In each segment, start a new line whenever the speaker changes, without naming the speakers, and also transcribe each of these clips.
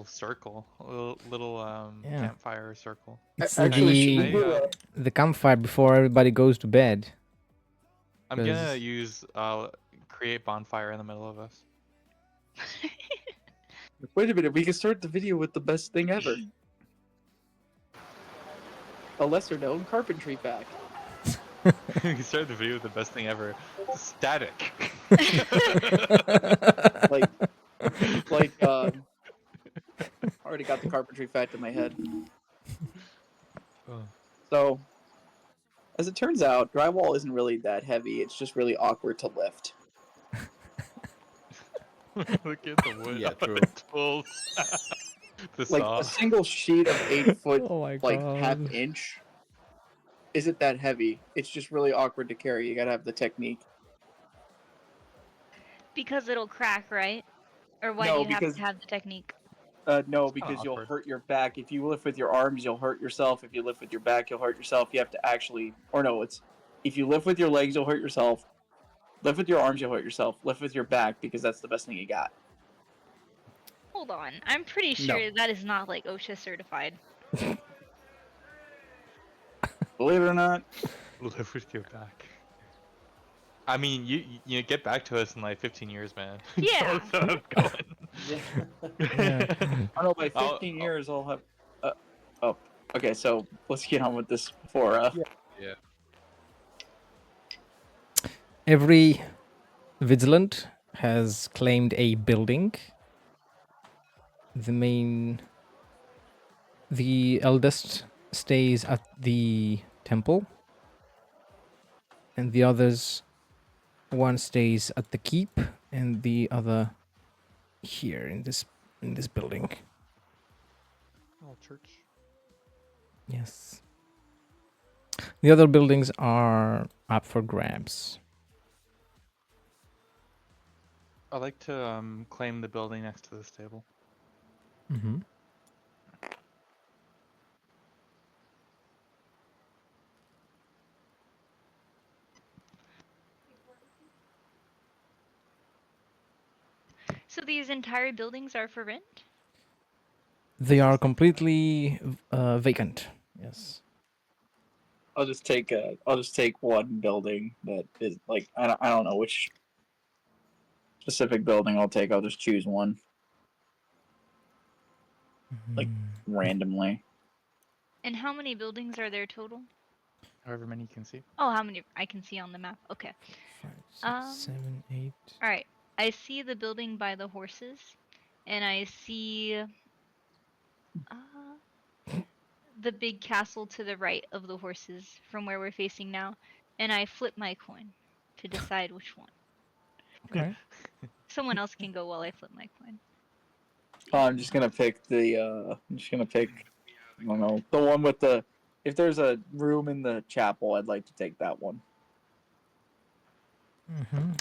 little circle,
Yeah.
campfire circle.
It's
Actually, should we
Hey,
do
the campfire before everybody goes to bed.
I'm gonna
'Cause-
use create bonfire in the middle of us.
Wait a minute, we can start the video with the best thing ever. A lesser known carpentry fact.
You can start the video with the best thing ever. Static.
Like, already got the carpentry fact in my head.
Oh.
So, as it turns out, drywall isn't really that heavy. It's just really awkward to lift.
Look at the wood.
Yeah,
on
true.
the tools. The
Like
saw.
a single sheet of 8 foot,
Oh my
like
God.
half inch, isn't that heavy. It's just really awkward to carry. You gotta have the technique.
Because it'll crack, right? Or why
No,
do you
because-
have to have the technique?
No,
It's kinda
because you'll
awkward.
hurt your back. If you lift with your arms, you'll hurt yourself. If you lift with your back, you'll hurt yourself. You have to actually, or no, it's if you lift with your legs, you'll hurt yourself. Lift with your arms, you'll hurt yourself. Lift with your back because that's the best thing you got.
Hold on. I'm pretty sure that is not like OSHA certified.
Believe it or not.
Live with your back. I mean, you get back to us in like 15 years, man.
Yeah.
Tell us how it's going.
Yeah.
I know by
I'll-
15 years I'll have. Oh, okay. So let's get on with this before.
Yeah.
Every vigilant has claimed a building. The eldest stays at the temple, and the others, one stays at the keep, and the other here in this building.
Oh, church.
Yes. The other buildings are up for grabs.
I like to claim the building next to this table.
Mm-hmm.
So these entire buildings are for rent?
They are completely vacant. Yes.
I'll just take one building that is like I don't know which specific building I'll take. I'll just choose one Like- randomly.
And how many buildings are there total?
However many you can see.
Oh, how many I can see on the map. Okay.
5, 6,
Um,
7, 8.
All right. I see the building by the horses, and I see the big castle to the right of the horses from where we're facing now, and I flip my coin to decide which one.
Okay.
Someone else can go while I flip my coin.
I'm just gonna pick the. I'm just gonna pick. I don't know, the one with the. If there's a room in the chapel, I'd like to take that one.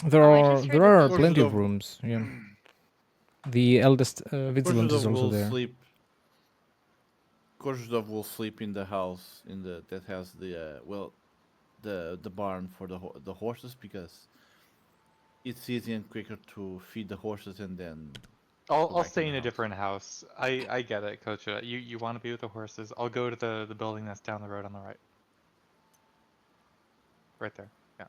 There
Oh, I
are
just heard
there
that
are
those-
plenty of
Portugal-
rooms. Yeah. The eldest vigilant is
Korzydov
also
will
there.
sleep. Korzydov will sleep in the house that has the barn for the horses because it's easy and quicker to feed the horses and then.
I'll
back in
stay
the
in a
house.
different house. I get it, Coach. You want to be with the horses. I'll go to the building that's down the road on the right. Right there. Yeah.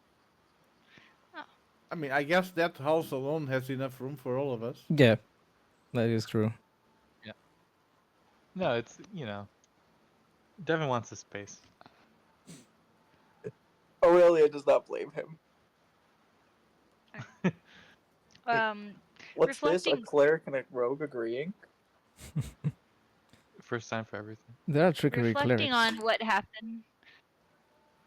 I mean, I guess that house alone has enough room for all of us.
Yeah, that is true.
No, it's Devin wants the space.
Aurelia does not blame him. What's this? A
Reflecting-
cleric and a rogue agreeing?
First time for everything.
There are trickery
reflecting
clerics.
on what happened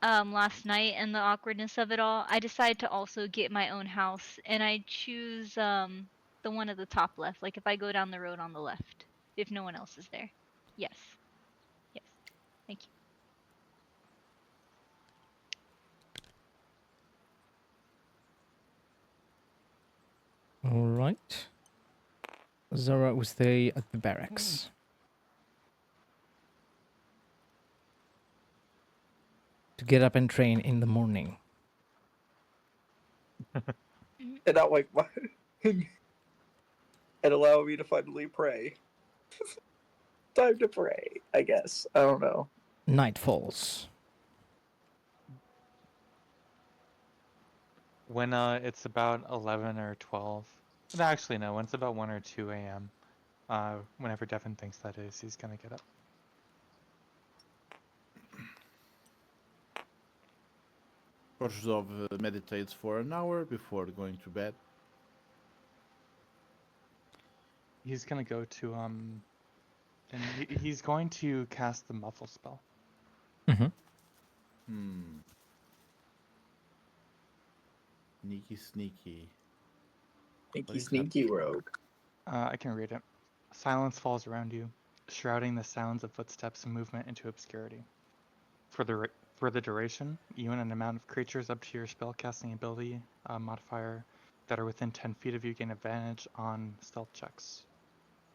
last night and the awkwardness of it all, I decided to also get my own house, and I choose the one at the top left. Like if I go down the road on the left, if no one else is there. Yes. Yes. Thank you.
All right. Zara will stay at the barracks. To get up and train in the morning.
And not like and allow me to finally pray. Time to pray, I guess. I don't know.
Night falls.
When it's about 11 or 12. Actually, no. When it's about 1 or 2 a.m. Whenever Devin thinks that is, he's gonna get up.
Korzov meditates for an hour before going to bed.
He's gonna go to and he's going to cast the muffle spell.
Mm-hmm.
Sneaky, sneaky.
Sneaky,
is that?
sneaky rogue.
I can read it. Silence falls around you, shrouding the sounds of footsteps and movement into obscurity. For the duration, you and an amount of creatures up to your spellcasting ability modifier that are within 10 feet of you gain advantage on stealth checks.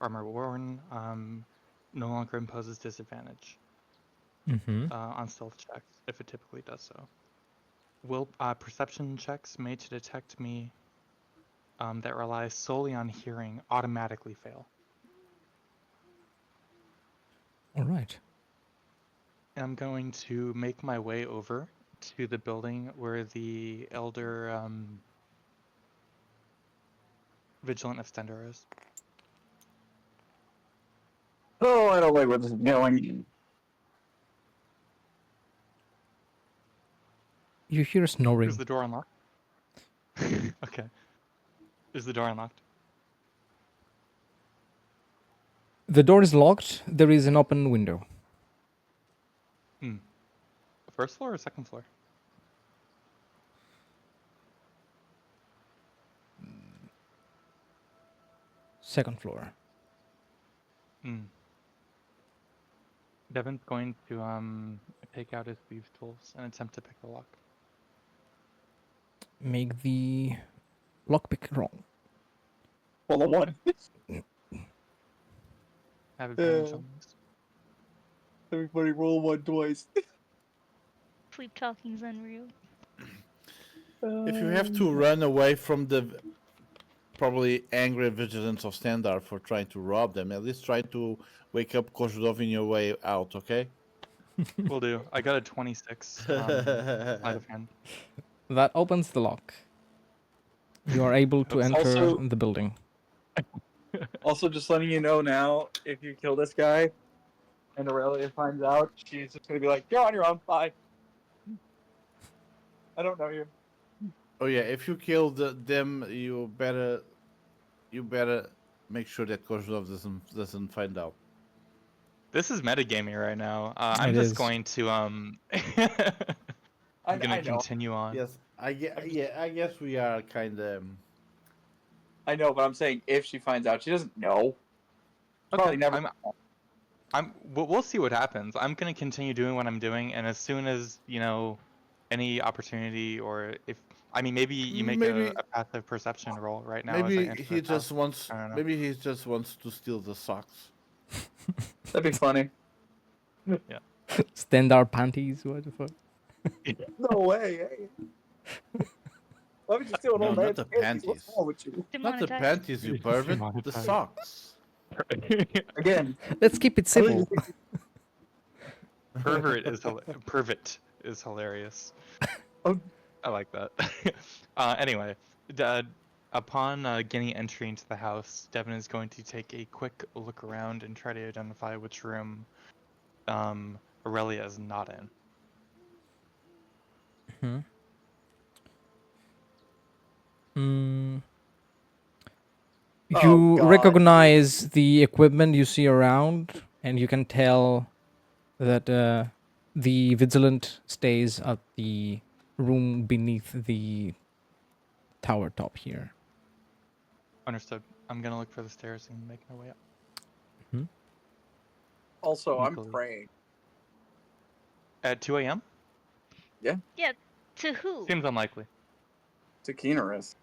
Armor worn no longer imposes disadvantage
Mm-hmm.
on stealth checks if it typically does so. Perception checks made to detect me that rely solely on hearing automatically fail.
All right.
And I'm going to make my way over to the building where the Elder Vigilant Extender is.
Oh, I don't like where this is going.
You hear snoring.
Is the door unlocked? Okay. Is the door unlocked?
The door is locked. There is an open window.
First floor or second floor?
Second floor.
Devin's going to take out his thieves' tools and attempt to pick the lock.
Make the lockpick roll.
Well, the one.
Have advantage on this.
Everybody roll one twice.
Sleep talking's unreal.
If you have to run away from the probably angry vigilance of Standard for trying to rob them, at least try to wake up Kozhudov in your way out, okay?
Will do. I got a 26 sleight of hand.
That opens the lock. You are able to enter
Also-
the building.
Also, just letting you know now, if you kill this guy and Aurelia finds out, she's just gonna be like, "You're on your own. Bye. I don't know you."
Oh yeah, if you kill them, you better make sure that Kozhudov doesn't find out.
This is metagaming right now. I'm
It
just
is.
going to I'm gonna
I know.
continue on.
Yes, I guess we are kind of.
I know, but I'm saying if she finds out, she doesn't know. Probably never.
We'll see what happens. I'm gonna continue doing what I'm doing, and as soon as any opportunity, or if maybe you make
Maybe-
a passive perception roll right now.
Maybe
as I enter
he
the
just
house.
wants.
I don't know.
Maybe he just wants to steal the socks.
That'd be funny.
Standard panties. What the fuck?
No way. Hey. Why would you steal an
No,
old
not
man's
the
panties? What's
panties.
wrong with you?
Not the
Demonetized.
panties, you pervert. The
Demonetized.
socks.
Again,
Let's keep it civil.
Pervert is hilarious.
Oh.
I like that. Anyway, upon gaining entry into the house, Devin is going to take a quick look around and try to identify which room Aurelia is not in.
Mm.
Oh,
You
God.
recognize the equipment you see around, and you can tell that the vigilant stays at the room beneath the tower top here.
Understood. I'm gonna look for the stairs and make my way up.
Also, I'm
Nicholas.
praying.
At 2 a.m.
Yeah. To who?
Seems unlikely.
To Keenerus.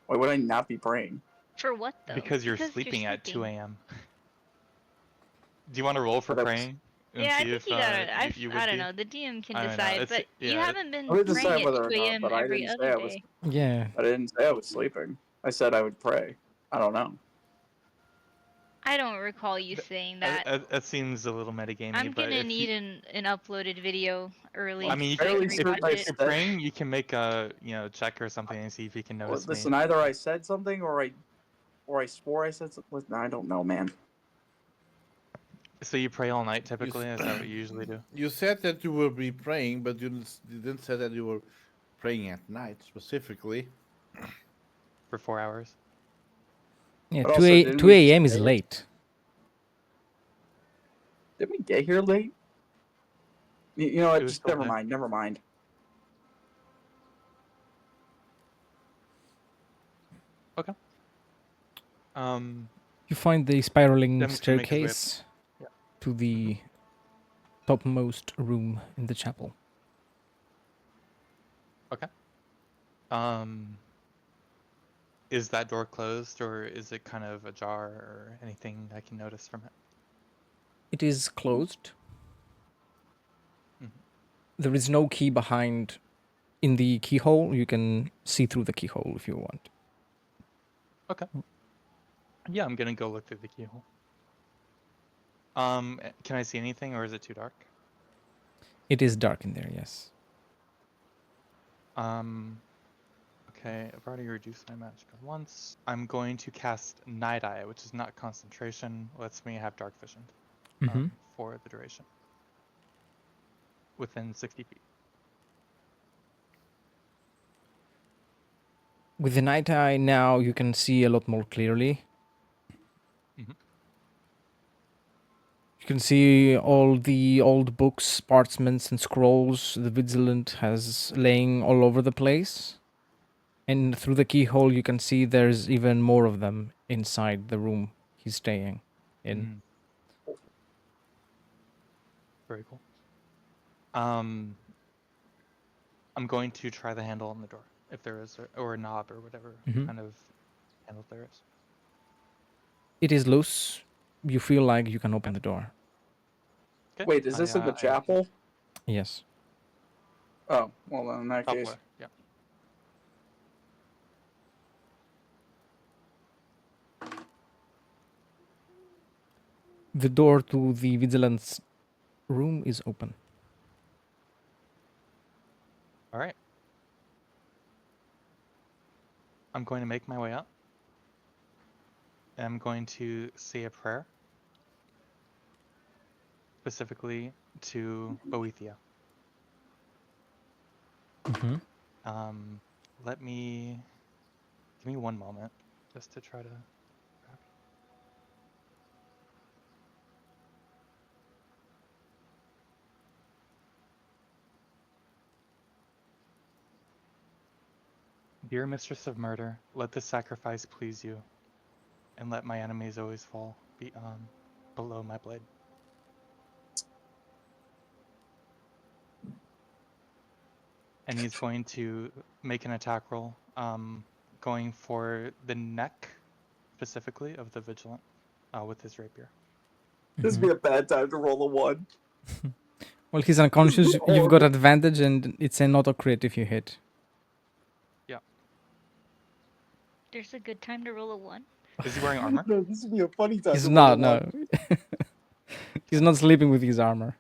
Why would I not be praying?
For what though?
Because you're sleeping at 2 a.m. Do you want to roll for
But that's-
praying? And
Yeah, I
see
think
if,
you gotta.
you
I
would
don't
be?
know. The DM can
I don't know,
decide,
it's-
but you
yeah,
haven't been
I would
praying
decide
at
whether
2
or not,
a.m.
but I
every
didn't say
other
I was.
day.
Yeah.
I didn't say I was sleeping. I said I would pray. I don't know.
I don't recall you saying that.
That seems a little metagamey,
I'm
but
gonna
if
need
you,
an uploaded video early
I mean, you
so I
can,
can
fairly certain
rewatch
I
if
it.
you're
said.
praying, you can make a check or something and see if you can notice me.
Listen, either I said something or I swore I said something. Listen, I don't know, man.
So you pray all night
You
typically? Is that what you usually do?
you said that you will be praying, but you didn't say that you were praying at night specifically.
For 4 hours?
Yeah,
But also, didn't
2
we just
a.m. is
say it?
late.
Did we get here late? You know
It
what?
was
Just
still
never
day.
mind. Never mind.
Okay.
You find the spiraling
Dem's gonna make his way up.
staircase
Yeah.
to the topmost room in the chapel.
Okay. Is that door closed or is it kind of ajar or anything I can notice from it?
It is closed.
Mhm.
There is no key behind in the keyhole. You can see through the keyhole if you want.
Okay. Yeah, I'm gonna go look through the keyhole. Can I see anything or is it too dark?
It is dark in there, yes.
Okay, I've already reduced my magic once. I'm going to cast Night Eye, which is not concentration, lets me have dark vision
Mm-hmm.
for the duration. Within 60 feet.
With the night eye now, you can see a lot more clearly.
Mhm.
You can see all the old books, parchments, and scrolls the Vigilant has laying all over the place. And through the keyhole, you can see there's even more of them inside the room he's staying in.
Very cool. I'm going to try the handle on the door, if there is, or a knob or whatever
Mhm.
kind of handle there is.
It is loose. You feel like you can open the door.
Okay.
Wait, is this in the
I open
chapel?
Yes.
Oh, well, then in that
top
case.
floor. Yeah.
The door to the Vigilant's room is open.
All right. I'm going to make my way up. And I'm going to say a prayer, specifically to Boethia.
Mm-hmm.
Let me give me one moment just to try to grab. Dear Mistress of Murder, let this sacrifice please you, and let my enemies always fall below my blade. And he's going to make an attack roll, going for the neck specifically of the Vigilant with his rapier.
This would be a bad time to roll a 1.
Well, he's unconscious. You've got
horrible.
advantage, and it's an auto crit if you hit.
Yeah.
There's a good time to roll a 1.
Is he wearing armor?
No, this would be a funny time
He's
to
not.
roll a 1.
No. He's not sleeping with his armor.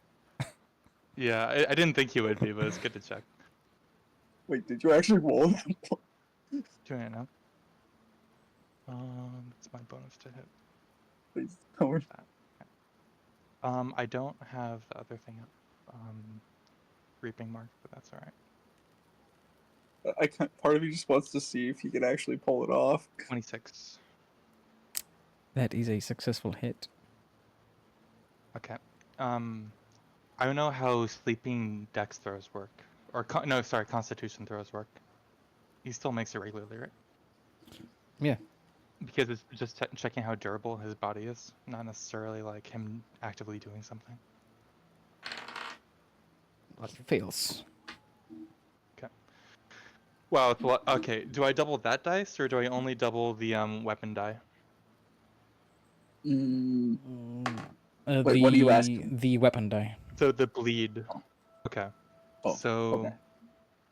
Yeah, I didn't think he would be, but it's good to check.
Wait, did you actually roll that?
Doing it now. It's my bonus to hit.
Please tell me.
I don't have the other thing up. Reaping mark, but that's all right.
I can't, part of me just wants to see if he can actually pull it off.
26.
That is a successful hit.
Okay. I don't know how sleeping dex throws work, or constitution throws work. He still makes it regularly, right?
Yeah.
Because it's just checking how durable his body is, not necessarily like him actively doing something. Bless you.
Fails.
Okay. Wow. It's okay. Do I double that dice, or do I only double the weapon die?
Mm, wait, what are you asking?
The weapon die.
So the bleed. Okay.
Oh,
So
okay.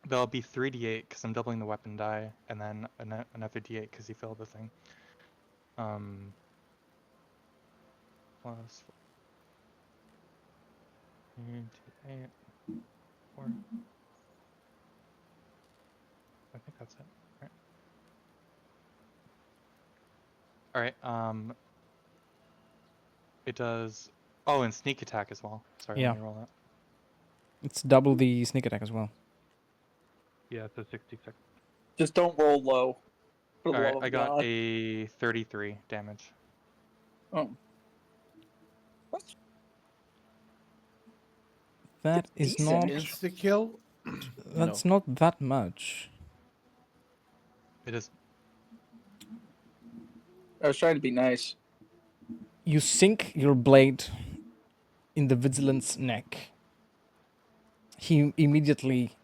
there'll be 3d8 because I'm doubling the weapon die, and then another d8 because you failed the thing. plus 8, 4. I think that's it. All right. It does. Oh, and sneak attack as well. Sorry,
Yeah.
let me roll that.
It's double the sneak attack as well.
Yeah, it's a 66.
Just don't roll low. For the
All right,
love
I
of
got
God.
a 33 damage.
Oh.
That
It's
is not.
decent.
Insta kill.
That's not that much.
It is.
I was trying to be nice.
You sink your blade in the vigilant's neck. He immediately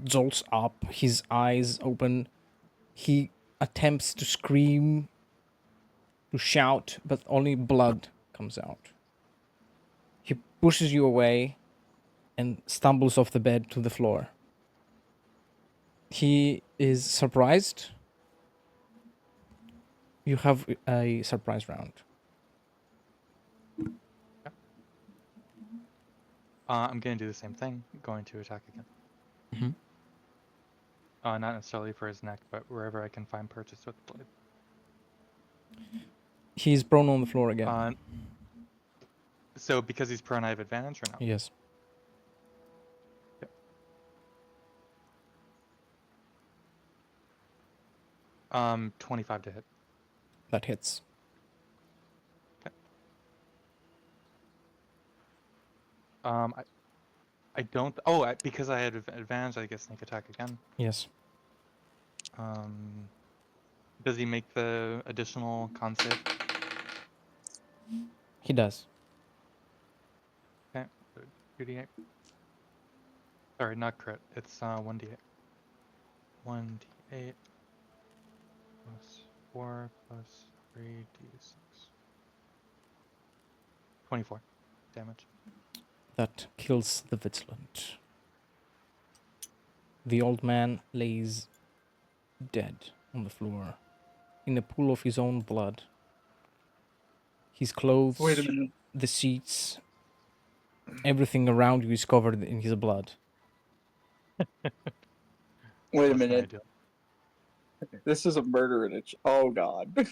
jolts up, his eyes open. He attempts to scream, to shout, but only blood comes out. He pushes you away and stumbles off the bed to the floor. He is surprised. You have a surprise round.
I'm gonna do the same thing. Going to attack again.
Mhm.
Not necessarily for his neck, but wherever I can find purchase with the blade.
He's prone on the floor again.
So because he's prone, I have advantage or no?
Yes.
25 to hit.
That hits.
I don't. Oh, because I had advantage, I get sneak attack again.
Yes.
Does he make the additional con save?
He does.
Okay, so 2d8. Sorry, not crit. It's 1d8. 1d8 plus 4 plus 3d6. 24 damage.
That kills the vigilant. The old man lays dead on the floor in a pool of his own blood. His clothes,
Wait a minute.
the sheets, everything around you is covered in his blood.
Wait a
Less than
minute.
ideal.
This is a murder in a. Oh God.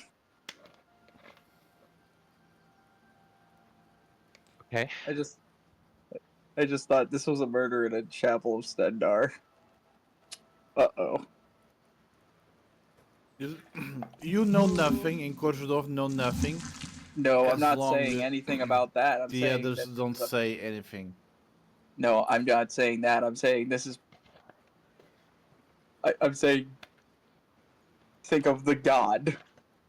Okay.
I just thought this was a murder in a chapel of Stendar. Uh-oh.
You know nothing, and Kozhudov know nothing.
No, I'm
As
not
long
saying
as
anything about that. I'm
The
saying
others
that
don't
this is a-
say anything.
No, I'm not saying that. I'm saying this is. I'm saying. Think of the god.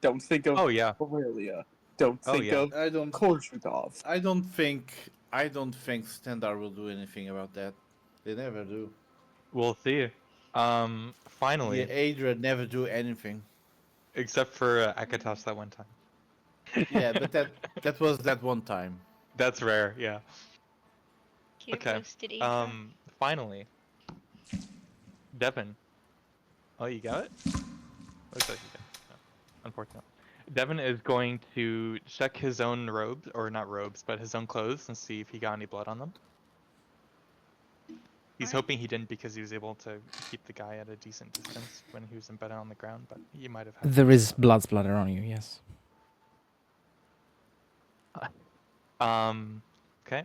Don't think of
Oh yeah.
Aurelia. Don't
Oh,
think
yeah.
of
I don't.
Korzhukov.
I don't think. I don't think Stendar will do anything about that. They never do.
We'll see. Finally,
Yeah, Adria never do anything.
except for Akatos that one time.
Yeah, but that was that one time.
That's rare. Yeah.
He
Okay.
roasted Adra.
Finally, Devin. Oh, you got it? Looks like you did. No, unfortunately. Devin is going to check his own robes, or not robes, but his own clothes and see if he got any blood on them. He's
Alright.
hoping he didn't because he was able to keep the guy at a decent distance when he was embedded on the ground, but he might have had
There
some
is blood splatter on you, yes.
Okay.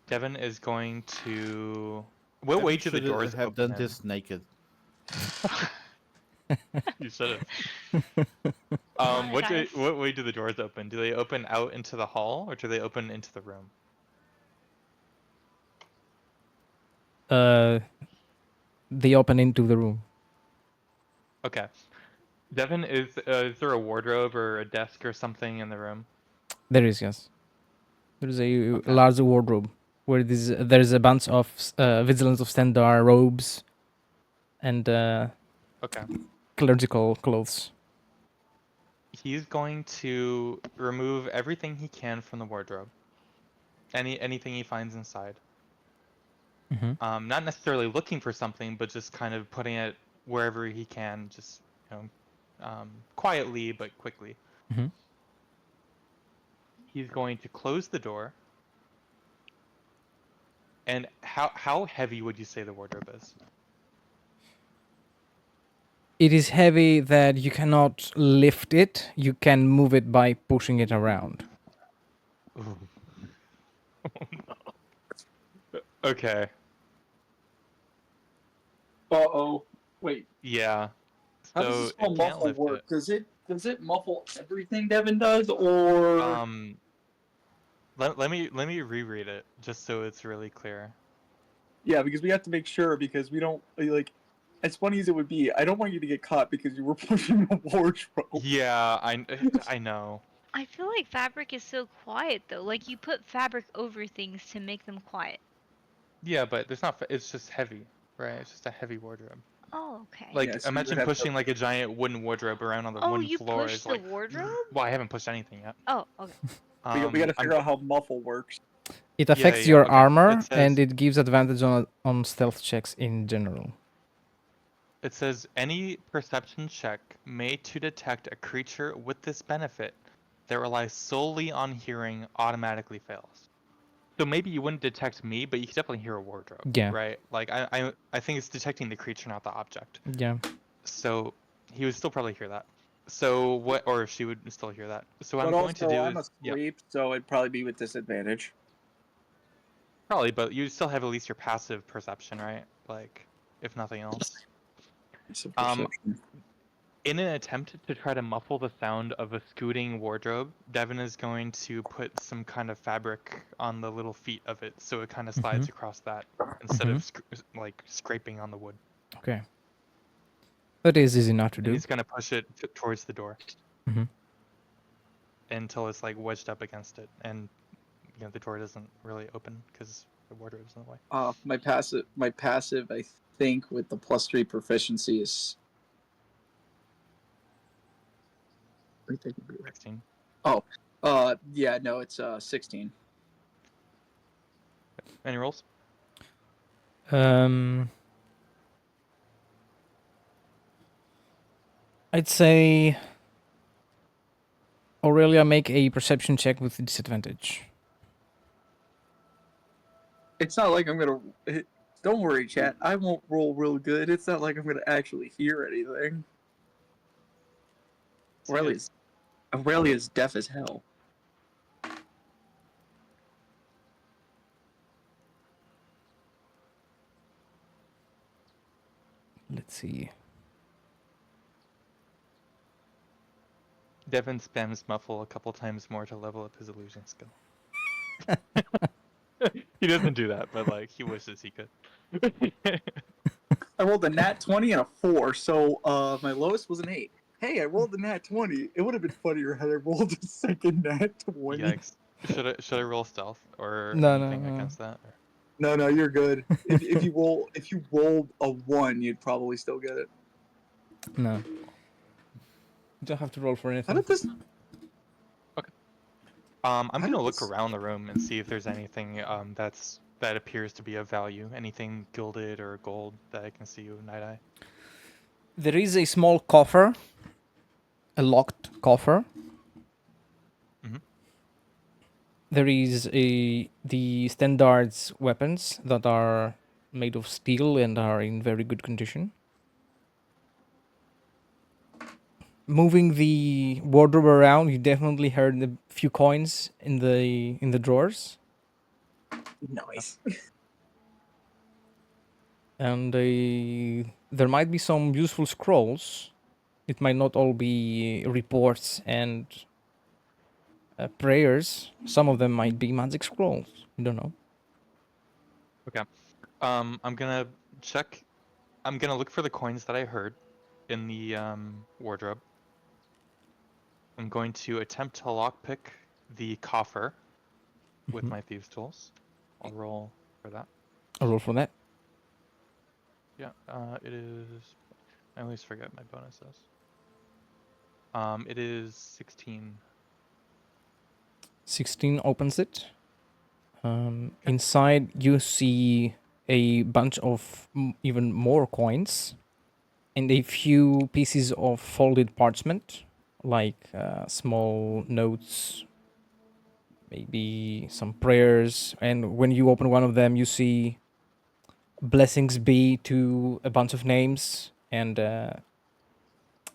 Devin is going to. What way do the
Should
doors
have
open
done
in?
this naked.
You should have.
On, guys.
What way do the doors open? Do they open out into the hall or do they open into the room?
They open into the room.
Okay. Devin, is there a wardrobe or a desk or something in the room?
There is, yes. There is a
Okay.
large wardrobe where there is a bunch of Vigilance of Stendar robes and
Okay.
clerical clothes.
He's going to remove everything he can from the wardrobe. Anything he finds inside.
Mm-hmm.
Not necessarily looking for something, but just kind of putting it wherever he can, just quietly but quickly.
Mm-hmm.
he's going to close the door. And how heavy would you say the wardrobe is?
It is heavy that you cannot lift it. You can move it by pushing it around.
Ooh. Okay.
Uh-oh. Wait,
Yeah.
how does
So
this spell
it can't
muffle
lift
work?
it.
Does it muffle everything Devin does, or
Let me reread it just so it's really clear.
yeah? Because we have to make sure because we don't like. As funny as it would be, I don't want you to get caught because you were pushing a wardrobe.
Yeah, I know.
I feel like fabric is so quiet though. Like you put fabric over things to make them quiet.
Yeah, but there's not. It's just heavy, right? It's just a heavy wardrobe.
Oh, okay.
Like
Yeah, so you would
imagine
have to-
pushing like a giant wooden wardrobe around on the
Oh,
wooden
you
floor
pushed
is
the
like.
wardrobe?
Well, I haven't pushed anything yet.
Oh, okay.
we got to
I'm
figure out how muffle works.
It
Yeah,
affects
yeah,
your
okay.
armor,
It
and
says
it gives advantage on stealth checks in general.
it says any perception check made to detect a creature with this benefit that relies solely on hearing automatically fails. So maybe you wouldn't detect me, but you could definitely hear a wardrobe,
Yeah.
right? Like I think it's detecting the creature, not the object.
Yeah.
So he would still probably hear that. So what, or she would still hear that. So what
But
I'm going to
also,
do
I'm
is,
a sleep, so it'd probably be with disadvantage.
probably, but you still have at least your passive perception, right? Like, if nothing else.
It's a
Um,
perception.
In an attempt to try to muffle the sound of a scooting wardrobe, Devin is going to put some kind of fabric on the little feet of it, so it kind of slides across that instead of like scraping on the wood.
Okay. That is easy not to
And
do.
he's gonna push it towards the door
Mhm.
until it's like wedged up against it, and the door doesn't really open because the wardrobe's in the way.
My passive, I think, with the +3 proficiency is. Wait, that could be right.
16.
Yeah, no, it's 16.
Any rolls?
I'd say Aurelia make a perception check with disadvantage.
It's not like I'm gonna. Don't worry, chat. I won't roll real good. It's not like I'm gonna actually hear anything. Aurelia's deaf as hell.
Let's see.
Devin spams muffle a couple times more to level up his illusion skill. He doesn't do that, but like he wishes he could.
I rolled a nat 20 and a 4, so my lowest was an 8. Hey, I rolled a nat 20. It would have been funnier had I rolled a second nat 20.
Yikes! Should I roll stealth or
No,
anything
no.
against that? Or...
No, you're good. If you rolled a 1, you'd probably still get it.
No. You don't have to roll for
How
anything.
did this?
I'm
How
gonna
did
look
this-
around the room and see if there's anything that appears to be of value. Anything gilded or gold that I can see with night eye.
There is a small coffer, a locked coffer.
Mhm.
There is the standards weapons that are made of steel and are in very good condition. Moving the wardrobe around, you definitely heard a few coins in the drawers,
Nice.
and there might be some useful scrolls. It might not all be reports and prayers. Some of them might be magic scrolls. You don't know.
Okay. I'm gonna check. I'm gonna look for the coins that I heard in the wardrobe. I'm going to attempt to lockpick the coffer with
Mhm.
my thieves' tools. I'll roll for that.
I'll roll for that.
Yeah. It is. I always forget my bonuses. It is 16.
16 opens it. Inside, you see a bunch of even more coins and a few pieces of folded parchment, like small notes maybe some prayers, and when you open one of them, you see blessings be to a bunch of names, and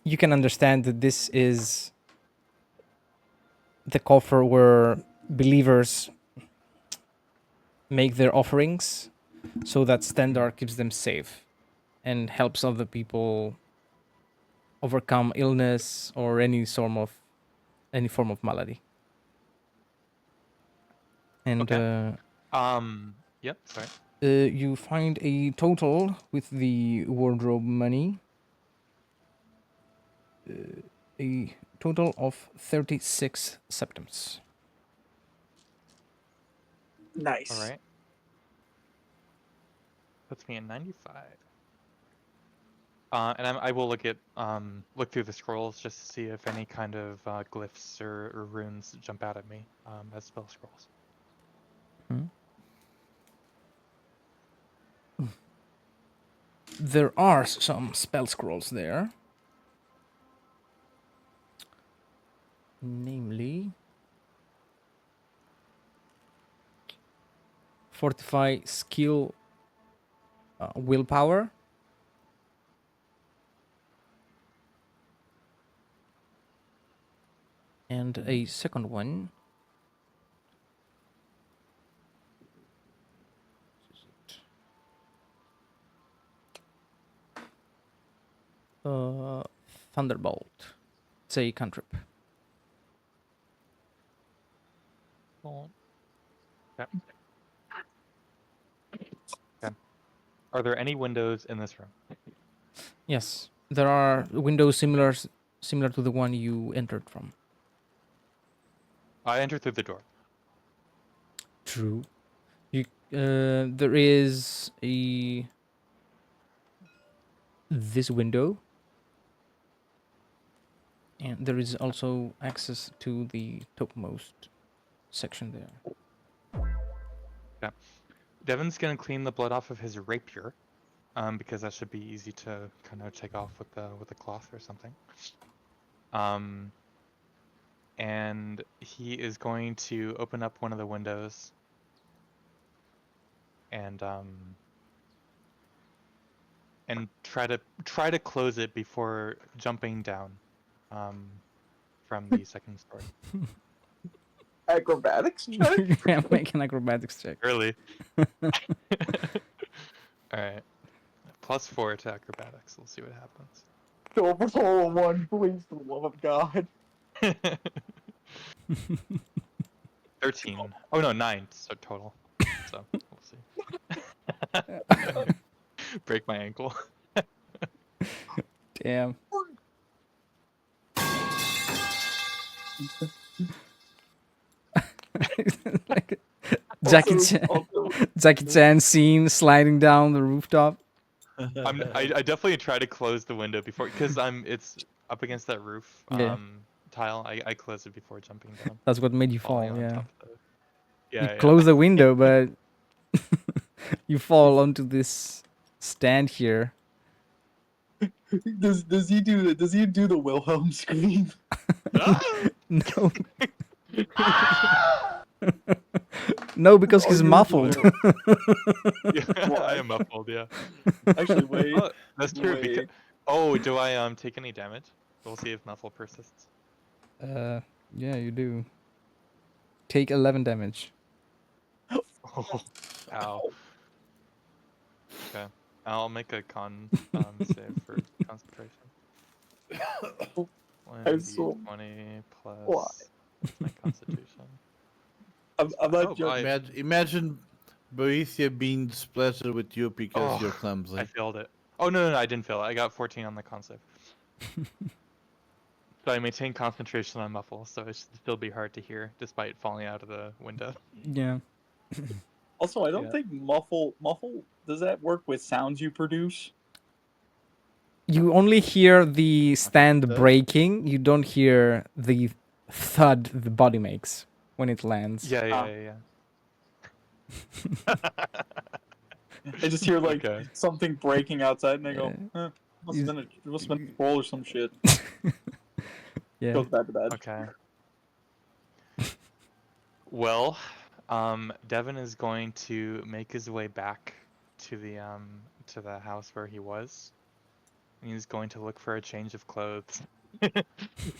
you can understand that this is the coffer where believers make their offerings so that Stendar keeps them safe and helps other people overcome illness or any form of malady. And
Okay. Yep. Sorry.
you find a total with the wardrobe money, a total of 36 septims.
Nice.
All right. Puts me in 95. And I will look through the scrolls just to see if any kind of glyphs or runes jump out at me as spell scrolls.
There are some spell scrolls there. Namely, Fortify Skill Willpower. And a second one. Thunderbolt. It's a cantrip.
Cool. Okay. Okay. Are there any windows in this room?
Yes, there are windows similar to the one you entered from.
I enter through the door.
True. You there is this window, and there is also access to the topmost section there.
Okay. Devin's gonna clean the blood off of his rapier, because that should be easy to kind of take off with the cloth or something. And he is going to open up one of the windows and try to close it before jumping down from the second story.
Acrobatics check?
Yeah, make an acrobatics check.
Early. Alright. +4 to acrobatics. We'll see what happens.
Go roll a 1, please, for the love of God.
13. Oh no, 9 so total. So we'll see. Break my ankle.
Damn. Like Jackie Chan scene sliding down the rooftop.
I definitely try to close the window before, because it's up against that roof
Yeah.
tile. I close it before jumping down.
That's what made you
Falling
fall.
on
Yeah.
top of the...
You
Yeah,
close the window, but you fall onto this stand here.
Does he do the Wilhelm scream?
No. No, because he's muffled.
Yeah, I am muffled. Yeah.
Actually, wait.
Oh, that's true.
Wait.
Because... Oh, do I take any damage? We'll see if muffle persists.
Yeah, you do. Take 11 damage.
Oh, ow. Okay, I'll make a con save for concentration. 1d20 plus my constitution.
I'm not
Oh,
joking.
Imagine Boethia being displeased with you because you're clumsy.
I failed it. Oh no, I didn't fail it. I got 14 on the con save. So I maintain concentration on muffle, so it should still be hard to hear despite falling out of the window.
Yeah.
Also, I don't think muffle does that work with sounds you produce?
You only hear the stand
does.
breaking. You don't hear the thud the body makes when it lands.
Yeah.
I just hear like
Okay.
something breaking outside, and I go,
Yeah.
must have been a troll or some shit.
Yeah.
Goes back to bed.
Okay. Well, Devin is going to make his way back to the house where he was. And he's going to look for a change of clothes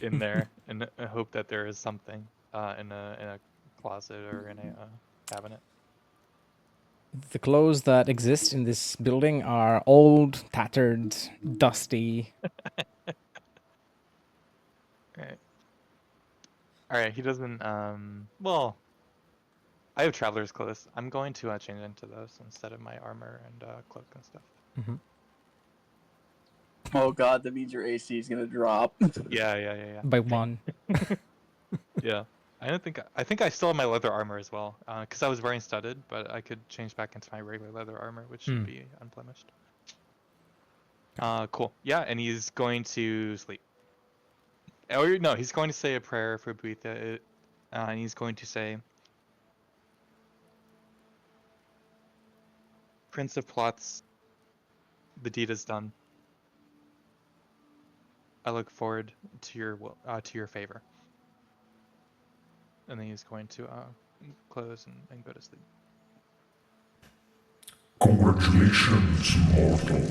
in there, and hope that there is something in a closet or in a cabinet.
The clothes that exist in this building are old, tattered, dusty.
Right. All right. He doesn't. Well, I have traveler's clothes. I'm going to change into those instead of my armor and cloak and stuff.
Mm-hmm.
Oh god, that means your AC is gonna drop.
Yeah.
By one.
Yeah. I think I still have my leather armor as well, because I was wearing studded, but I could change back into my regular leather armor, which should be unblemished. Cool. Yeah, and he's going to sleep. Or no, he's going to say a prayer for Buitha, and he's going to say, Prince of Plots, the deed is done. I look forward to your favor. And then he's going to close and go to sleep.
Congratulations, mortal.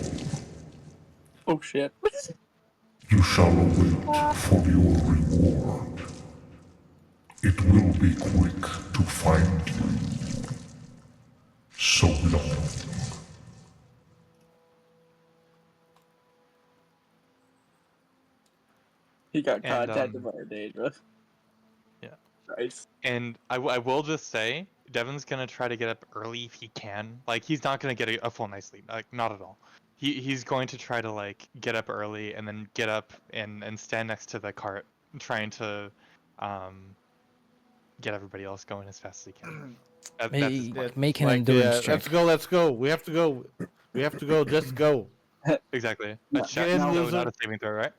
Oh shit.
You shall await for your reward. It will be quick to find you. So long.
He got
And,
contacted by our Daedra.
Yeah.
Nice.
And I will just say, Devin's gonna try to get up early if he can. Like, he's not gonna get a full night's sleep. Like, not at all. He's going to try to, like, get up early and then get up and stand next to the cart, trying to get everybody else going as fast as he can. That's his plan.
It's
Make an
like,
endurance check.
Let's go. We have to go. Just go.
Exactly.
No,
A check,
get in,
no,
loser.
not a saving throw, right?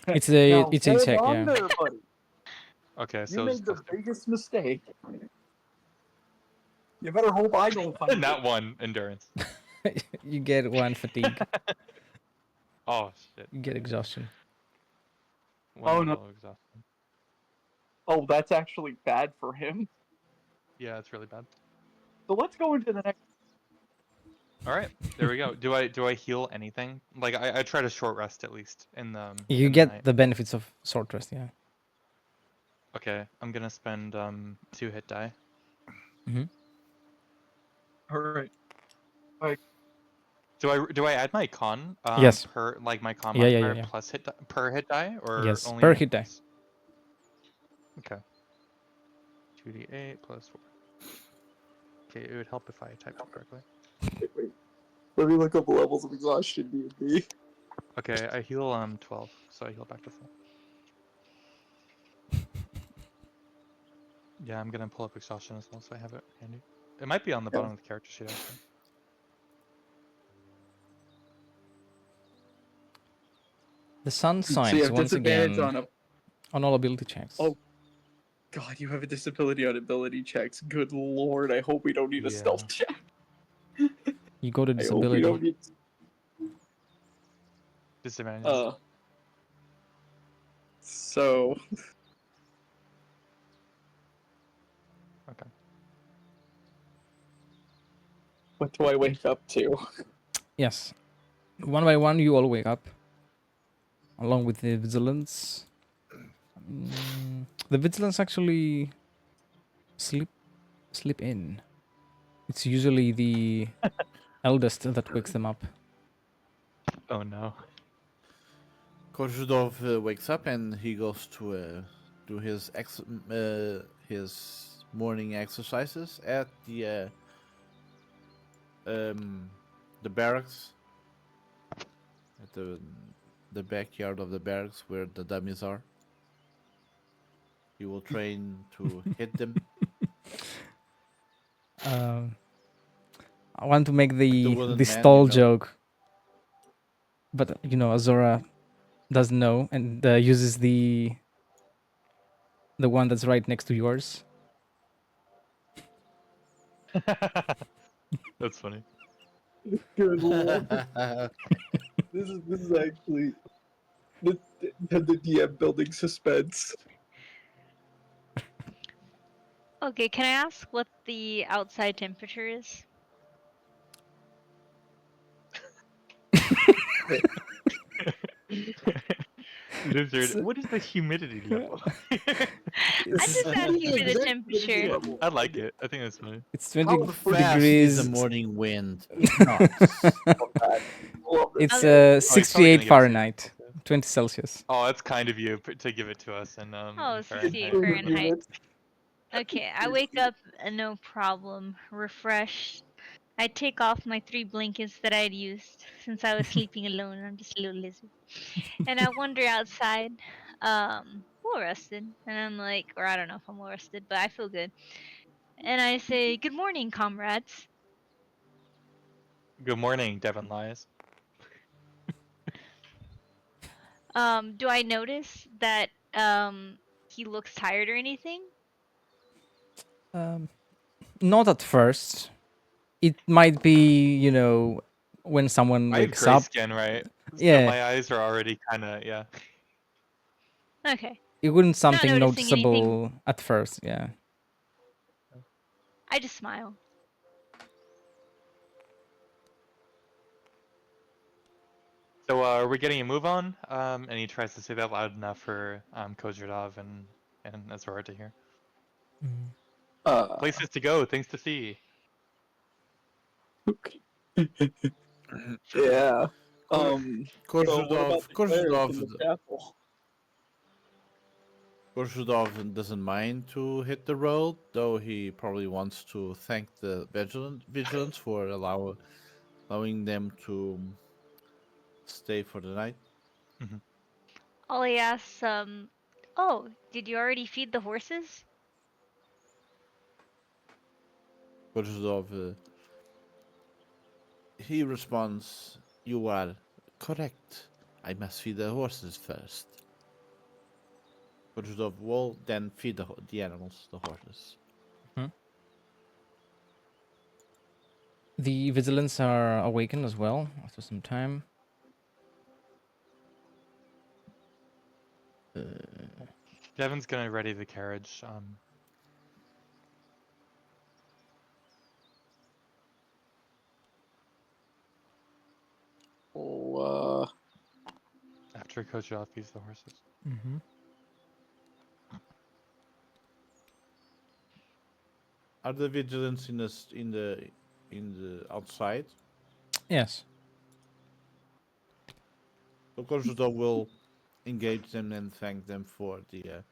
It's a
Now,
it's a
hold
check,
on
yeah.
there, buddy.
Okay,
You
so
made the biggest mistake. You better hope I don't find it.
not one endurance.
You get one fatigue.
Oh shit.
You get exhaustion.
One
Oh, no.
level of exhaustion.
Oh, that's actually bad for him.
Yeah, it's really bad.
So let's go into the next.
All right, there we go. Do I heal anything? Like I try to short rest at least in the
You
in the
get
night.
the benefits of short rest, yeah.
Okay, I'm gonna spend 2 hit die.
All right.
Do I add my con
Yes.
per like my con
Yeah, yeah,
modifier
yeah.
plus per hit die or
Yes,
only
per hit die.
once? Okay. 2d8 plus 4. Okay, it would help if I typed it correctly.
Wait. Let me look up levels of exhaustion D&D.
Okay, I heal 12, so I heal back to full. Yeah, I'm gonna pull up exhaustion as well, so I have it handy. It might be on the bottom of the character sheet actually.
The sun
So you
signs
have
once
disadvantage
again on all ability checks.
Oh. God, you have a disability on ability checks. Good lord, I hope we don't need a stealth check.
You go to
I hope we
disability.
don't need.
Disadvantage.
So.
Okay.
What do I wake up to?
Yes. One by one, you all wake up. Along with the vigilance. The vigilance actually sleep in. It's usually the eldest that wakes them up.
Oh no.
Kozhudov wakes up and he goes to do his morning exercises at the barracks, at the backyard of the barracks where the dummies are. He will train to hit them.
I want to make
The wooden
the
man,
stall
you know.
joke, but Azora doesn't know and uses the one that's right next to yours.
That's funny.
Good lord. This is actually the DM building suspense.
Okay, can I ask what the outside temperature is?
Lizard, what is the humidity level?
I just asked you for the temperature.
I like it. I think that's funny.
It's
How
20
fast is the
degrees.
morning wind? Nuts.
Love that. Love this.
It's
Okay.
Oh, he's probably
68
gonna give us a-
Fahrenheit, 20 Celsius.
Oh, that's kind of you to give it to us in
Oh,
Fahrenheit.
68 Fahrenheit. Okay, I wake up no problem, refreshed. I take off my 3 blankets that I'd used since I was sleeping alone. I'm just a little lizard. And I wander outside, a little rested. And I'm like, or I don't know if I'm a little rested, but I feel good. And I say, "Good morning, comrades."
Good morning, Devin Lies.
Do I notice that he looks tired or anything?
Not at first. It might be, when someone
I have
wakes
gray
up.
skin, right? So
Yeah.
my eyes are already kind of, yeah.
Okay.
It wouldn't something
noticing anything.
noticeable at first, yeah.
I just smile.
So are we getting a move on? And he tries to say that loud enough for Kozhradov and Azora to hear. Places to go, things to see.
Yeah.
Korzhadov doesn't mind to hit the road, though he probably wants to thank the vigilance for allowing them to stay for the night.
Ollie asks, "Oh, did you already feed the horses?"
Korzhadov, he responds, "You are correct. I must feed the horses first." Korzhadov will then feed the animals, the horses.
The vigilants are awakened as well after some time.
Devin's gonna ready the carriage. After Kozhradov feeds the horses.
Are the vigilants in the outside?
Yes.
So Korzhadov will engage them and thank them for the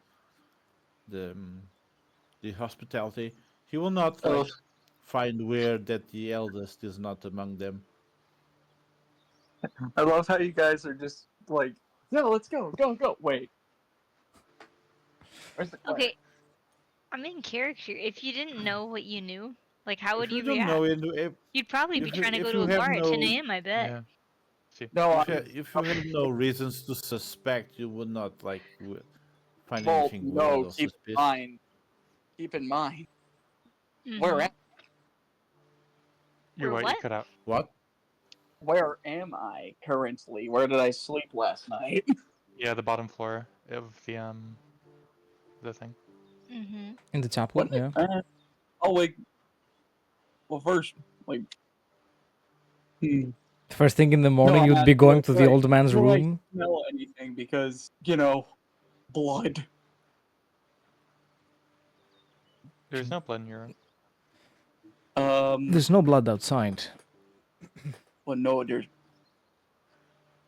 hospitality. He will not find weird that the eldest is not among them.
I love how you guys are just like, yeah, let's go. Wait. Where's the
Okay, I'm in character. If you didn't know what you knew, like how would
If
you
don't
react?
know
You'd probably be
if you-
trying to
if
go to
you
a
have
bar at 10
no-
a.m. I bet.
Yeah. See.
No,
If you have no reasons to suspect, you would not find
well,
anything weird
no.
or suspicious.
Keep in mind.
Mhm.
Where am
You're
Or
right,
what?
you cut out.
What?
Where am I currently? Where did I sleep last night?
Yeah, the bottom floor of the thing.
Mhm.
In the chapel,
What?
yeah.
Oh, like, well, first, like,
First thing in the morning,
I'm
you'd be
asking,
going
like,
to the
right,
old man's
do I
room.
smell anything because blood.
There's no blood in your room.
There's no blood outside.
Well, no, there's.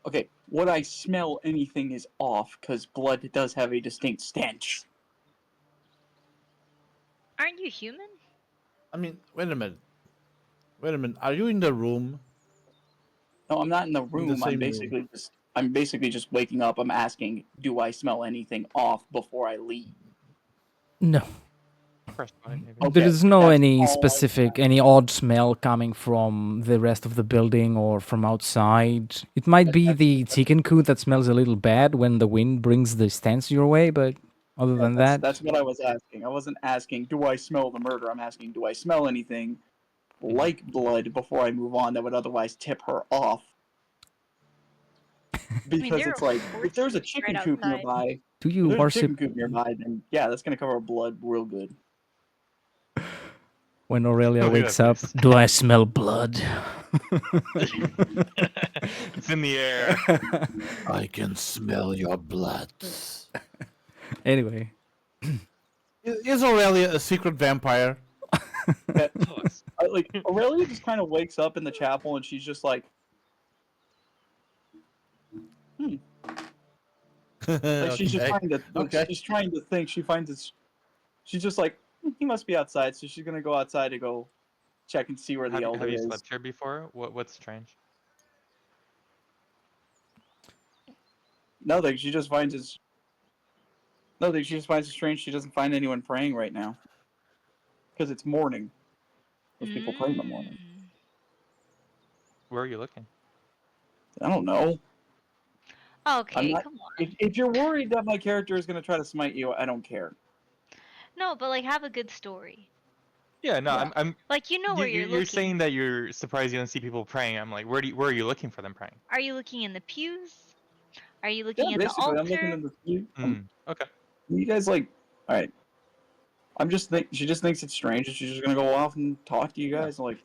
Okay, would I smell anything is off because blood does have a distinct stench.
Aren't you human?
I mean, wait a minute. Are you in the room?
No, I'm not in the
In
room.
the
I'm
same
basically just waking up. I'm asking, do I smell anything off before I leave?
No.
Fresh body, maybe.
Okay,
There is no
that's
any
all I
specific, any odd smell coming from the rest of the building or from outside. It might be the chicken coop that smells a little bad when the wind brings the stench your way, but other than that,
That's what I was asking. I wasn't asking, do I smell the murder? I'm asking, do I smell anything like blood before I move on that would otherwise tip her off? Because
there
it's
are
like, if there's a
horses
chicken
right
coop
outside.
nearby,
do you
then yeah, that's gonna cover blood real good.
When Aurelia
Look at
wakes
that
up,
face.
do I smell blood?
It's in the air.
I can smell your blood.
Anyway,
Is Aurelia a secret vampire?
Close.
Like Aurelia just kind of wakes up in the chapel and she's just like, like she's just trying to, like,
Okay.
she's trying to think. She finds it's, she's just like, he must be outside, so she's gonna go outside to go check and see where the elder
Have you
is.
slept here before? What's strange?
Nothing. She just finds it's nothing. She just finds it strange. She doesn't find anyone praying right now because it's morning. Most people pray in the morning.
Where are you looking?
I don't know.
Okay,
not-
come on.
If you're worried that my character is gonna try to smite you, I don't care.
No, but like have a good story.
Yeah, no,
Yeah.
I'm.
Like you know where you're
You're
looking.
saying that you're surprised you don't see people praying. I'm like, where are you looking for them praying?
Are you looking in the pews? Are you
Yeah,
looking at the
basically, I'm looking
altar?
in the.
Okay.
You guys like, all right. She just thinks it's strange, and she's just gonna go off and talk to you guys. Like,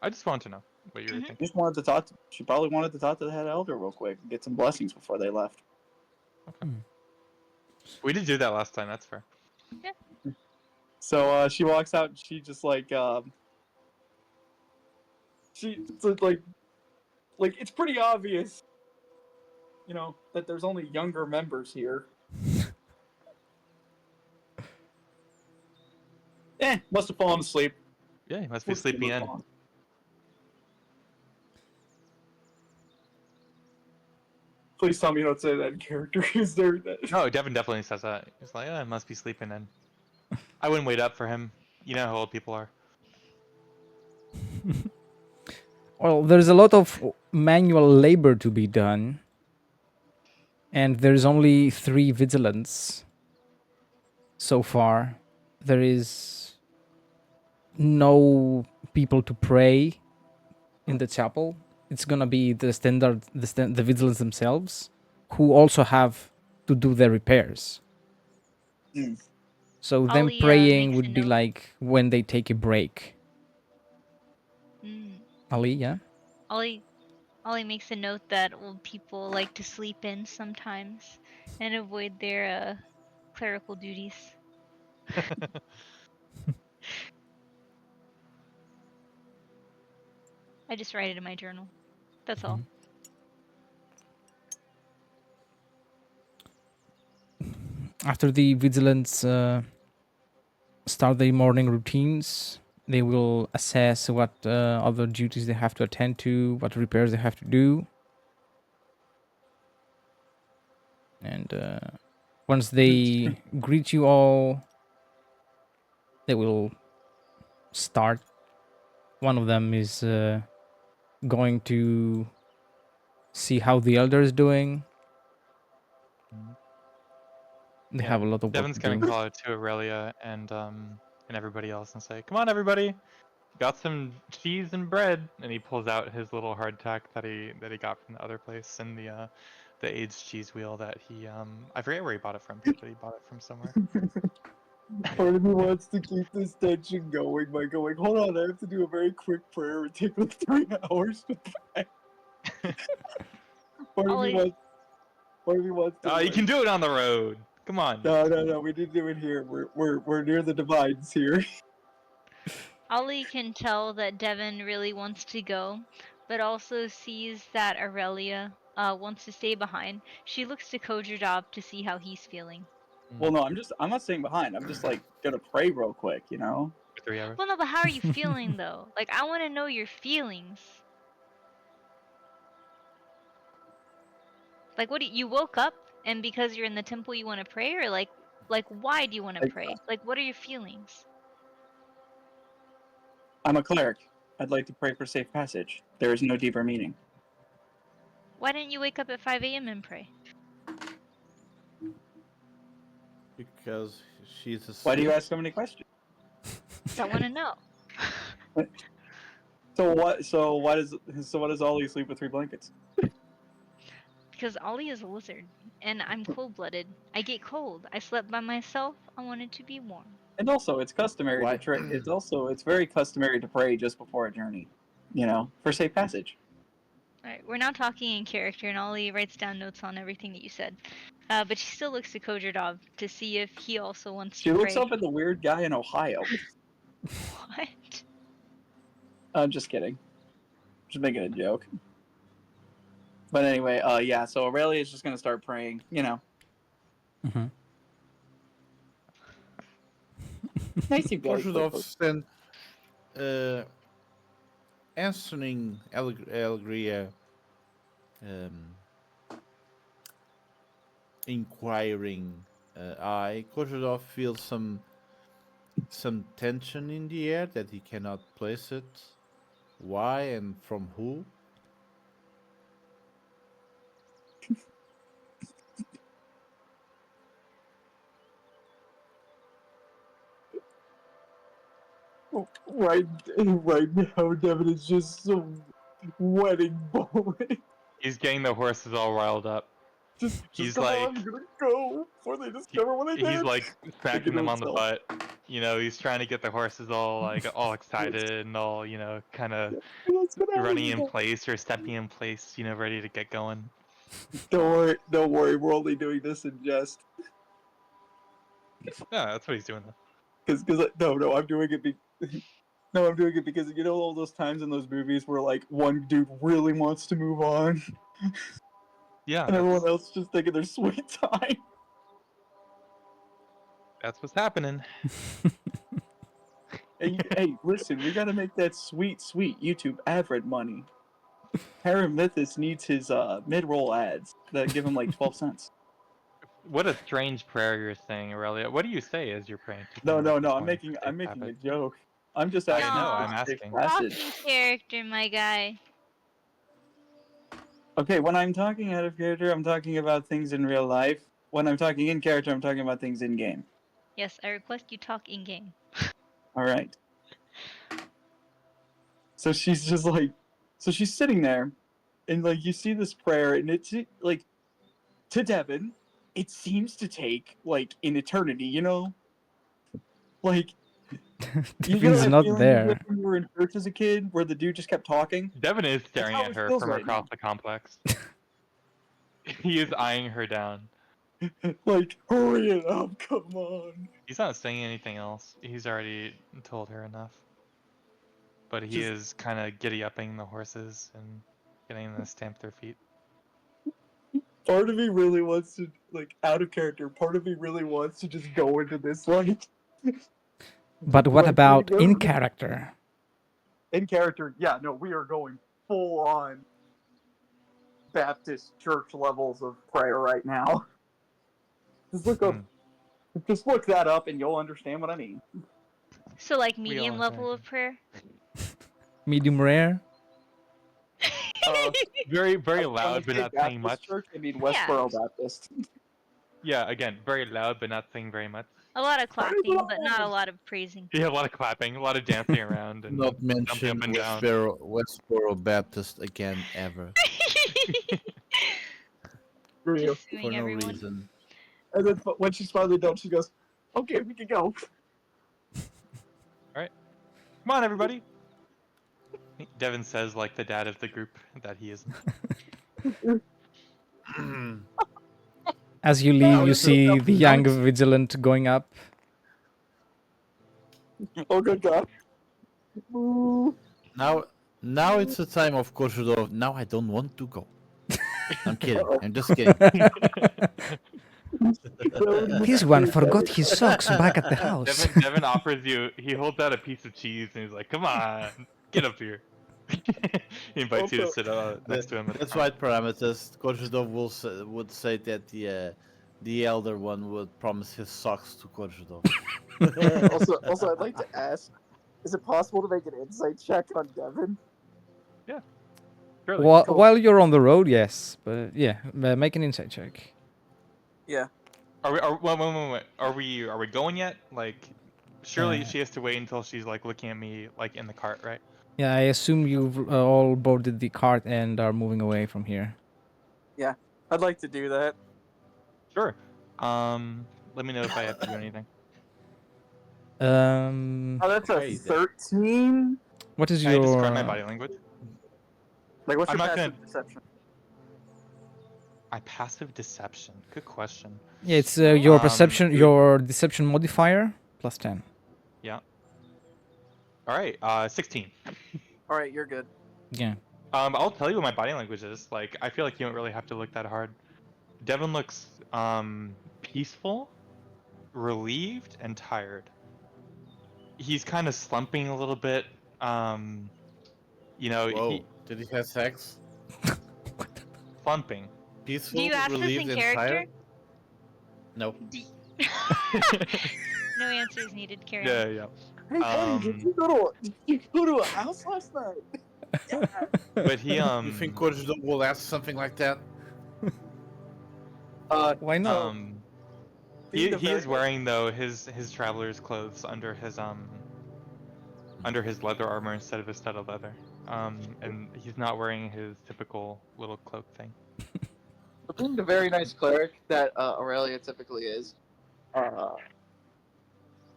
I just want to know what you were
Mhm.
thinking.
just wanted to talk. She probably wanted to talk to the head elder real quick and get some blessings before they left.
We did do that last time. That's fair.
So she walks out and she just like she so, like it's pretty obvious, you know, that there's only younger members here. Must have fallen asleep.
Yeah, you must be
Let's
sleeping
move
in.
on. Please tell me you don't say that in character. Is there?
No, Devin definitely says that. He's like, I must be sleeping in. I wouldn't wait up for him. You know how old people are.
well, there's a lot of manual labor to be done, and there's only 3 vigilants so far. There is no people to pray in the chapel. It's gonna be the the vigilants themselves, who also have to do the repairs.
Mm.
So them
Ollie,
praying
makes a
would be
note.
like when they take a break.
Mm.
Ali, yeah?
Ollie makes a note that old people like to sleep in sometimes and avoid their clerical duties. I just write it in my journal. That's all.
After the vigilants start their morning routines, they will assess what other duties they have to attend to, what repairs they have to do. And once they greet you all, they will start. One of them is going to see how the elder is doing. They have a lot of work
Devin's
to
gonna
do.
call out to Aurelia and everybody else and say, "Come on, everybody, got some cheese and bread." And he pulls out his little hardtack that he got from the other place and the aged cheese wheel that he I forget where he bought it from, but he bought it from somewhere.
Part of me wants to keep this tension going by going, hold on, I have to do a very quick prayer. It takes like 3 hours to pray. Part of me
Ollie,
wants to.
You can do it on the road. Come on.
No. We didn't do it here. We're near the divides here.
Ollie can tell that Devin really wants to go, but also sees that Aurelia wants to stay behind. She looks to Kojodob to see how he's feeling.
Well, no, I'm not staying behind. I'm just like gonna pray real quick, you know.
For 3 hours.
Well, no, but how are you feeling though? Like, I want to know your feelings. Like, what do you woke up and because you're in the temple you want to pray, or like why do you want to
Like,
pray? Like, what are your feelings?
I'm a cleric. I'd like to pray for safe passage. There is no deeper meaning.
Why didn't you wake up at 5 a.m. and pray?
Because she's a.
Why do you ask so many questions?
I want to know.
So why does Ollie sleep with 3 blankets?
Because Ollie is a lizard, and I'm cold-blooded. I get cold. I slept by myself. I wanted to be warm.
And also, it's customary
Why-
to it's very customary to pray just before a journey, for safe passage.
Alright, we're now talking in character, and Ollie writes down notes on everything that you said. But she still looks to Kojardov to see if he also wants
She
to
looks
pray.
up at the weird guy in Ohio.
What?
I'm just kidding. Just making a joke. But anyway, yeah. So Aurelia is just gonna start praying.
Mhm.
Nice you guys.
Koshudov sent answering Allegria inquiring eye. Koshudov feels some tension in the air that he cannot place it. Why and from who?
Right now, Devin is just so wedding bowling.
He's getting the horses all riled up. He's
come
like-
on, you're gonna go before they discover what I did.
He's like smacking them on the
himself.
butt. He's trying to get the horses all excited and all kind of
Let's get out of
running
here.
in place or stepping in place, ready to get going.
Don't worry. We're only doing this in jest.
Yeah, that's what he's doing.
Because no, I'm doing it. No, I'm doing it because all those times in those movies where like one dude really wants to move on,
Yeah,
and everyone else just taking their sweet time.
that's what's happening.
Hey, listen, we gotta make that sweet YouTube ad read money. Paramithis needs his mid-roll ads that give him like 12 cents.
What a strange prayer you're saying, Aurelia. What do you say as you're praying? to
No,
King
I'm
Arthur's
making
morning for
a
safe
joke. I'm just
I
asking.
know,
No.
I'm
for safe
asking.
passage.
Talking character, my guy.
Okay, when I'm talking out of character, I'm talking about things in real life. When I'm talking in character, I'm talking about things in game.
Yes, I request you talk in game.
All right. So she's just like, so she's sitting there, and like you see this prayer, and it's like, to Devin, it seems to take like an eternity, like.
Devin's
that
not
feeling you
there.
get when you were in church as a kid, where the dude just kept talking.
Devin is staring
how
at
it
her
feels
from
right
across
now.
the complex. He is eyeing her down.
Like, hurry it up, come on.
He's not saying anything else. He's already told her enough. But he
Just-
is kind of giddy-upping the horses and getting them to stamp their feet.
Part of me really wants to, like, out of character. Part of me really wants to just go into this, like.
But what
like,
about
we
in
go-
character?
In character, yeah, no, we are going full on Baptist church levels of prayer right now. Just look up, just look that up, and you'll understand what I mean.
So, like,
We
medium
all
level
agree.
of prayer?
Medium rare?
Very, very
When
loud,
I
but
say
not saying
Baptist
much.
Church, I mean Westboro Baptist.
Yeah, again, very loud, but not saying very much.
A lot of
Praise
clapping,
the
but not a
Lord.
lot of praising.
Yeah, a lot of clapping, a lot of dancing around, and
Not
jumping
mention
up and down.
Westboro Baptist again ever
Real.
Just
for
suing
no
everyone.
reason.
And then when she's finally done, she goes, "Okay, we can go."
Come on, everybody. Devin says, like the dad of the group that he isn't.
As you leave,
Now
you
it's
see
enough.
the
Now
young
it's-
vigilant going up.
Oh, good God. Ooh.
Now it's the time of Koshudov. Now I don't want to go. I'm kidding. I'm just kidding.
This one forgot his socks back at the house.
Devin offers you. He holds out a piece of cheese and he's like, "Come on, get up here." He invites you to
Also-
sit next to him. At the
That's
front.
right, parameters. Koshudov would say that the elder one would promise his socks to Koshudov.
Also, I'd like to ask: is it possible to make an insight check on Devin?
Surely.
While you're on the road, yes. But yeah, make an insight check.
Yeah.
Wait. Are we going yet? Like, surely she has to wait until she's like looking at me like in the cart, right?
Yeah, I assume you've all boarded the cart and are moving away from here.
I'd like to do that.
Sure. Let me know if I have to do anything.
Oh, that's a
Crazy.
13.
What is
Can I describe my
your
body language?
Like, what's
I'm
your
not
passive
gonna-
deception?
My passive deception. Good question.
Yeah, it's your perception,
it would-
your deception modifier plus 10.
Yeah. All right. 16.
All right, you're good.
Yeah.
I'll tell you what my body language is. Like, I feel like you don't really have to look that hard. Devin looks peaceful, relieved, and tired. He's kind of slumping a little bit. You know,
Whoa! Did he have sex?
slumping.
Peaceful,
Do you ask this
relieved,
in
and
character?
tired? No.
No answers needed, Karen.
Yeah, yeah.
Hey, buddy, did you go to a house last night?
But he
You think Kojido will ask something like that?
Why not?
he
Being
is
very-
wearing though his traveler's clothes under his leather armor instead of his studded leather. And he's not wearing his typical little cloak thing.
being the very nice cleric that Aurelia typically is,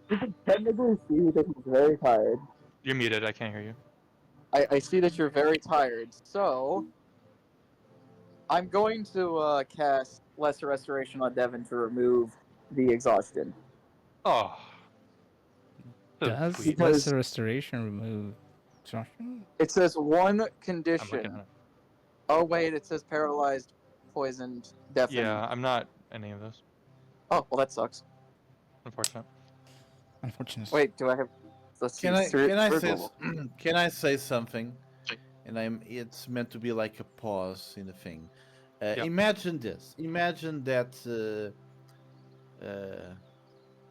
you can technically see that he's very tired.
You're muted. I can't hear you.
I see that you're very tired, so I'm going to cast Lesser Restoration on Devin to remove the exhaustion.
Oh. So
Does
sweet.
Because-
lesser restoration remove exhaustion?
It says one
I'm looking
condition.
at it.
Oh wait, it says paralyzed, poisoned, deafened.
Yeah, I'm not any of those.
Oh well, that sucks.
Unfortunate.
Unfortunate.
Wait, do I have? Let's see.
Can I
third
say
level.
can I say something? And it's meant to be like a pause in the thing.
Yep.
Imagine this. Imagine that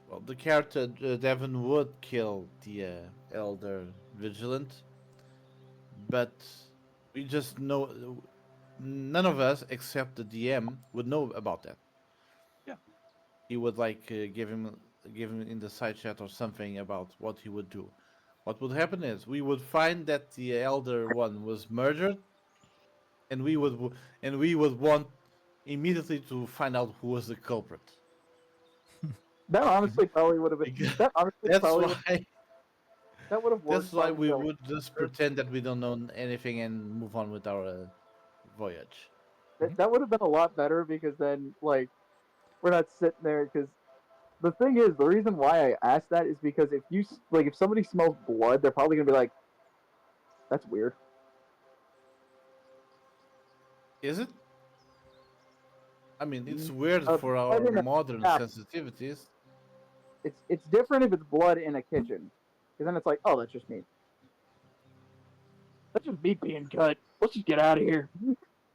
well, the character Devon would kill the Elder Vigilant, but we just know none of us except the DM would know about that.
Yeah.
He would like give him in the side chat or something about what he would do. What would happen is we would find that the Elder One was murdered, and we would want immediately to find out who was the culprit.
That honestly probably would have been.
Because
That honestly
That's
probably
why.
that would have worked.
That's why
probably
we
better.
would just pretend that we don't know anything and move on with our voyage.
That would have been a lot better because then like we're not sitting there because the thing is the reason why I asked that is because if somebody smells blood they're probably gonna be like, that's weird.
Is it? I mean, it's weird
Uh,
for
I
our
don't know.
modern
Yeah.
sensitivities.
It's different if it's blood in a kitchen because then it's like, oh, that's just meat. That's just meat being cut. Let's just get out of here.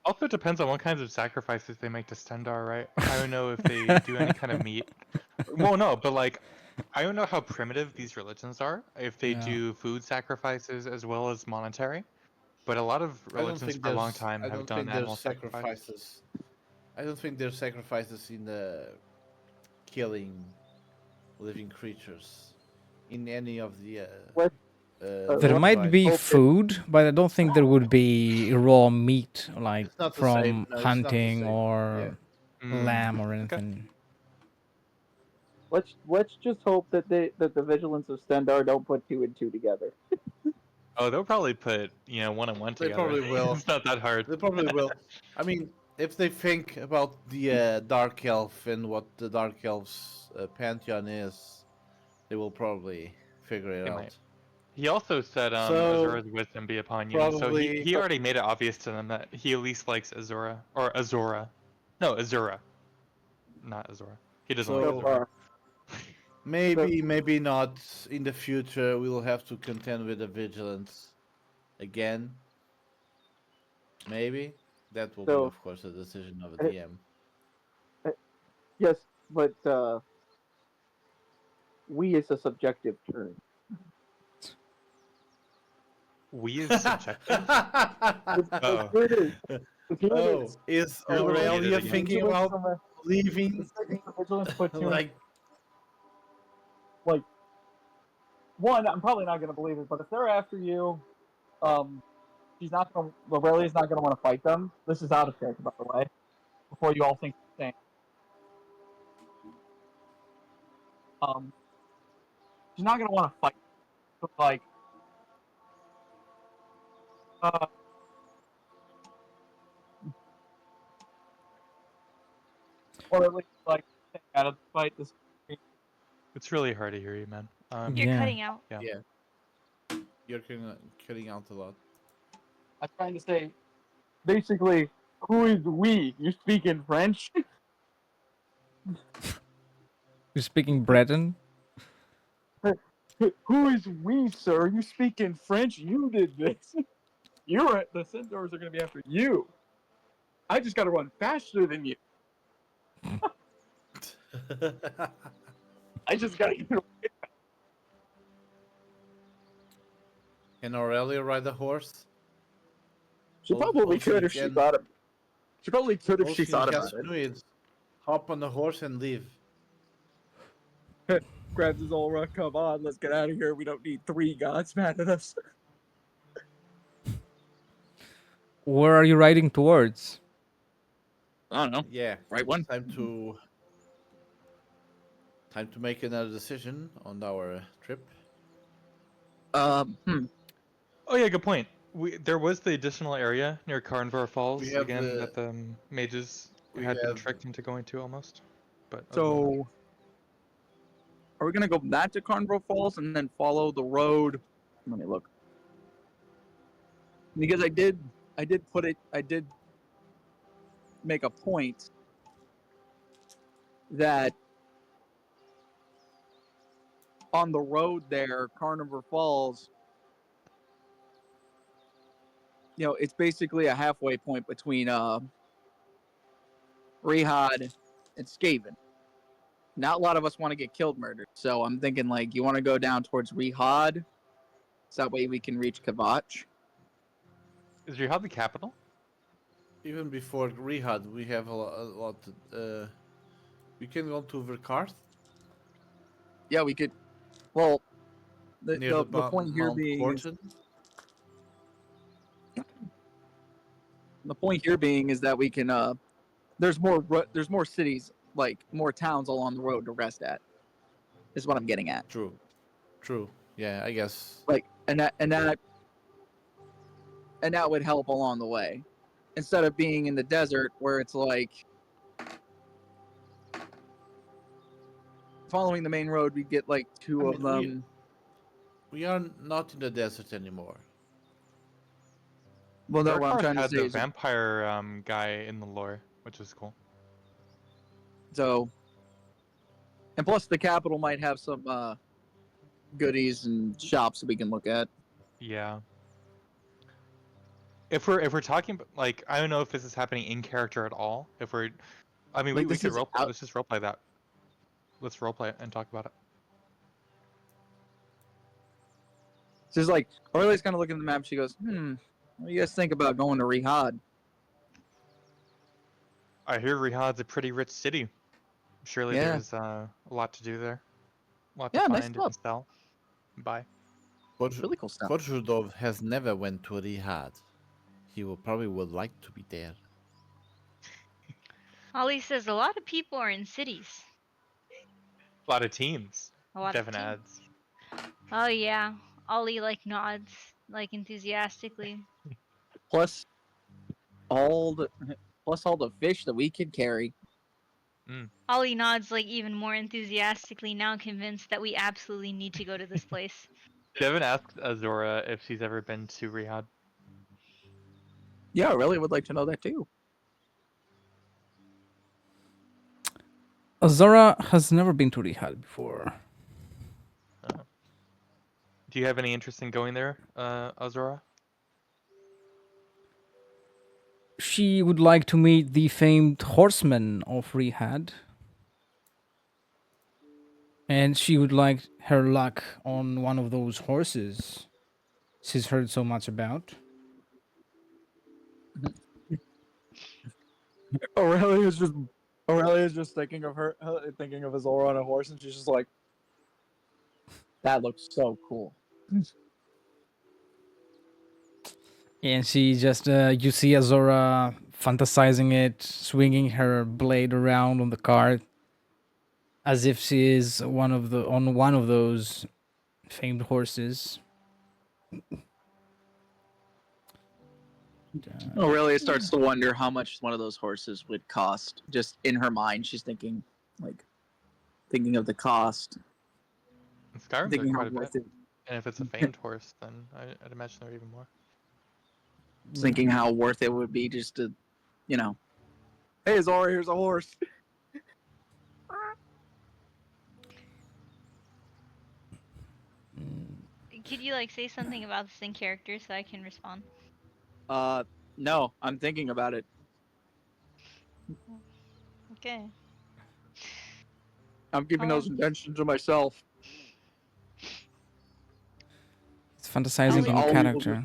Also depends on what kinds of sacrifices they make to Stendar, right? I don't know if they do any kind of meat. Well, no, but like, I don't know how primitive these religions are. If they
Yeah.
do food sacrifices as well as monetary, but a lot of religions for a long time
I
have
don't
done
think
animal
there's
sacrifice.
sacrifices. I don't think there's sacrifices in the killing living creatures in any of the.
What?
There
what
might
I
be
hope it-
food, but I don't think there would be raw meat like
It's not the
from
same. No, it's not the
hunting
same.
or
Mm,
lamb or anything.
Let's just hope that the vigilance of Stendar don't put 2 and 2 together.
Oh, they'll probably put, one and one
They
together.
probably will.
It's not that hard.
They probably will. I mean, if they think about the Dark Elf and what the Dark Elf's pantheon is, they will probably figure it
They
out.
might. He also said,
So,
Azura's wisdom be upon you. So
probably-
he already made it obvious to them that he at least likes Azura. Or Azura. No, Azura. Not Azura. He doesn't
So,
like Azura.
Maybe not in the future. We will have to contend with the vigilance again. Maybe that will be,
So-
of course, a decision of a DM.
Yes, but we is a subjective term.
We is subjective. Oh.
Here it is. Here it
Oh,
is.
is
You're muted
Aurelia
again.
thinking about leaving?
Vigilance put 2
Like,
one, I'm probably not gonna believe it, but if they're after you, Aurelia's not gonna want to fight them. This is out of character, by the way. Before you all think the same. she's not gonna want to fight. But like, or at least like stay out of the fight. This
It's really hard to hear you, man.
You're
Yeah.
cutting out.
Yeah.
You're cutting out a lot.
I'm trying to say, basically, who is we? You speak in French?
You're speaking Breton?
Who is we, sir? You speak in French. You did this. The centaurs are gonna be after you. I just gotta run faster than you. I just gotta get away.
Can Aurelia ride a horse?
She probably
all she
could if she
can-
thought of. She probably could if
All
she thought
has
about
to do is hop on the horse and leave.
it. Grabs his Ulra. Come on, let's get out of here. We don't need 3 gods mad at us.
Where are you riding towards?
I don't know.
Yeah,
Right one.
time to make another decision on our trip.
Oh yeah, good point. There was the additional area near Carnvar Falls
We have
again
the-
that the mages
we
had been
have-
tricked into going to almost. But other than that-
So, are we gonna go back to Carnville Falls and then follow the road? Let me look. Because I did make a point that on the road there, Carnivore Falls, it's basically a halfway point between Rehad and Skaven. Not a lot of us want to get killed murdered, so I'm thinking like you want to go down towards Rehad, so that way we can reach Kavach.
Is Rehab the capital?
Even before Rehad, we have a lot. We can go to Verkarth.
Yeah, we could. Well, the
Near
point here
Mount
being is,
Corton.
the point here being is that we can. There's more cities, like more towns along the road to rest at. Is what I'm getting at.
True. Yeah, I guess.
Like, and that would help along the way, instead of being in the desert where it's like following the main road. We get like two
I
of
mean,
them.
We are not in the desert anymore.
Well, no, what I'm
Darkheart
trying to
had
say
the
is
vampire guy in the lore, which is cool.
so. And plus, the capital might have some goodies and shops that we can look at.
Yeah. If we're talking about, like, I don't know if this is happening in character at all. I mean,
Like,
we
this
could
is
roleplay.
out-
Let's just roleplay that. Let's roleplay it and talk about it.
So it's like Aurelia's kind of looking at the map. She goes, What do you guys think about going to Rehad?"
I hear Rihad's a pretty rich city. Surely
Yeah.
there's a lot to do there. A lot
Yeah,
to
nice
find
club.
and sell. And buy.
Really cool stuff.
Korjudov has never went to Rihad. He probably would like to be there.
Ollie says a lot of people are in cities.
A lot of teams.
A lot
Devin
of teams.
adds.
Oh yeah. Ollie like nods, like enthusiastically.
Plus all the fish that we could carry.
Ollie nods like even more enthusiastically, now convinced that we absolutely need to go to this place.
Devin asked Azora if she's ever been to Rihad.
Yeah, I really would like to know that too.
Azora has never been to Rihad before.
Do you have any interest in going there, Azora?
She would like to meet the famed horseman of Rihad. And she would like her luck on one of those horses she's heard so much about.
Aurelia's just thinking of Azora on a horse, and she's just like, "That looks so cool."
And she just, you see Azora fantasizing it, swinging her blade around on the cart, as if she is on one of those famed horses.
Aurelia starts to wonder how much one of those horses would cost. Just in her mind, she's thinking of the cost,
In Skyrim, they're
thinking how
quite a bit.
worth it,
And if it's a famed horse, then I'd imagine they're even more.
thinking how worth it would be just to, hey Zora, here's a horse.
Could you say something about this in character so I can respond?
No, I'm thinking about it.
Okay.
I'm keeping those intentions to myself.
It's fantasizing in
Ollie-
character.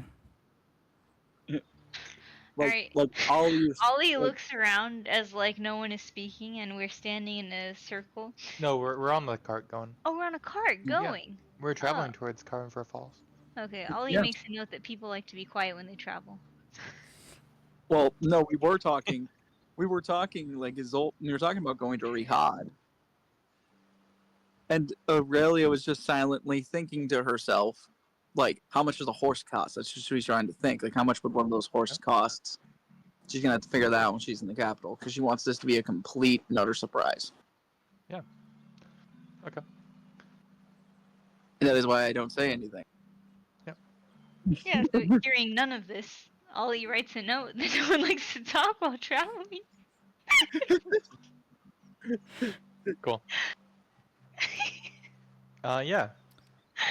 Alright.
Ollie is.
Ollie looks around as no one is speaking and we're standing in a circle.
No, we're on the cart going.
Oh, we're on a cart
Yeah.
going.
We're traveling towards Carbon Falls.
Okay, Ollie
Yes.
makes a note that people like to be quiet when they travel.
Well, no, we were talking. We were talking we were talking about going to Rihad. And Aurelia was just silently thinking to herself, how much does a horse cost? That's just what she's trying to think. How much would one of those horses cost? She's going to have to figure that out when she's in the capital, because she wants this to be a complete and utter surprise.
Yeah. Okay.
And that is why I don't say anything.
Yeah, so hearing none of this, Ollie writes a note that no one likes to talk while traveling.
Cool. Yeah.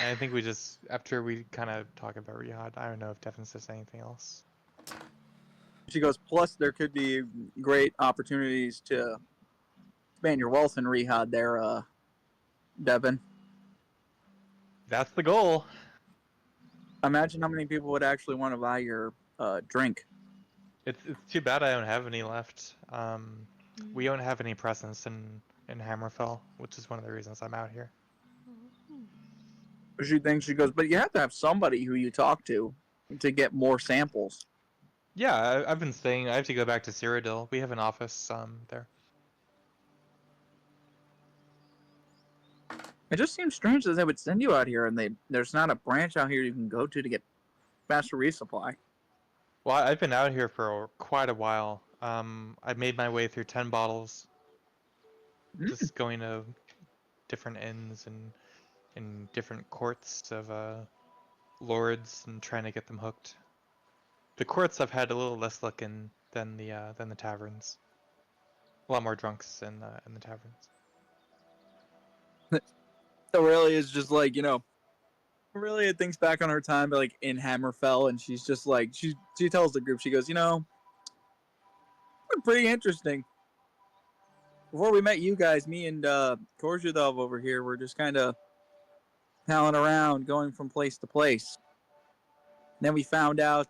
I think we just, after we kind of talk about Riyadh, I don't know if Devin says anything else.
She goes, plus there could be great opportunities to expand your wealth in Rihad there, Devin.
That's the goal.
Imagine how many people would actually want to buy your drink.
It's too bad I don't have any left. We don't have any presence in Hammerfell, which is one of the reasons I'm out here.
She thinks, she goes, but you have to have somebody who you talk to get more samples.
Yeah, I've been saying I have to go back to Cyrodiil. We have an office there.
It just seems strange that they would send you out here and there's not a branch out here you can go to get faster resupply.
Well, I've been out here for quite a while. I made my way through 10 bottles, just going to different inns and in different courts of lords and trying to get them hooked. The courts I've had a little less luck in than the taverns. A lot more drunks in the taverns.
Aurelia is just Aurelia thinks back on her time in Hammerfell, and she's just she tells the group, she goes, we're pretty interesting. Before we met you guys, me and Korzhudov over here were just kind of palling around, going from place to place. And then we found out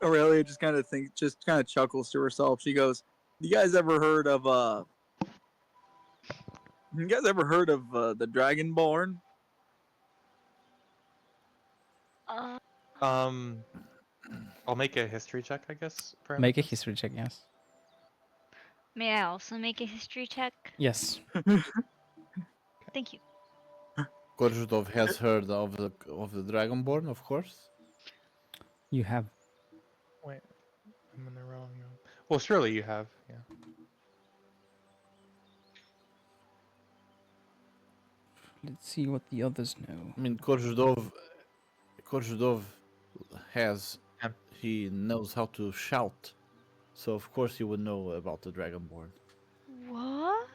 Aurelia just kind of chuckles to herself. She goes, You guys ever heard of the Dragonborn?
I'll make a history check, I guess.
Make a history check, yes.
May I also make a history check?
Yes.
Thank you.
Korzhudov has heard of the Dragonborn, of course.
You have.
Wait, I'm in the wrong room. Well, surely you have, yeah.
Let's see what the others know.
I mean, Korzhudov has, he knows how to shout, so of course he would know about the Dragonborn.
What?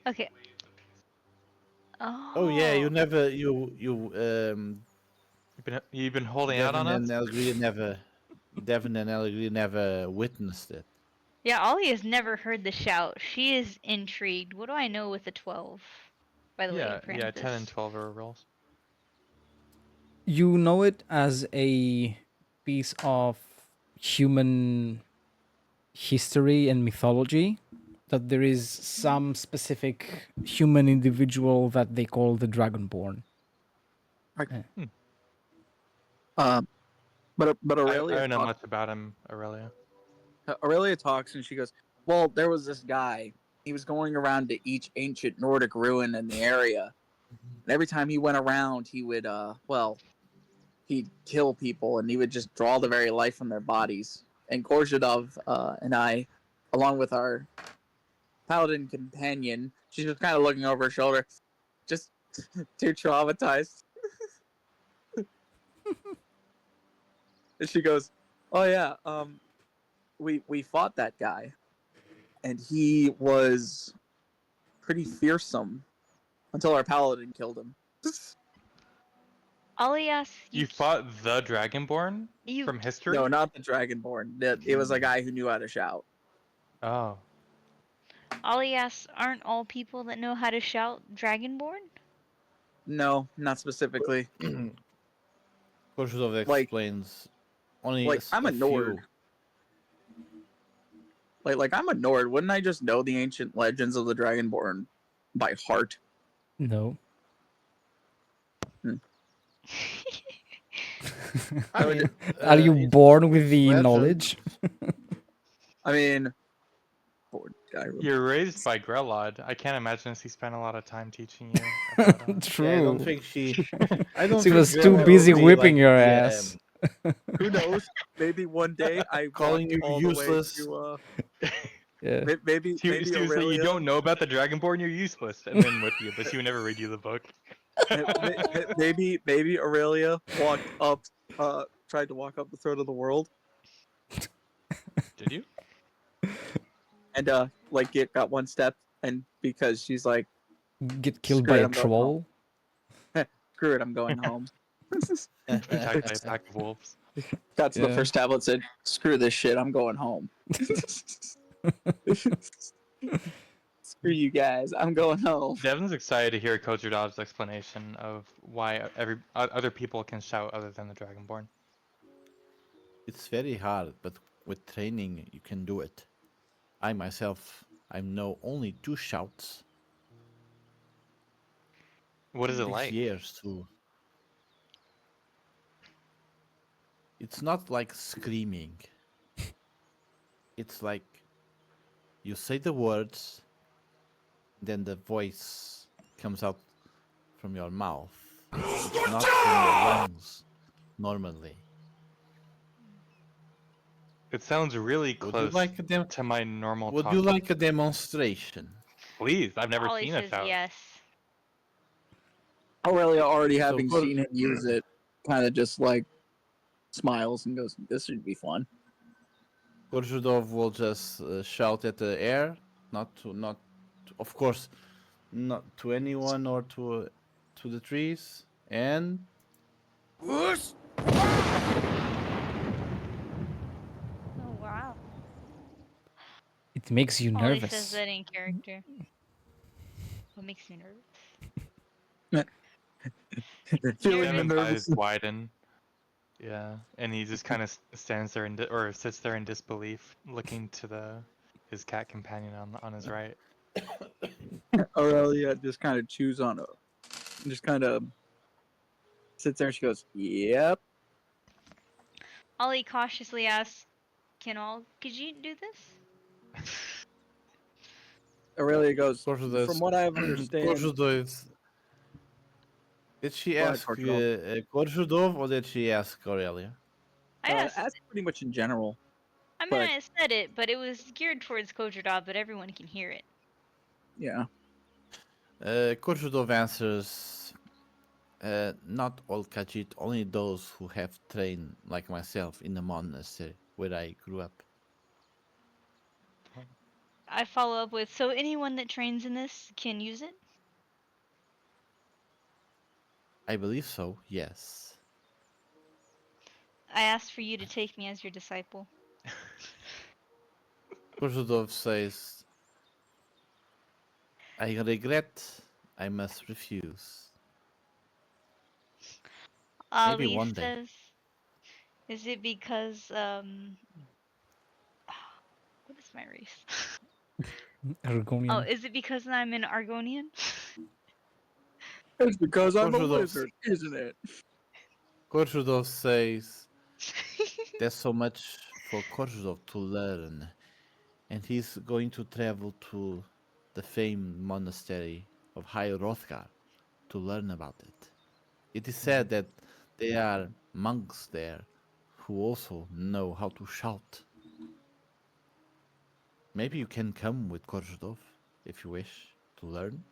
Okay.
Oh yeah, you
Oh.
never,
You've been holding out on us?
Devin and Allegri never witnessed it.
Yeah, Ollie has never heard the shout. She is intrigued. What do I know with a 12? By the way,
Yeah,
apprentice.
10 and 12 are rolls.
You know it as a piece of human history and mythology, that there is some specific human individual that they call the Dragonborn.
But
I
Aurelia
don't know
talks,
much about him, Aurelia.
Aurelia talks and she goes, well, there was this guy. He was going around to each ancient Nordic ruin in the area, And every time he went around, he would, he'd kill people, and he would just draw the very life from their bodies. And Korzhadov and I, along with our paladin companion, she's just kind of looking over her shoulder, just too traumatized. And she goes, "Oh yeah, we fought that guy, and he was pretty fearsome until our paladin killed him."
Alias,
You fought the Dragonborn
you
from history?
No, not the Dragonborn. It was a guy who knew how to shout.
Oh.
Alias, aren't all people that know how to shout Dragonborn?
No, not specifically.
Korzhov
Like-
explains only
Like I'm a Nord.
few.
Like I'm a Nord. Wouldn't I just know the ancient legends of the Dragonborn by heart?
No.
I
would-
mean,
Are you
it's-
born with
it's
the
legend.
knowledge?
I mean, poor Skyrim.
You're raised by Grelod. I can't imagine he spent a lot of time teaching you. About,
True.
Yeah, I don't think she. I don't
She
think
was
Grella
too
will
busy
be
whipping
like
your
the,
ass.
Who knows? Maybe one day I
Calling
walk
you
all
useless.
The way to,
Yeah.
maybe
she
maybe
was saying, you
Aurelia.
don't know about the Dragonborn, you're useless, and then whip you, but she would never read you the book.
maybe Aurelia walked up, tried to walk up the throat of the world,
Did you?
and like got one step, and because she's like,
Get killed
Screw
by
it,
a
I'm going
troll.
"Screw it, I'm going home."
Attacked by a pack of wolves.
Got to the
Yeah.
first tablet, said, "Screw this shit, I'm going home." Screw you guys, I'm going home.
Devin's excited to hear Kozurdov's explanation of why other people can shout other than the Dragonborn.
It's very hard, but with training you can do it. I myself, I know only 2 shouts.
What is it
6
like?
years to. It's not like screaming. It's like you say the words, then the voice comes out from your mouth. It's not from your lungs normally.
It sounds really
Would you
close
like a dem-
to my normal
Would
talk.
you like a demonstration?
Please, I've never
Ollie
seen a
says
shout.
yes.
Aurelia, already
So
having
good.
seen him use it, kind of just like smiles and goes, "This should be fun."
Korzhudov will just shout at the air, of course, not to anyone or to the trees, and
Oh wow.
It makes you
Ollie says
nervous.
that in character. What makes you nervous?
Feeling the
Nervous.
Devin's
nervous.
eyes widen. Yeah, and he just kind of stands there or sits there in disbelief, looking to his cat companion on his right.
Aurelia just kind of chews on it, just kind of sits there. And she goes, "Yep."
Ollie cautiously asks, could you do this?
Aurelia goes,
Korzhudov.
"From what I understand."
Korzhudov. Did she
Go ahead,
ask
Korzhudov.
or did she ask Aurelia?
I asked.
That's pretty much in general.
I mean,
but-
I said it, but it was geared towards Kozurdov, but everyone can hear it.
Yeah.
Korzhudov answers, not all Khajiit, only those who have trained, like myself, in the monastery where I grew up.
I follow up with, so anyone that trains in this can use it?
I believe so, yes.
I asked for you to take me as your disciple.
Korzhudov says, I regret I must refuse. Maybe
Ali
one day.
says, is it because, what is my race?
Argonian.
Oh, is it because I'm an Argonian?
It's because I'm a
Korzhudov.
wizard, isn't it?
Korzhudov says, there's so much for Korzhudov to learn, and he's going to travel to the famed monastery of High Hrothgar to learn about it. It is said that there are monks there who also know how to shout. Maybe you can come with Korzhdov if you wish to learn.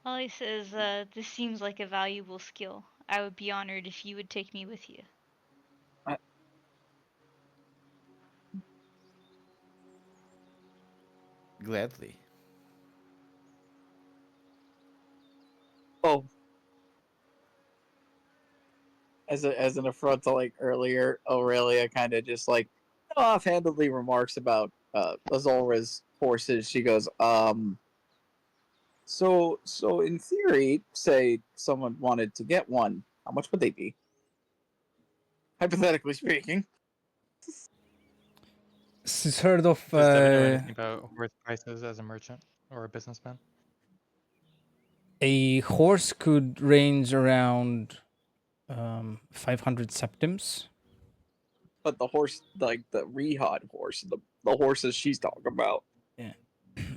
Ollie says, this seems like a valuable skill. I would be honored if you would take me with you.
Gladly.
Oh, as an affront to like earlier, Aurelia kind of just like offhandedly remarks about Azolra's horses. She goes, so in theory, say someone wanted to get one, how much would they be? Hypothetically speaking.
She's heard of
Does Devin know anything about horse prices as a merchant or a businessman?
a horse could range around 500 septims.
But the horse, like the Rehad horse, the horses she's talking about.
Yeah.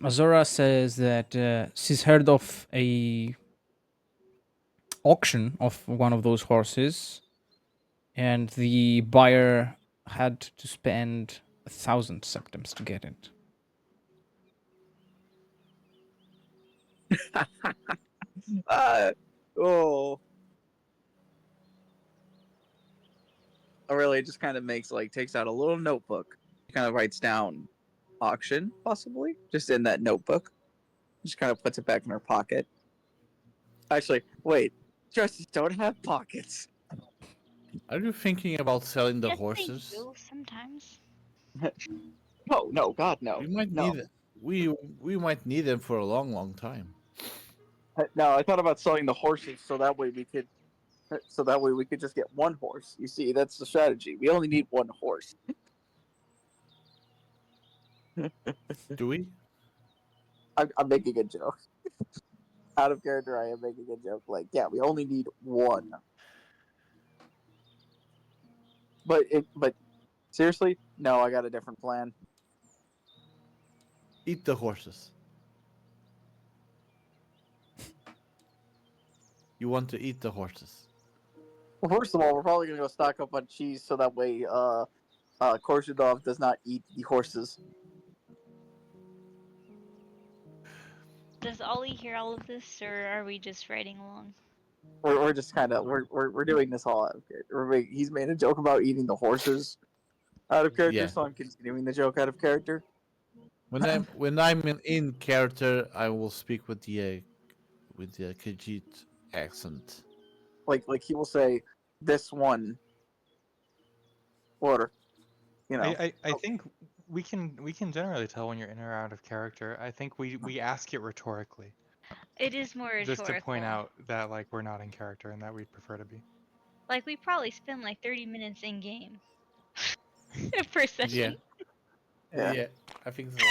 Azora says that she's heard of a auction of one of those horses, and the buyer had to spend 1,000 septims to get it.
Oh. Aurelia just kind of takes out a little notebook. She kind of writes down auction, possibly, just in that notebook. Just kind of puts it back in her pocket. Actually, wait. Dresses don't have pockets.
Are you thinking about selling the
Yes,
horses?
they do sometimes.
No, God, no.
We might
No.
need we might need them for a long, long time.
No, I thought about selling the horses so that way we could just get one horse. You see, that's the strategy. We only need one horse.
Do we?
I'm making a joke. Out of character, I am making a joke. Like, yeah, we only need one. But seriously, no, I got a different plan.
Eat the horses. You want to eat the horses.
Well, first of all, we're probably gonna go stock up on cheese so that way Korshadov does not eat the horses.
Does Ollie hear all of this, or are we just riding along?
We're just kind of we're doing this all out of character. He's made a joke about eating the horses out of character,
Yeah.
so I'm continuing the joke out of character.
When I'm in character, I will speak with the Khajiit accent.
Like he will say, "This one," or you know,
I think we can generally tell when you're in or out of character. I think we ask it rhetorically,
It is more rhetorical.
just to point out that like we're not in character and that we'd prefer to be.
Like, we probably spend like 30 minutes in game per session.
Yeah.
I think so.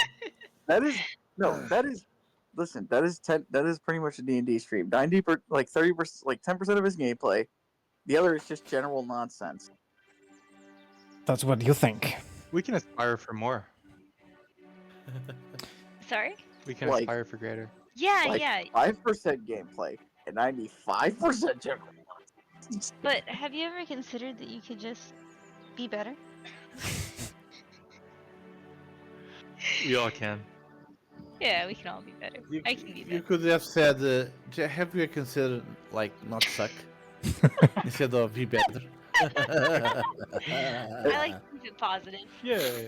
that is no, that is. Listen, that is pretty much a D&D stream. 30%, like 10% of his gameplay. The other is just general nonsense.
That's what you think.
We can aspire for more.
Sorry?
We can
Like-
aspire for greater.
Yeah,
Like
yeah.
5% gameplay and 95% general nonsense.
But have you ever considered that you could just be better?
We all can.
Yeah, we can all be better. I can be
You
better.
could have said, have you considered like not suck instead of be better?
I like to keep it positive.
Yeah.
You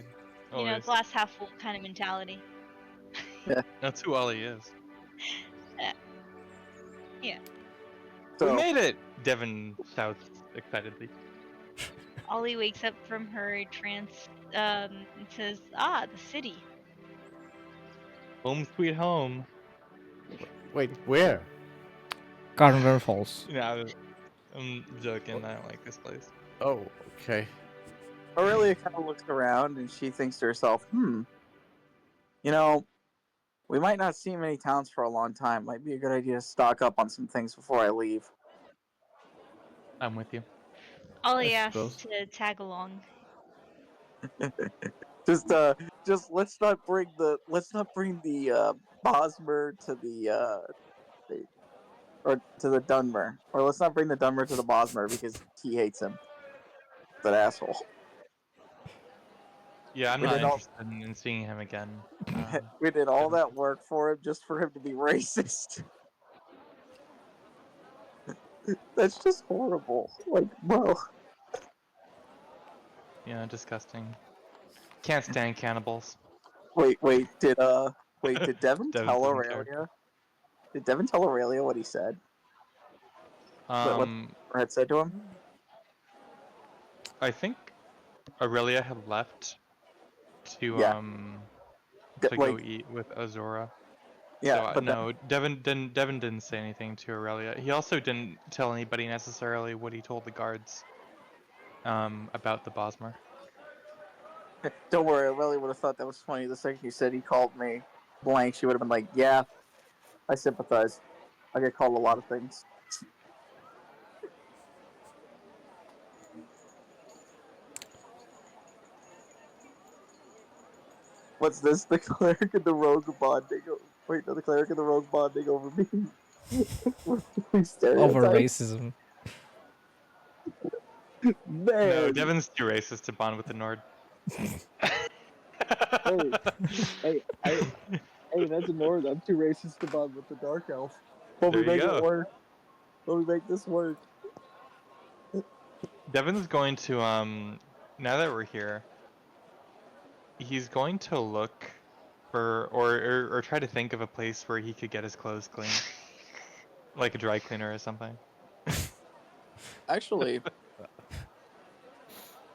know,
Always.
glass half full kind of mentality.
That's who Ollie is. We
So,
made it! Devin shouts excitedly.
Ollie wakes up from her trance and says, "Ah, the city."
Home sweet home.
Wait, where?
Gardenver Falls.
I'm joking. I don't like this place.
Oh, okay.
Aurelia kind of looks around and she thinks to herself, you know, we might not see many towns for a long time. Might be a good idea to stock up on some things before I leave.
I'm with you.
Ollie
I
asks
suppose.
to tag along.
Just let's not bring the Bosmer to or to the Dunmer, or let's not bring the Dunmer to the Bosmer because he hates him. That asshole.
Yeah, I'm
We
not
did all
interested in seeing him again.
we did all
Devin-
that work for him just for him to be racist. That's just horrible. Like, bro.
Yeah, disgusting. Can't stand cannibals.
Wait, did Devin
Devin's
tell
living character.
Aurelia? Did Devin tell Aurelia what he said? What had said to him?
I think Aurelia had left to
Yeah.
to go
Like,
eat with Azora.
yeah,
So
but
no, Devin didn't say anything to Aurelia. He also didn't tell anybody necessarily what he told the guards about the Bosmer.
don't worry, Aurelia would have thought that was funny. The second you said he called me blank, she would have been like, "Yeah, I sympathize. I get called a lot of things." What's this? The cleric and the rogue bonding. Wait, no, the cleric and the rogue bonding over being
Over
stereotypes.
racism.
No,
Man,
Devin's too racist to bond with the Nord.
hey, hey, that's a Nord. I'm too racist to bond with the dark elf. But we
There you
make it
go.
work. But we make this work.
Devin's going to now that we're here, he's going to look for or try to think of a place where he could get his clothes clean. Like a dry cleaner or something.
Actually,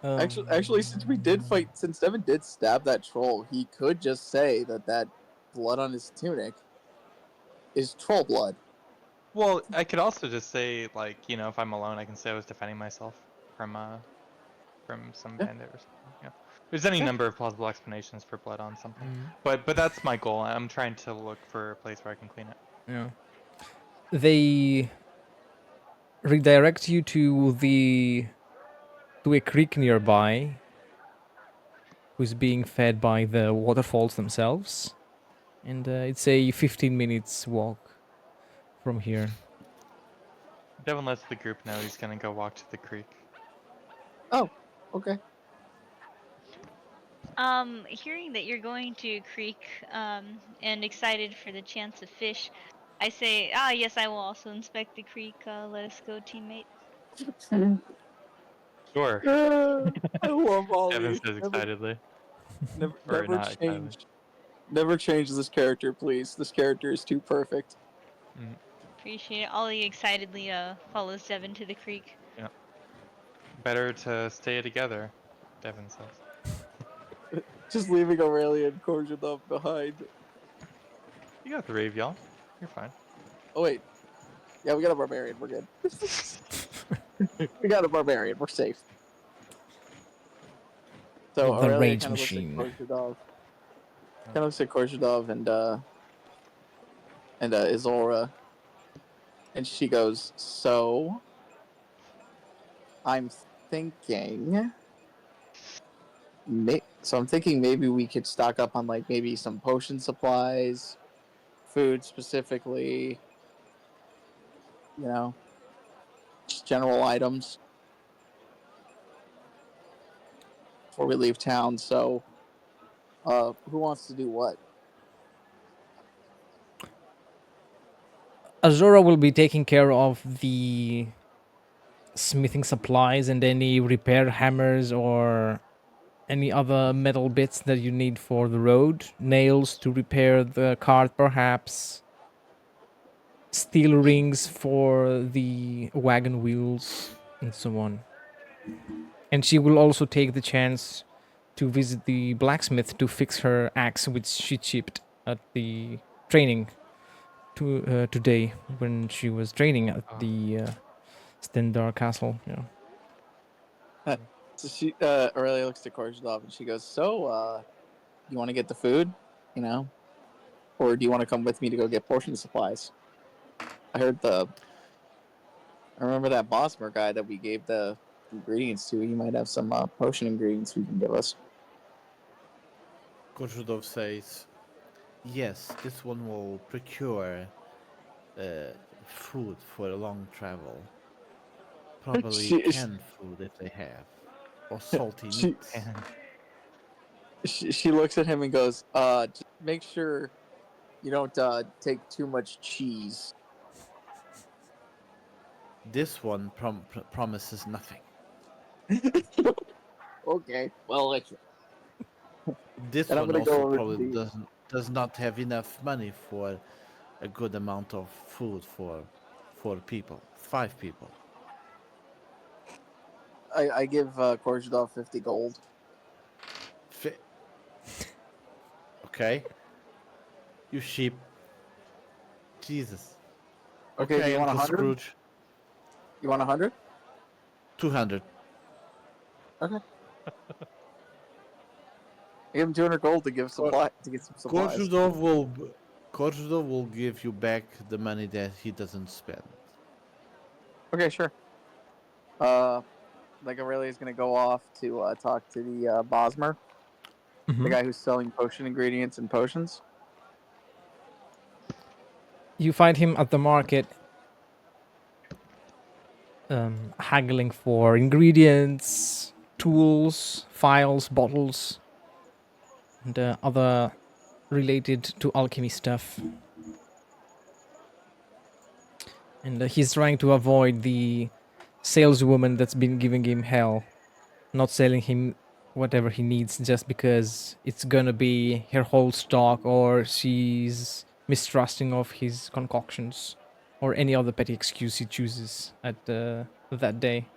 Um,
since Devin did stab that troll, he could just say that blood on his tunic is troll blood.
Well, I could also just say, like, you know, if I'm alone, I can say I was defending myself from some
Yeah.
bandit or something. Yeah. There's any
Yeah.
number of plausible explanations for blood on something.
Mm.
But that's my goal. I'm trying to look for a place where I can clean it.
yeah. They redirect you to a creek nearby, who's being fed by the waterfalls themselves, and it's a 15 minutes walk from here.
Devin lets the group know he's gonna go walk to the creek.
Oh, okay.
Hearing that you're going to creek, and excited for the chance of fish, I say, yes, I will also inspect the creek. Let us go, teammate.
Sure.
I love
Devin
Ollie.
says excitedly. Or
Never
not excitedly.
change. Never change this character, please. This character is too perfect.
Mm,
Appreciate it. Ollie excitedly follows Devin to the creek.
yeah. Better to stay together, Devin says.
Just leaving Aurelia and Korjanov behind.
You got 3 of y'all. You're fine.
Oh wait, yeah, we got a barbarian. We're good. We got a barbarian. We're safe. So
With the
Aurelia
rage
kind of looks at
machine.
Korjanov. Kind of looks at Korjanov and Izora, and she goes, "So, I'm thinking." So I'm thinking maybe we could stock up on like maybe some potion supplies, food specifically, you know, just general items before we leave town. So, who wants to do what?
Azora will be taking care of the smithing supplies and any repair hammers or any other metal bits that you need for the road. Nails to repair the cart, perhaps. Steel rings for the wagon wheels, and so on. And she will also take the chance to visit the blacksmith to fix her axe, which she chipped at the training today when she was training at the Stendar Castle. Yeah.
So Aurelia looks to Korjanov and she goes, "So, you want to get the food, you know, or do you want to come with me to go get potion supplies? I remember that Bosmer guy that we gave the ingredients to. He might have some potion ingredients we can give us."
Koshudov says, yes, this one will procure food for a long travel. Probably
She-
canned food if they have, or salty
She
meats.
And
she looks at him and goes, just make sure you don't take too much cheese.
This one promises nothing.
Okay, well,
This
and I'm
one
gonna
also
go over to
probably
the.
does not have enough money for a good amount of food for 4 people, 5 people.
I give Korzhdov 50 gold.
Fi- okay, you sheep. Jesus.
Okay, do
Okay,
you want
Uncle
100?
Scrooge.
You want 100?
200.
Okay. I give him 200 gold to give supply to get some supplies.
Korzhdov will give you back the money that he doesn't spend.
Okay, sure. Like Aurelia's gonna go off to talk to the Bosmer, the guy who's selling potion ingredients and potions.
You find him at the market, haggling for ingredients, tools, files, bottles, and other related to alchemy stuff. And he's trying to avoid the saleswoman that's been giving him hell, not selling him whatever he needs just because it's gonna be her whole stock, or she's mistrusting of his concoctions, or any other petty excuse he chooses at that day.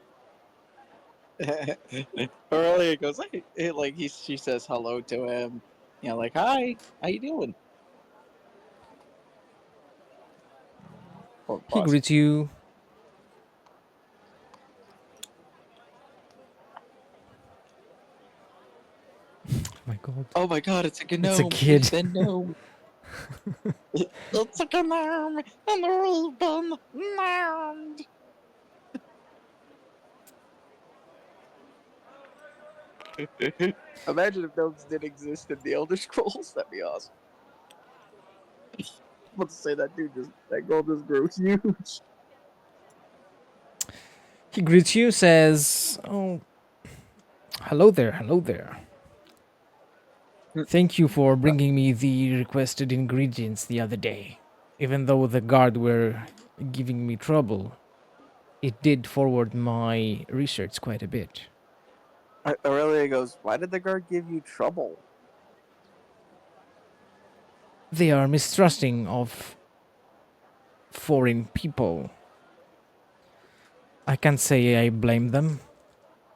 Aurelia goes, she says hello to him. You know, like, hi, how you doing? Poor
He
boss.
greets you. Oh my god.
Oh my god, it's a gnome.
It's a kid.
It's a gnome. It's a gnome, and we've been gnomed. Imagine if gnomes did exist in the Elder Scrolls. That'd be awesome. I'm about to say that girl just grew huge.
He greets you, says, "Oh, hello there, hello there. Thank you for bringing me the requested ingredients the other day. Even though the guard were giving me trouble, it did forward my research quite a bit.
Aurelia goes, why did the guard give you trouble?
They are mistrusting of foreign people. I can't say I blame them,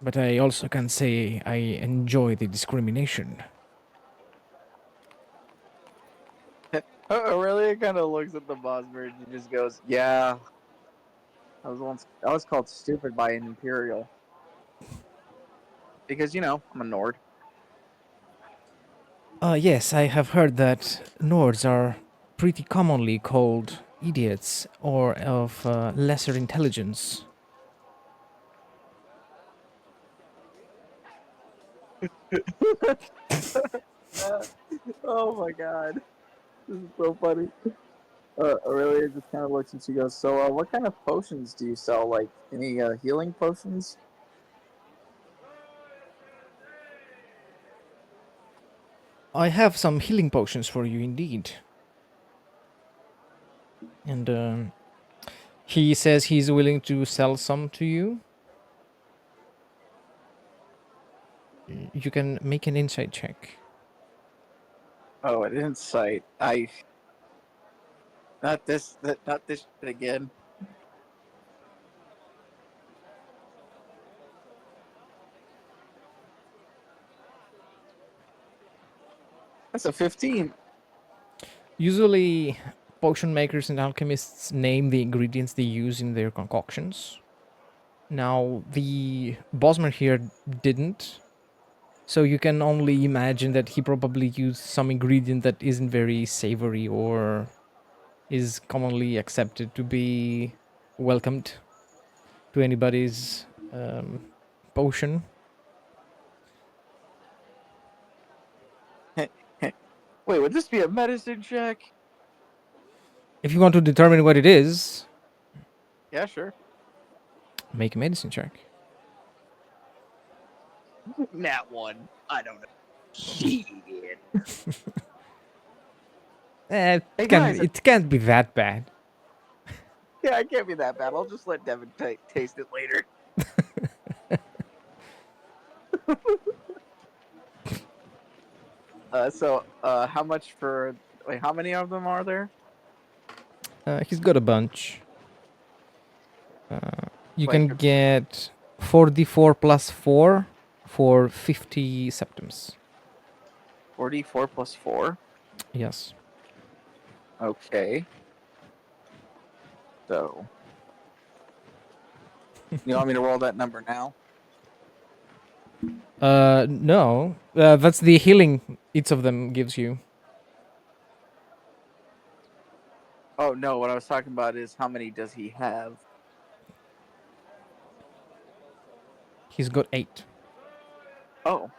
but I also can't say I enjoy the discrimination."
Aurelia kind of looks at the Bosmer and just goes, yeah. I was called stupid by an Imperial. Because, I'm a Nord.
Yes, I have heard that Nords are pretty commonly called idiots or of lesser intelligence.
Oh my god. This is so funny. Aurelia just kind of looks and she goes, so what kind of potions do you sell? Like, any healing potions?
I have some healing potions for you indeed. And he says he's willing to sell some to you. You can make an insight check.
Oh, an insight. Not this shit again. That's a 15.
Usually, potion makers and alchemists name the ingredients they use in their concoctions. Now, the Bosmer here didn't, so you can only imagine that he probably used some ingredient that isn't very savory or is commonly accepted to be welcomed to anybody's potion.
Wait, would this be a medicine check?
If you want to determine what it is,
Yeah, sure.
Make a medicine check.
Nat 1. I don't know. Shit. Hey, guys,
It can't be that bad.
yeah, it can't be that bad. I'll just let Devin taste it later. How much for? Wait, how many of them are there?
He's got a bunch. You
Like,
can get 4d4 plus 4 for 50 septims.
44 plus 4.
Yes.
Okay. So, you want me to roll that number now?
No. That's the healing each of them gives you.
Oh no, what I was talking about is how many does he have?
He's got 8.
Oh,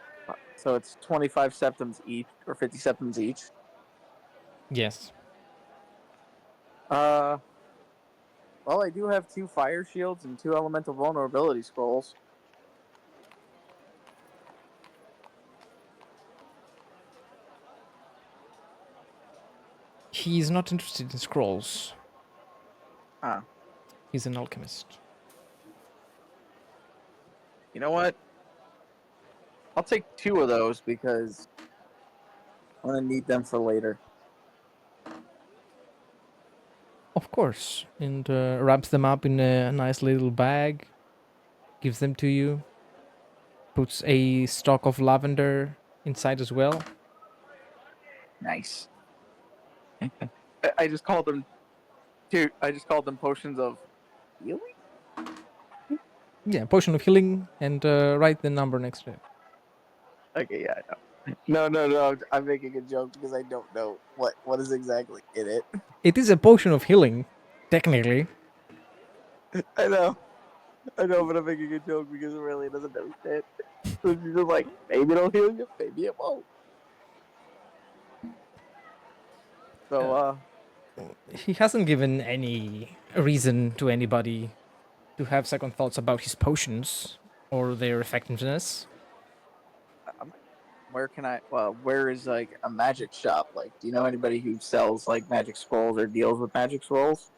so it's 25 septims each, or 50 septims each.
Yes.
Well, I do have 2 fire shields and 2 elemental vulnerability scrolls.
He's not interested in scrolls.
Ah,
He's an alchemist.
you know what? I'll take 2 of those because I'm gonna need them for later.
Of course. And wraps them up in a nice little bag. Gives them to you. Puts a stalk of lavender inside as well.
Nice. I just called them. Dude, I just called them potions of healing.
Yeah, potion of healing, and write the number next to it.
Okay, yeah, I know. No. I'm making a joke because I don't know what is exactly in it.
It is a potion of healing, technically.
I know, but I'm making a joke because it really doesn't know shit. So she's just like, maybe it'll heal you, maybe it won't. So,
He hasn't given any reason to anybody to have second thoughts about his potions or their effectiveness.
where can I? Well, where is like a magic shop? Like, do you know anybody who sells like magic scrolls or deals with magic scrolls?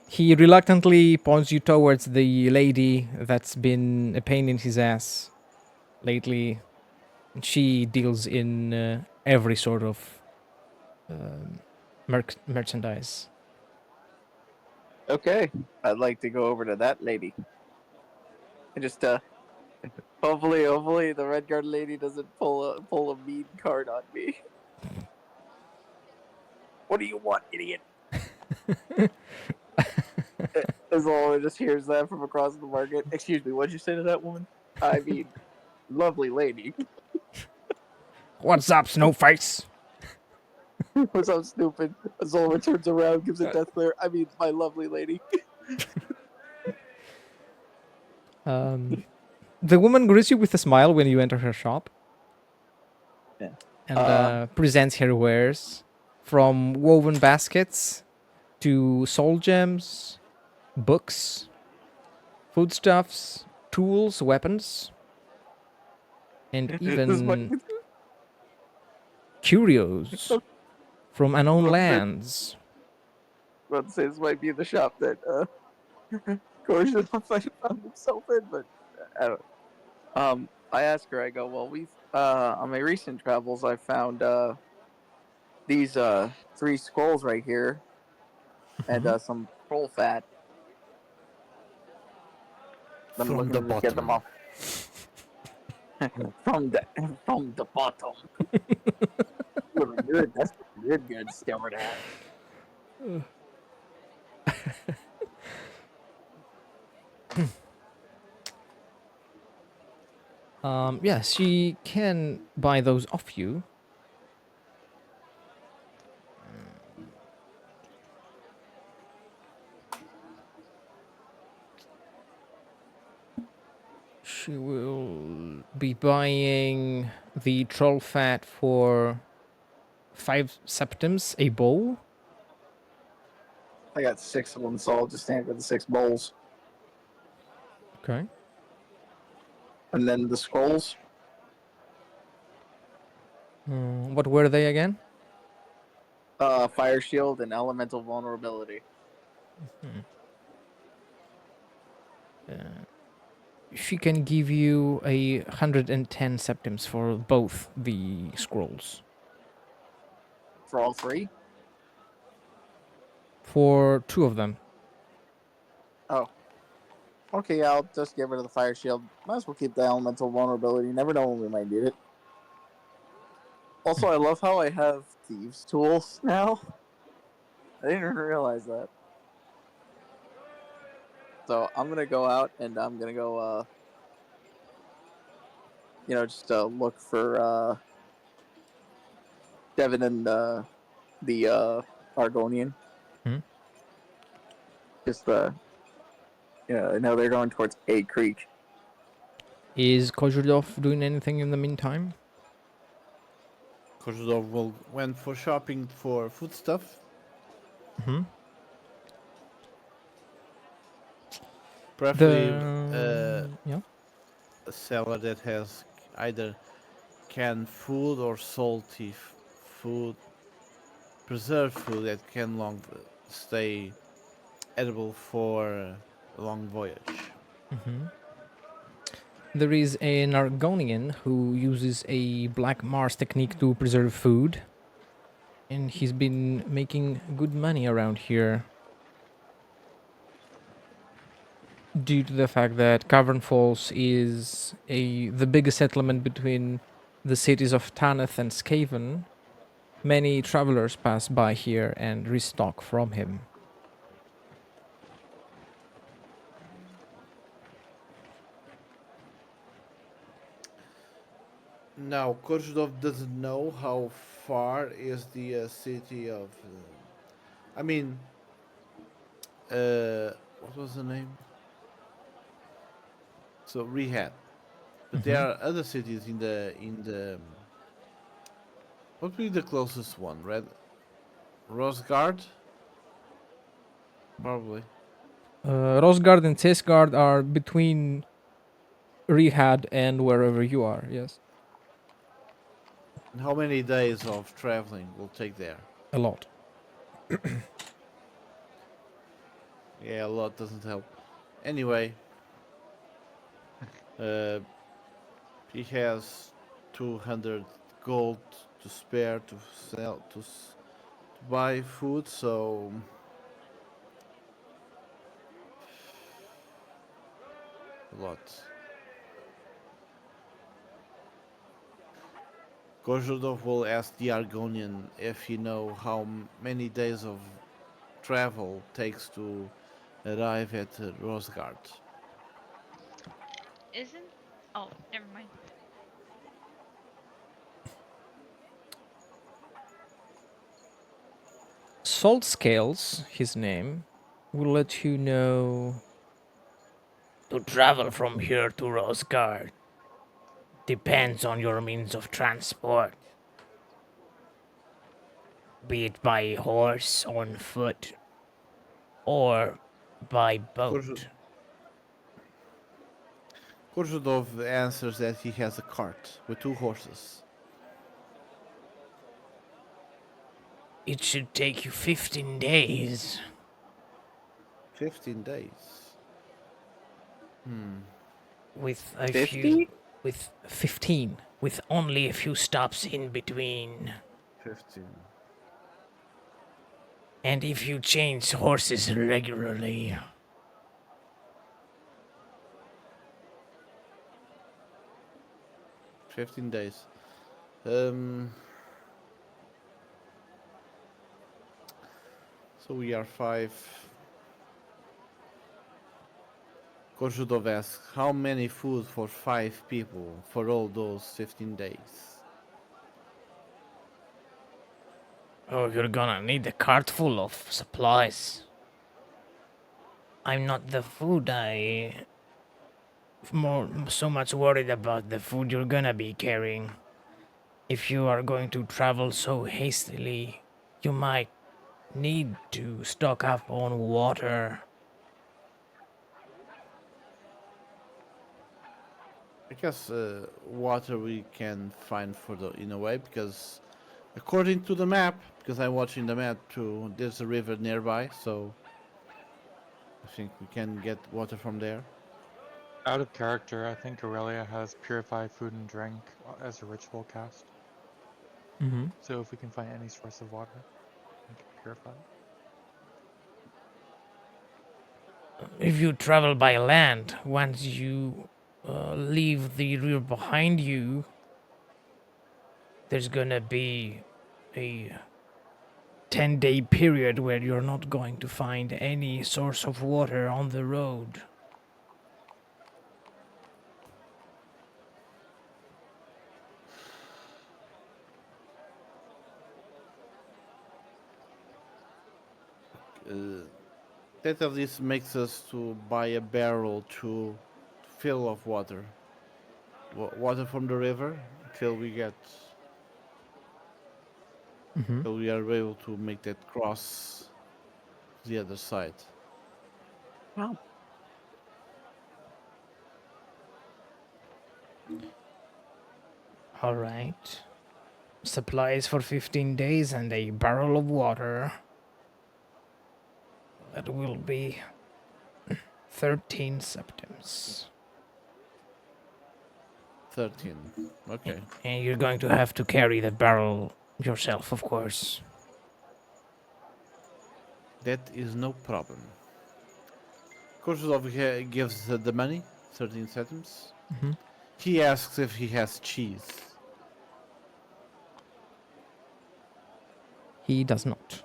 He reluctantly points you towards the lady that's been a pain in his ass lately. She deals in every sort of merchandise.
Okay, I'd like to go over to that lady. And just hopefully the red guard lady doesn't pull a mean card on me. What do you want, idiot? As long as just hears that from across the market. Excuse me, what'd you say to that woman? I mean, lovely lady.
What's up, Snowface?
What's up, stupid? Azulma turns around, gives a death glare. I mean, my lovely lady.
The woman greets you with a smile when you enter her shop.
Yeah.
And presents her wares, from woven baskets to soul gems, books, foodstuffs, tools, weapons, and even curios from unknown lands.
Well, say this might be the shop that Gorgeous found himself in, but I don't. I asked her. I go, well, we've on my recent travels, I found these 3 scrolls right here, and some troll fat. I'm
From
looking
the
to just get them
bottom.
off from the bottom. Really good. That's good. Discovered that.
Yeah, she can buy those off you. She will be buying the troll fat for 5 septims a bowl.
I got 6 of them, so I'll just stand with the 6 bowls.
Okay.
And then the scrolls.
What were they again?
Fire shield and elemental vulnerability.
Hmm. She can give you 110 septims for both the scrolls.
For all 3?
For 2 of them.
Oh. Okay, yeah, I'll just get rid of the fire shield. Might as well keep the elemental vulnerability. You never know when we might need it. Also, I love how I have thieves' tools now. I didn't even realize that. So I'm gonna go out and I'm gonna go, just look for Devin and the Argonian.
Hmm?
Just I know they're going towards A Creek.
Is Kozhudov doing anything in the meantime?
Kozhudov went for shopping for foodstuff.
Hmm.
Preferably
Yeah.
a seller that has either canned food or salty food, preserved food that can stay edible for a long voyage.
Hmm. There is an Argonian who uses a Black Mars technique to preserve food, and he's been making good money around here due to the fact that Cavern Falls is the biggest settlement between the cities of Tanith and Skaven. Many travelers pass by here and restock from him.
Now, Kozhudov doesn't know how far is the city of. I mean, what was the name? So Rehab, but there are other cities in the. What would be the closest one? Rosgard? Probably.
Rosgard and Sesgard are between Rehad and wherever you are, yes.
And how many days of traveling will take there?
A lot.
Yeah, a lot doesn't help. Anyway, he has 200 gold to spare to sell to buy food, so a lot. Kozhudov will ask the Argonian if he know how many days of travel takes to arrive at Rosgard.
Isn't? Oh, never mind.
Salt Scales, his name, will let you know. To travel from here to Rosgard depends on your means of transport, be it by horse, on foot, or by boat.
Kozhudov answers that he has a cart with 2 horses.
It should take you 15 days.
15 days.
With a
50?
few. With 15. With only a few stops in between.
15.
And if you change horses regularly.
15 days. So we are 5. Kozhudov asks, how many food for 5 people for all those 15 days?
Oh, you're gonna need a cart full of supplies. I'm not the food, so much worried about the food you're gonna be carrying. If you are going to travel so hastily, you might need to stock up on water.
I guess water we can find further in a way because according to the map, because I'm watching the map too, there's a river nearby, so I think we can get water from there.
Out of character, I think Aurelia has Purify Food and Drink as a ritual cast.
Mm-hmm.
So if we can find any source of water, we can purify it.
If you travel by land, once you leave the river behind you, there's gonna be a 10-day period where you're not going to find any source of water on the road.
That at least makes us to buy a barrel to fill of water. Water from the river till we get
Mm-hmm.
till we are able to make that cross to the other side.
Wow.
All right. Supplies for 15 days and a barrel of water. That will be 13 septims.
13. Okay.
And you're going to have to carry the barrel yourself, of course.
That is no problem. Kozlov gives the money, 13 centimes.
Mm-hmm.
He asks if he has cheese.
He does not.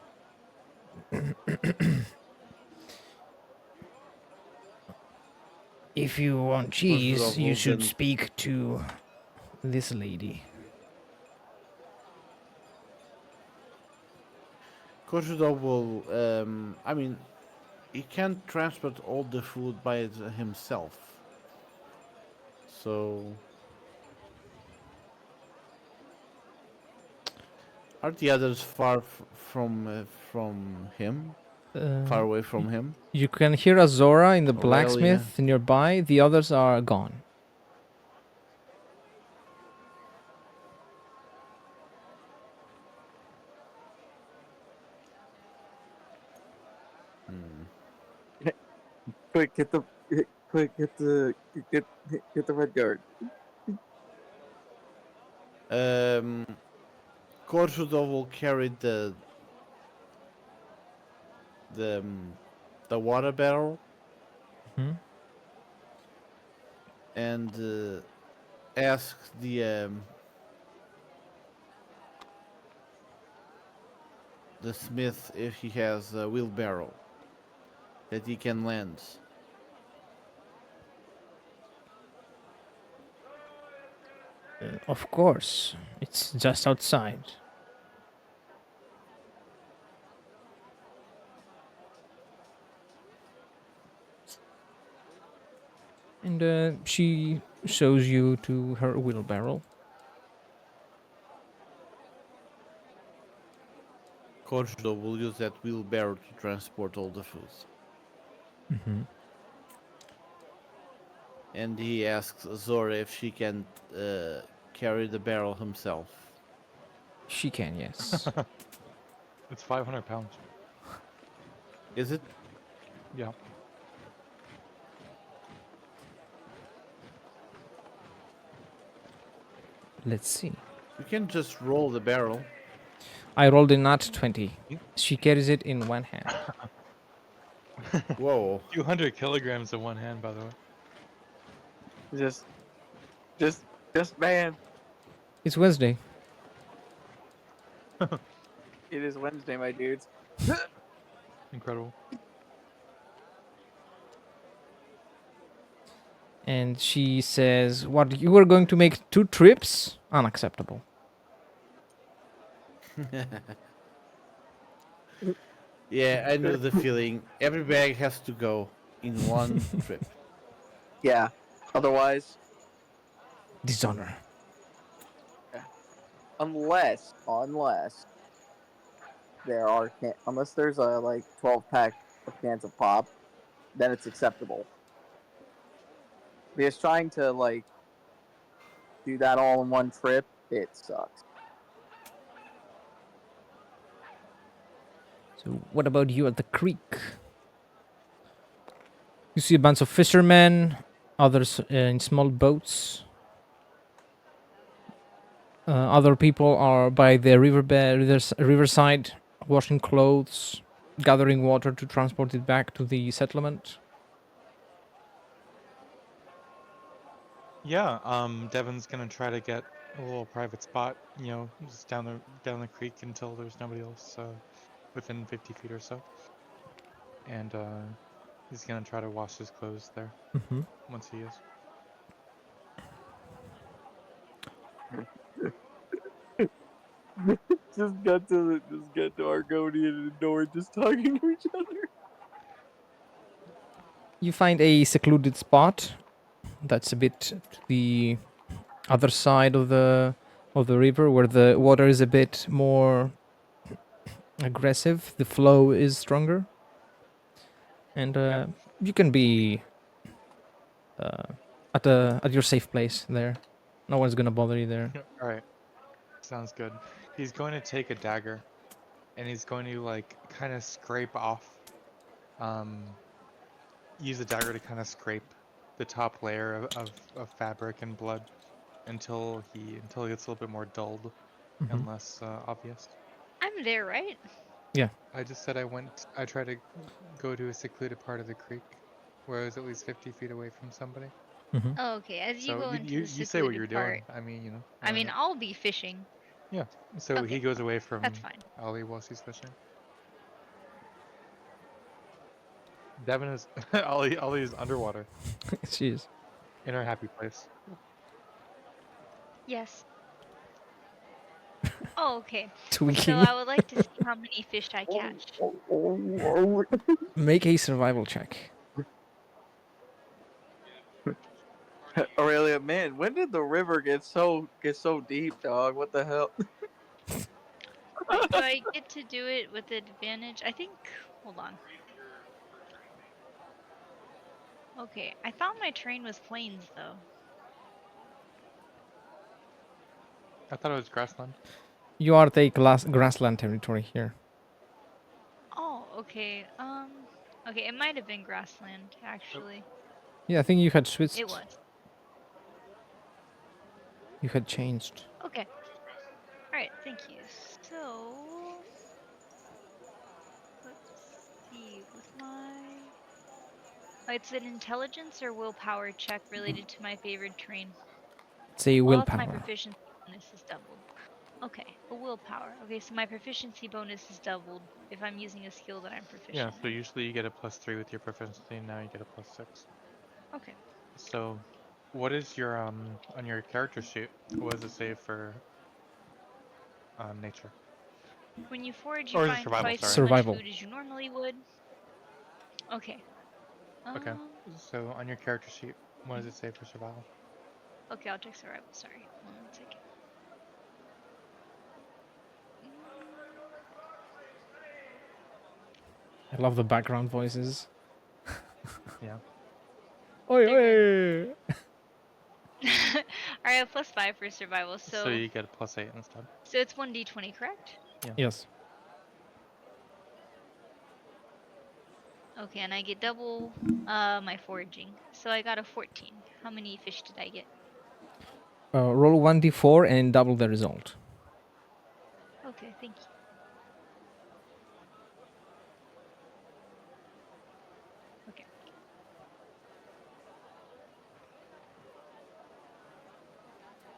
If you want cheese, you should speak to this lady.
Kozlov will, I mean, he can't transport all the food by himself. So, are the others far from him? Far away from him?
You can hear Azora in the
Aurelia.
blacksmith nearby. The others are gone.
Quick, get the red guard.
Korsudov will carry the water barrel
Hmm?
and ask the smith if he has a wheelbarrow that he can lend.
Of course. It's just outside. And she shows you to her wheelbarrow.
Korsudov will use that wheelbarrow to transport all the food.
Mm-hmm.
And he asks Zora if she can carry the barrel himself.
She can, yes.
It's 500 pounds.
Is it?
Yeah.
Let's see.
You can just roll the barrel.
I rolled a nat 20. She carries it in one hand.
Whoa.
200 kilograms in one hand, by the way.
Just man.
It's Wednesday.
It is Wednesday, my dudes.
Incredible.
And she says, what, you were going to make 2 trips? Unacceptable.
Yeah, I know the feeling. Every bag has to go in one trip.
Yeah. Otherwise,
Dishonor.
unless there are unless there's a like 12-pack of cans of pop, then it's acceptable. Because trying to like do that all in one trip, it sucks.
So what about you at the creek? You see a bunch of fishermen, others in small boats. Other people are by the riverside, washing clothes, gathering water to transport it back to the settlement.
Yeah, Devin's gonna try to get a little private spot, you know, just down the creek until there's nobody else within 50 feet or so. And he's gonna try to wash his clothes there
Mm-hmm.
once he is.
Just get to Argonian and Nora just talking to each other.
You find a secluded spot that's a bit to the other side of the river, where the water is a bit more aggressive. The flow is stronger, and you can be at your safe place there. No one's gonna bother you there.
All right, sounds good. He's going to take a dagger, and he's going to like kind of scrape off, use the dagger to kind of scrape the top layer of fabric and blood until he gets a little bit more dulled and
Mhm.
less obvious.
I'm there, right?
I just said I tried to go to a secluded part of the creek where I was at least 50 feet away from somebody.
Mhm.
Oh, okay. As you
So
go into the
you say what
secluded
you're
part,
doing. I mean, you know.
I mean, I'll be fishing.
Yeah. So
Okay,
he goes away from
that's fine.
Ollie while she's fishing. Devin is Ollie is underwater
Jeez.
in her happy place.
Yes. Oh, okay. So
Tweaking.
I would like to see how many fish I catch.
Make a survival check.
Aurelia, man, when did the river get so deep, dog? What the hell?
Wait, do I get to do it with advantage? I think. Hold on. Okay, I thought my terrain was plains though.
I thought it was grassland.
You are at a grassland territory here.
Oh, okay. Okay, it might have been grassland actually.
Yeah, I think you had switched.
It was.
You had changed.
Okay. All right. Thank you. So let's see. With my it's an intelligence or willpower check related to my favorite terrain.
It's a
Well, if my
willpower.
proficiency bonus is doubled. Okay, a willpower. Okay, so my proficiency bonus is doubled if I'm using a skill that I'm proficient
Yeah. So
in.
usually you get a +3 with your proficiency, and now you get a +6.
Okay.
So, what is your on your character sheet? What does it say for nature?
When you forage, you
Or is it
find
survival?
twice
Sorry.
as much
Survival.
food as you normally would. Okay.
Okay.
Um.
So on your character sheet, what does it say for survival?
Okay, I'll check survival. Sorry. 1 second.
I love the background voices.
Yeah.
Oi,
They're
oi.
Alright, I have +5 for survival,
So you get a +8 instead.
so it's 1d20, correct?
Yes.
Okay, and I get double my foraging. So I got a 14. How many fish did I get?
Roll 1d4 and double the result.
Okay, thank you. Okay.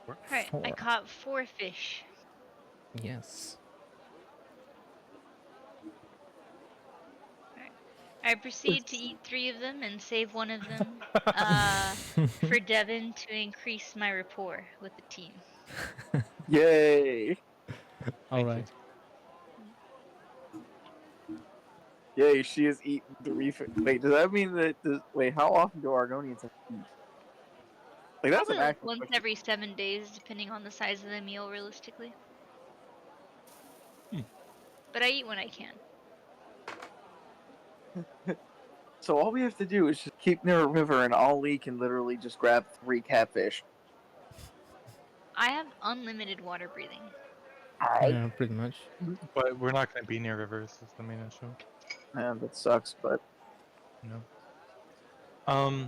Alright, I
4.
caught 4 fish.
Yes.
I proceed to eat 3 of them and save 1 of them for Devin to increase my rapport with the team.
Yay!
All right.
Yay! She has eaten 3. Wait, does that mean that? Wait, how often do Argonians have to eat? Like that's
Probably
an
like
actual
once
question.
every 7 days, depending on the size of the meal, realistically. but I eat when I can.
So all we have to do is just keep near a river, and Ollie can literally just grab 3 catfish.
I have unlimited water breathing.
Yeah, pretty much.
But we're not going to be near rivers. Is the main issue.
Man, that sucks, but
No.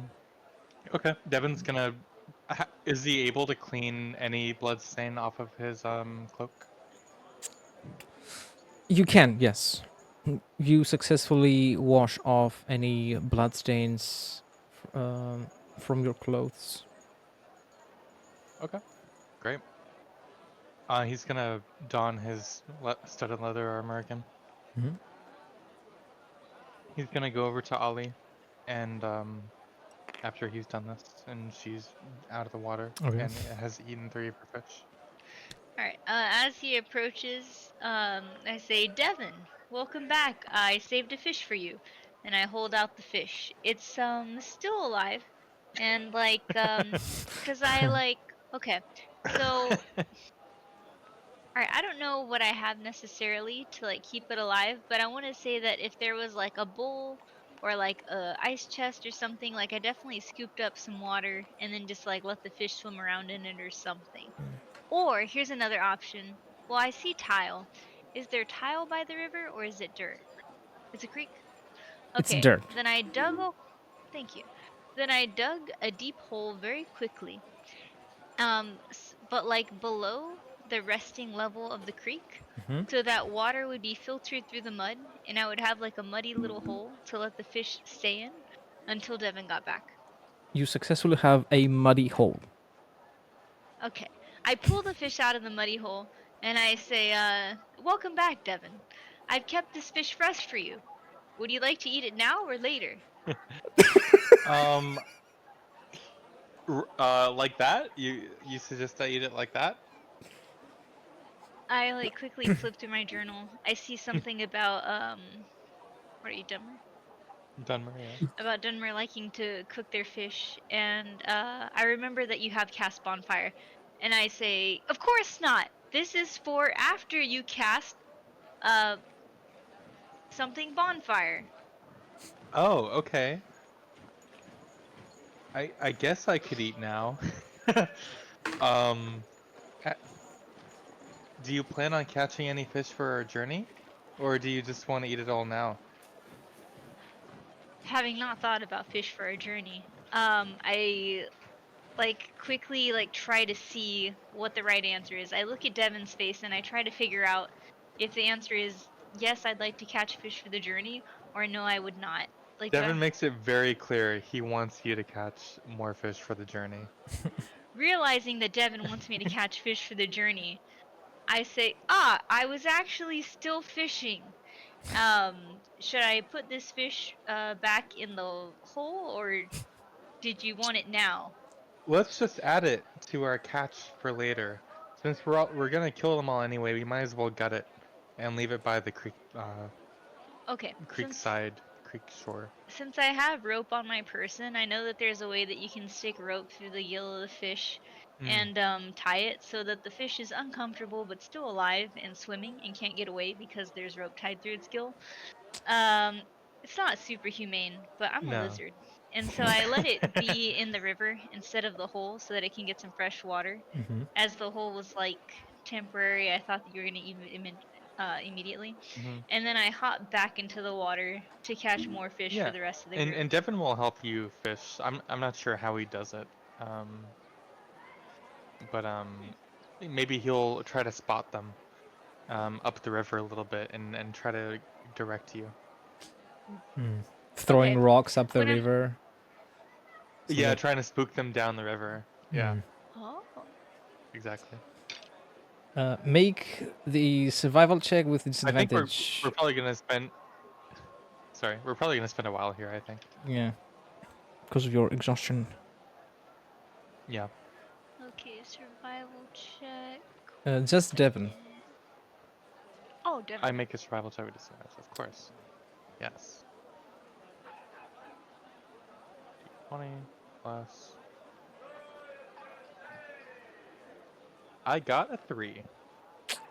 Okay. Devin's gonna. Is he able to clean any blood stain off of his cloak?
You can, yes. You successfully wash off any bloodstains from your clothes.
Okay. Great. He's gonna don his studded leather armor again.
Mhm.
He's gonna go over to Ollie, and after he's done this, and she's out of the water
Okay.
and has eaten 3 of her fish.
Alright, as he approaches, I say, Devin, welcome back. I saved a fish for you. And I hold out the fish. It's, still alive. And, like, cause I, like, okay. So, alright, I don't know what I have necessarily to, like, keep it alive, but I want to say that if there was, like, a bowl or, like, a ice chest or something, like, I definitely scooped up some water and then just, like, let the fish swim around in it or something. Or here's another option. Well, I see tile. Is there tile by the river or is it dirt? It's a creek?
It's
Okay.
dirt.
Then I dug a thank you. Then I dug a deep hole very quickly. But like below the resting level of the creek,
Mhm.
so that water would be filtered through the mud and I would have like a muddy little hole to let the fish stay in until Devin got back.
You successfully have a muddy hole.
Okay. I pull the fish out of the muddy hole and I say, welcome back, Devin. I've kept this fish fresh for you. Would you like to eat it now or later?
Um, like that? You suggest I eat it like that?
I like quickly flip through my journal. I see something about what are you, Dunmer?
Dunmer, yeah.
About Dunmer liking to cook their fish, and I remember that you have cast bonfire, and I say, of course not. This is for after you cast uh something bonfire.
Oh, okay. I guess I could eat now. um, a- do you plan on catching any fish for our journey, or do you just want to eat it all now?
Having not thought about fish for a journey, I like quickly like try to see what the right answer is. I look at Devin's face and I try to figure out if the answer is yes, I'd like to catch fish for the journey, or no, I would not. Like, do
Devin
I
makes it very clear he wants you to catch more fish for the journey.
realizing that Devin wants me to catch fish for the journey? I say, I was actually still fishing. Should I put this fish back in the hole, or did you want it now?
Let's just add it to our catch for later. Since we're gonna kill them all anyway, we might as well gut it and leave it by the
Okay,
creek side, creek shore.
since I have rope on my person, I know that there's a way that you can stick rope through the gill of the fish
Mm,
and tie it so that the fish is uncomfortable but still alive and swimming and can't get away because there's rope tied through its gill. Um, it's not super humane, but I'm a
no.
lizard. And so I let it be in the river instead of the hole so that it can get some fresh water.
Mhm.
As the hole was like temporary, I thought that you were going to eat it immediately.
Hmm.
And then I hop back into the water to catch more fish for
Yeah,
the rest of the
and
group.
Devin will help you fish. I'm not sure how he does it. But maybe he'll try to spot them up the river a little bit and try to direct you.
Throwing
Okay,
rocks up the
when I'm
river. So
Yeah,
that
trying to spook them down the river. Yeah,
oh,
exactly.
make the survival check with
I think we're
disadvantage.
probably gonna spend. Sorry, we're probably gonna spend a while here. I think.
Yeah, because of your exhaustion.
Yeah.
okay, survival check.
Just Devon.
Oh, Devin.
I make a survival check with disadvantage, of course. Yes. 20 plus. I got a 3.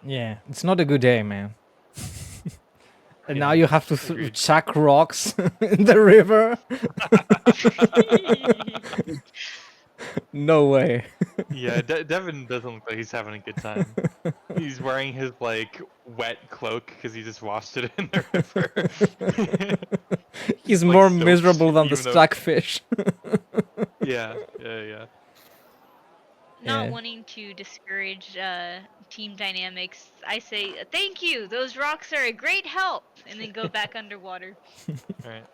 Yeah, it's not a good day, man. And
Yeah,
now you have to
agreed.
chuck rocks in the river. No way.
Yeah, Devin doesn't look like he's having a good time. He's wearing his like wet cloak because he just washed it in the river.
He's
Like
more
soaked,
miserable than the
even though.
stuck fish.
Yeah.
Not
Yeah.
wanting to discourage team dynamics, I say, "Thank you. Those rocks are a great help," and then go back underwater.
Right.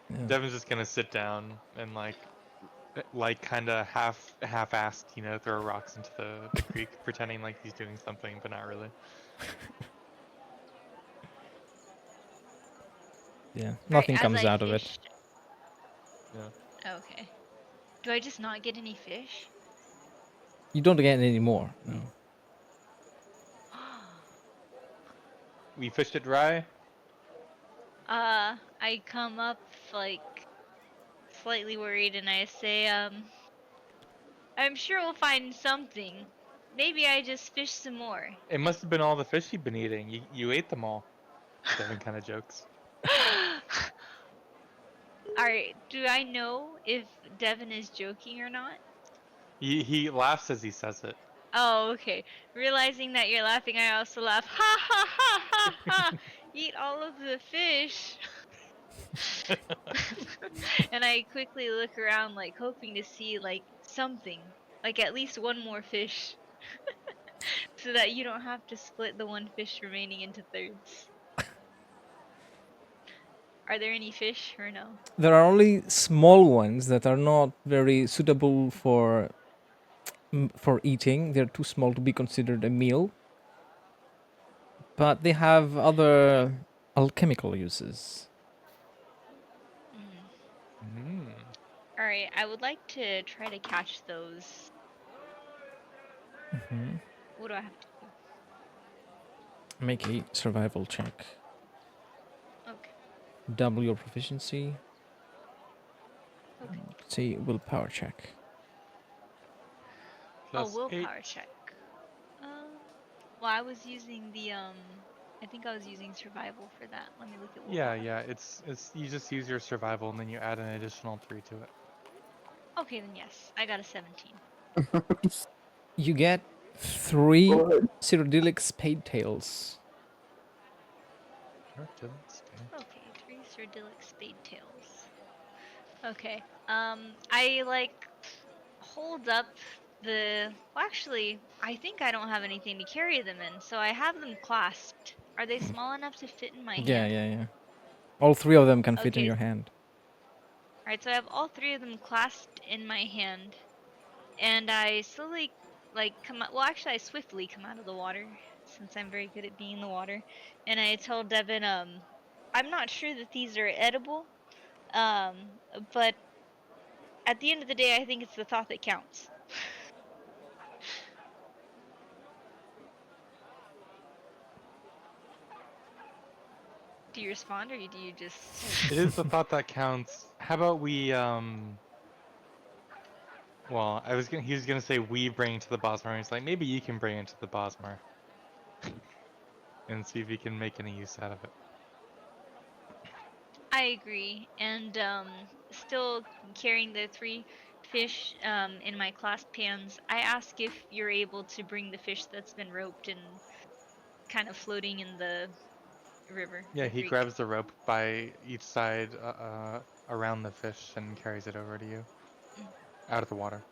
Yeah.
Devin's just gonna sit down and like kind of half-assed, throw rocks into the creek, pretending like he's doing something, but not really.
Yeah.
Alright,
Nothing
as
comes
I
out of it.
fish.
Yeah.
Okay. Do I just not get any fish?
You don't get any more. No.
We fished it dry.
I come up like slightly worried and I say, I'm sure we'll find something. Maybe I just fish some more.
It must have been all the fish you've been eating. You ate them all. Devin kind of jokes.
Alright, do I know if Devin is joking or not?
He laughs as he says it.
Oh, okay. Realizing that you're laughing, I also laugh. Ha ha ha ha ha! Eat all of the fish! And I quickly look around, like, hoping to see, like, something. Like, at least one more fish. So that you don't have to split the one fish remaining into thirds. Are there any fish or no?
There are only small ones that are not very suitable for eating. They're too small to be considered a meal. But they have other alchemical uses.
Mm.
Alright, I would like to try to catch those.
Hmm.
What do I have to do?
Make a survival check.
Okay.
Double your proficiency.
Okay.
Say willpower check.
Plus
Willpower
8.
check. Well, I was using the I think I was using survival for that. Let me look at willpower.
Yeah. It's you just use your survival and then you add an additional 3 to it.
Okay, then yes, I got a 17.
You get 3
Good.
Cyrodiilic spade tails.
Sure, Devin, stay.
Okay, 3 Sardilic spade tails. Okay. I like hold up the. Well, actually, I think I don't have anything to carry them in, so I have them clasped. Are they small enough to fit in my hand?
Yeah. All 3 of them can fit in
Okay.
your hand.
Alright, so I have all 3 of them clasped in my hand, and I slowly, like, come out. Well, actually, I swiftly come out of the water, since I'm very good at being in the water. And I tell Devin, I'm not sure that these are edible, but at the end of the day, I think it's the thought that counts. Do you respond, or do you just?
It is the thought that counts. How about we well, he was gonna say we bring it to the Bosmer, and he's like, maybe you can bring it to the Bosmer. And see if you can make any use out of it.
I agree, and still carrying the 3 fish in my clasped hands, I ask if you're able to bring the fish that's been roped and kind of floating in the river.
Yeah,
the
he
creek.
grabs the rope by each side around the fish and carries it over to you. Out of the water.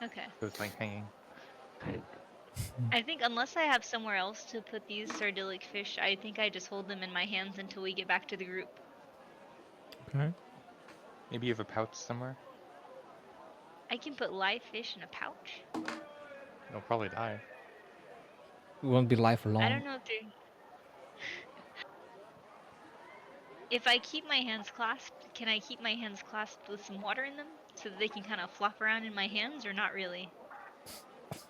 Okay.
So it's like hanging.
I think unless I have somewhere else to put these sardilic fish, I think I just hold them in my hands until we get back to the group.
Okay.
Maybe you have a pouch somewhere?
I can put live fish in a pouch?
They'll probably die.
You won't be life
I
long.
don't know if they're... If I keep my hands clasped, can I keep my hands clasped with some water in them? So that they can kind of flop around in my hands, or not really?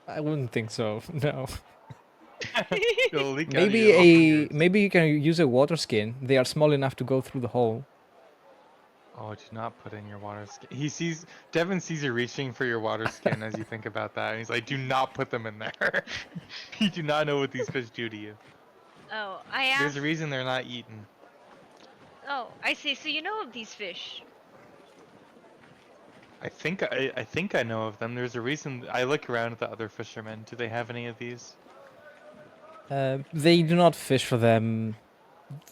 I wouldn't think so. No.
It'll leak out of your fingers.
Maybe you can use a water skin. They are small enough to go through the hole.
Oh, do not put in your water skin. Devin sees you reaching for your water skin as you think about that, and he's like, do not put them in there. You do not know what these fish do to you.
Oh, I
There's
asked.
a reason they're not eaten.
Oh, I see. So you know of these fish?
I think I know of them. There's a reason I look around at the other fishermen. Do they have any of these?
They do not fish for them.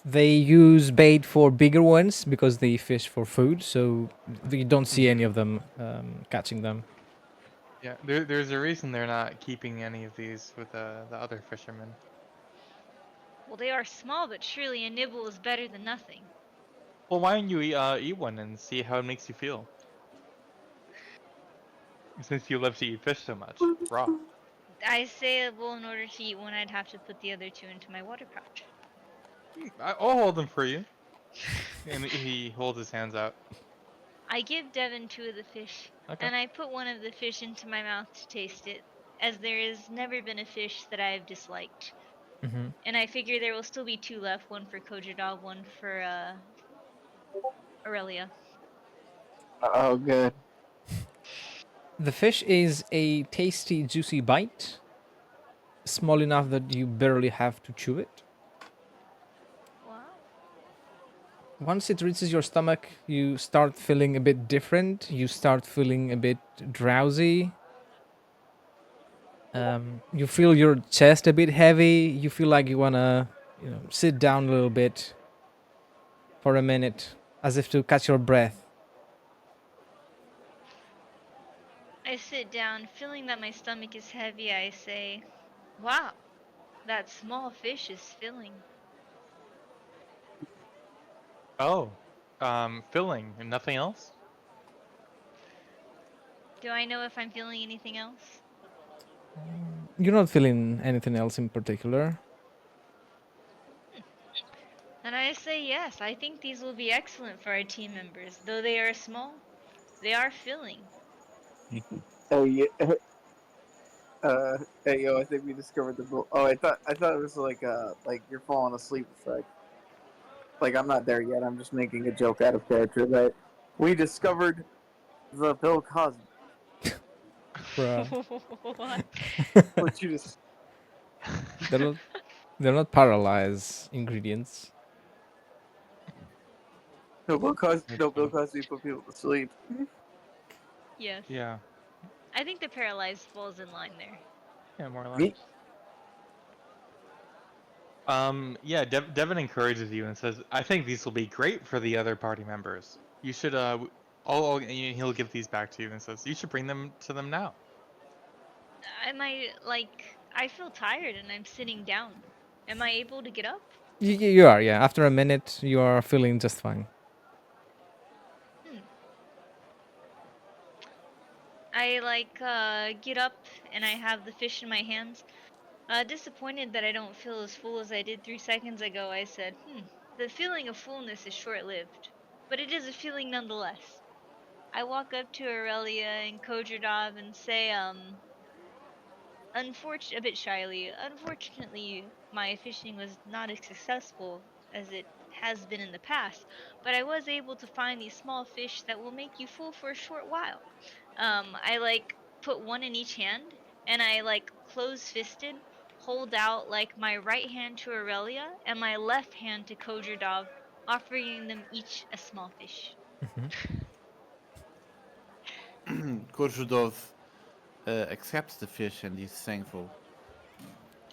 They use bait for bigger ones because they fish for food, so you don't see any of them catching them.
Yeah, there's a reason they're not keeping any of these with the other fishermen.
Well, they are small, but surely a nibble is better than nothing.
Well, why don't you eat one and see how it makes you feel? Since you love to eat fish so much, raw.
I say, well, in order to eat one, I'd have to put the other two into my water pouch.
I'll hold them for you. And he holds his hands out.
I give Devin two of the fish,
Okay.
and I put one of the fish into my mouth to taste it, as there has never been a fish that I have disliked.
Hmm.
And I figure there will still be two left, one for Kojadog, one for Aurelia.
Oh, good.
The fish is a tasty, juicy bite, small enough that you barely have to chew it.
Wow.
Once it reaches your stomach, you start feeling a bit different. You start feeling a bit drowsy. You feel your chest a bit heavy. You feel like you wanna, sit down a little bit for a minute, as if to catch your breath.
I sit down, feeling that my stomach is heavy. I say, wow, that small fish is filling.
Oh, filling and nothing else?
Do I know if I'm feeling anything else?
You're not feeling anything else in particular.
And I say, yes, I think these will be excellent for our team members. Though they are small, they are filling.
Hey, hey, yo, I think we discovered the book. Oh, I thought it was like you're falling asleep effect. Like I'm not there yet. I'm just making a joke out of character that we discovered the Bill Cosby.
Bruh.
What?
What you just
they're not, they're not paralyzed ingredients.
No Bill Cosby put people to sleep.
Yes.
Yeah.
I think the paralyzed falls in line there.
Yeah, more or less.
Me?
Yeah, Devin encourages you and says, "I think these will be great for the other party members. You should, he'll give these back to you and says, you should bring them to them now."
Am I, like, I feel tired and I'm sitting down. Am I able to get up?
You are, yeah. After a minute, you are feeling just fine.
Hmm. I, like, get up and I have the fish in my hands. Disappointed that I don't feel as full as I did 3 seconds ago, I said, the feeling of fullness is short-lived. But it is a feeling nonetheless. I walk up to Aurelia and Kojadov and say, a bit shyly, unfortunately, my fishing was not as successful as it has been in the past, but I was able to find these small fish that will make you full for a short while. I like put one in each hand, and I like close fisted, hold out like my right hand to Aurelia and my left hand to Kojadov, offering them each a small fish.
Korzydov accepts the fish and he's thankful.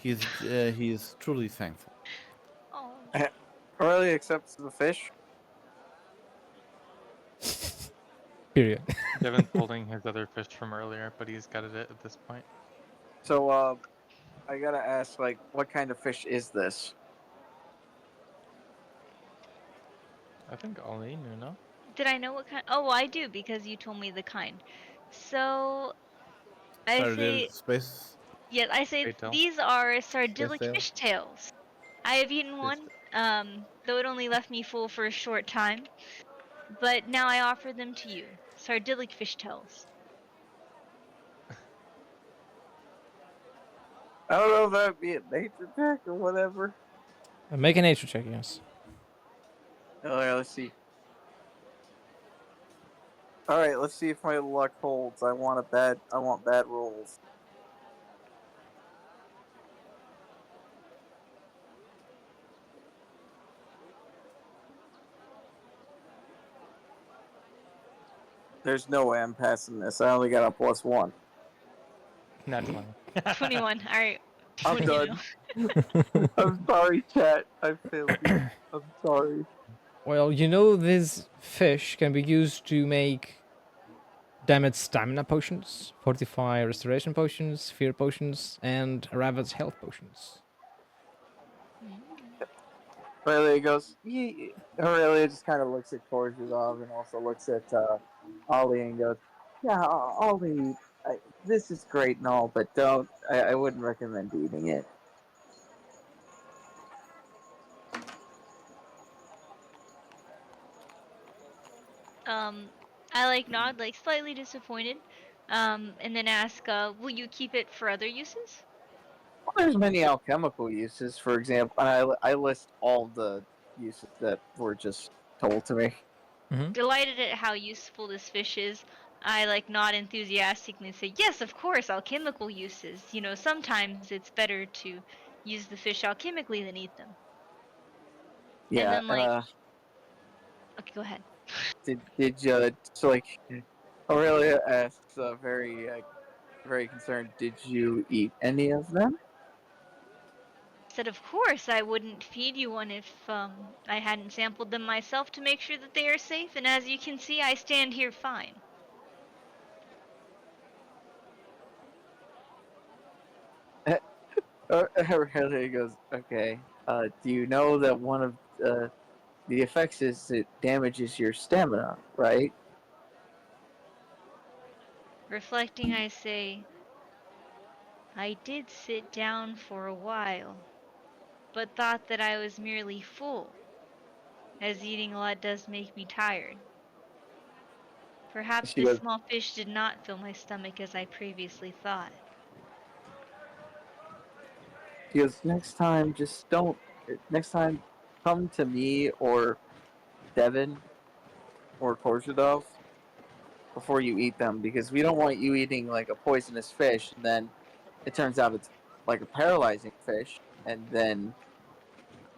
He is truly thankful.
Oh,
Aurelia accepts the fish.
Period.
Devin's holding his other fish from earlier, but he's got it at this point.
So, I gotta ask, like, what kind of fish is this?
I think Ollie knew, no?
did I know what kind? Oh, I do because you told me the kind. So I
Sorry,
say,
space
yes, I say
Great tell.
these are sardilic
tail.
fish tails. I have eaten
Space
one, though it only left me full for a short time. But now I offer them to you, sardilic fish tails.
I don't know if that'd be a nature check or whatever.
Make a nature check, yes.
Oh, yeah, let's see. All right, let's see if my luck holds. I want bad rolls. There's no way I'm passing this. I only got a +1.
Not 20.
21. All right.
I'm
What do you know?
done. I'm sorry, chat. I failed you. I'm sorry.
Well, you know this fish can be used to make damage stamina potions, fortify restoration potions, fear potions, and ravage health potions.
Aurelia goes, Aurelia just kind of looks at Korzhov and also looks at Ollie and goes, yeah, Ollie, this is great and all, but I wouldn't recommend eating it.
I like nod, like slightly disappointed, and then ask, will you keep it for other uses?
Well, there's many alchemical uses, for example, and I list all the uses that were just told to me.
Delighted at how useful this fish is, I like nod enthusiastically and say, yes, of course, alchemical uses. You know, sometimes it's better to use the fish alchemically than eat them.
Yeah,
And then okay, go ahead.
did you, so like, Aurelia asks, very concerned, did you eat any of them?
Said, of course, I wouldn't feed you one if I hadn't sampled them myself to make sure that they are safe. And as you can see, I stand here fine.
Aurelia goes, okay. Do you know that one of the effects is it damages your stamina, right?
Reflecting, I say, I did sit down for a while, but thought that I was merely full, as eating a lot does make me tired. Perhaps
She
this
goes,
small fish did not fill my stomach as I previously thought.
next time, just don't. Next time, come to me or Devin or Korzhadov before you eat them, because we don't want you eating like a poisonous fish, and then it turns out it's like a paralyzing fish, and then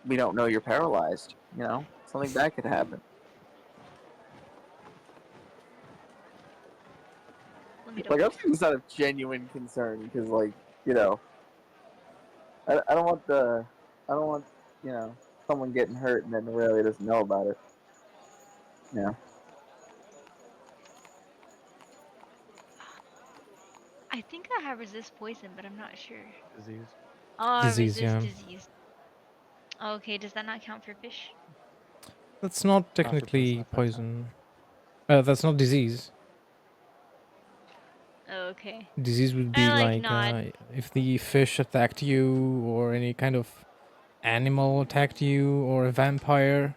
we don't know you're paralyzed. You know, something bad could happen.
Let me
Like
double
I'm
check.
saying this out of genuine concern, because you know, I don't want someone getting hurt and then really doesn't know about it. Yeah.
I think I have resist poison, but I'm not sure.
Disease.
Oh,
Disease,
resist
yeah.
disease. Okay, does that not count for fish?
That's not
Not for poison
technically
effects, huh?
poison. That's not disease.
Okay.
Disease would be
I like
like
nod.
if the fish attacked you, or any kind of animal attacked you, or a vampire.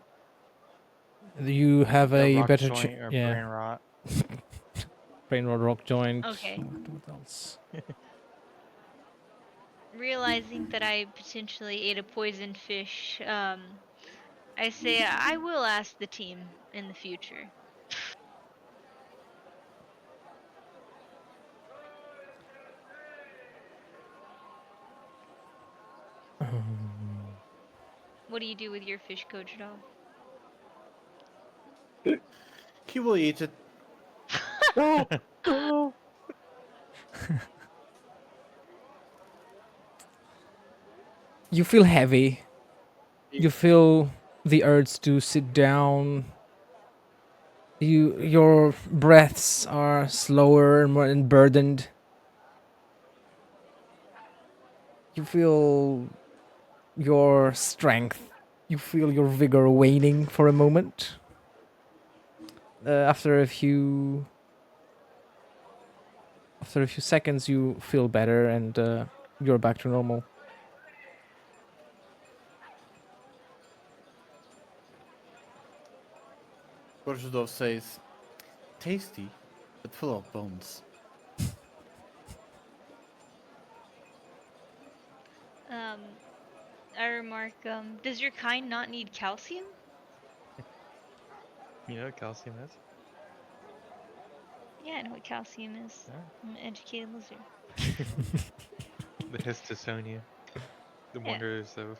You have
A
a
rock
better
joint or
yeah.
brain rot.
Brain rot, rock joint.
Okay.
What else?
Realizing that I potentially ate a poisoned fish, I say I will ask the team in the future. What do you do with your fish, Coach Dog?
He will eat it.
No, no.
You feel heavy. You feel the urge to sit down. Your breaths are slower and more burdened. You feel your strength. You feel your vigor waning for a moment. After a few seconds, you feel better and you're back to normal.
Korzhadov says, tasty, but full of bones.
I remark, does your kind not need calcium?
You know what calcium is?
Yeah, I know what calcium is.
Yeah.
I'm an educated lizard.
The histosonia. The
Yeah.
wonders of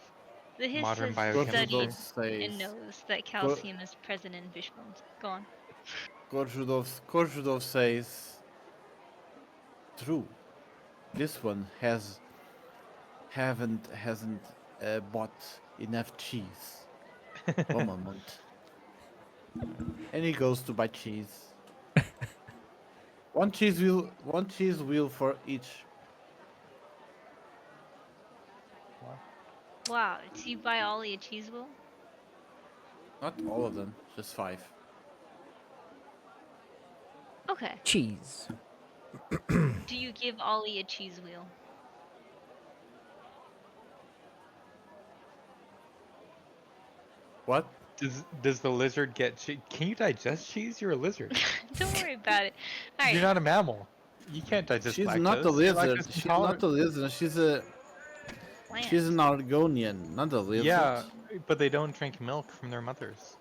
The Hist
modern
has
Korzhadov
studied
biochemistry.
and
says,
knows that
Ko-
calcium is present in fish bones. Go on.
Korzudov says, true. This one hasn't bought enough cheese. One moment. And he goes to buy cheese. One cheese wheel for each.
Wow, so you buy Ollie a cheese wheel?
Not all of them, just 5.
Okay.
Cheese.
Do you give Ollie a cheese wheel?
What?
Does the lizard get cheese? Can you digest cheese? You're a lizard.
Don't worry about it.
You're
Alright.
not a mammal. You can't digest
She's
lactose.
not a
You're
lizard.
lactose
She's not
intolerant.
a lizard. She's an Argonian, not a lizard.
Yeah, but they don't drink milk from their mothers.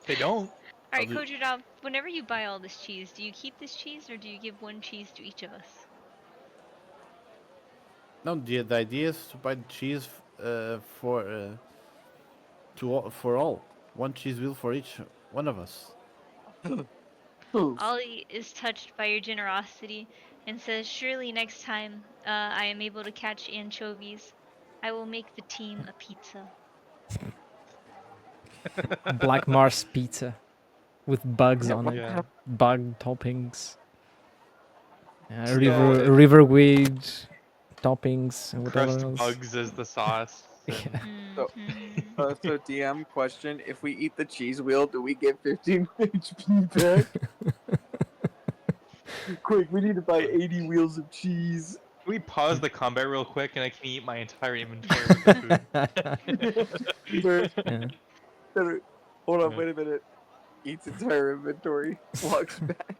They don't.
Alright,
do-
Kojudov, whenever you buy all this cheese, do you keep this cheese or do you give one cheese to each of us?
No, the idea is to buy the cheese for all. One cheese wheel for each one of us.
Ollie is touched by your generosity and says, surely next time I am able to catch anchovies, I will make the team a pizza.
Black Mars pizza with bugs
Yeah,
on
what
it.
Yeah.
Bug toppings.
So
River weed toppings and whatever
crushed
else.
bugs as the sauce.
Yeah.
So-
Mhm.
So DM question: if we eat the cheese wheel, do we get 15 HP back? Quick, we need to buy 80 wheels of cheese.
Can we pause the combat real quick and I can eat my entire inventory with the food?
Where-
Yeah.
Hold on,
Yeah.
wait a minute. Eats entire inventory. Walks back.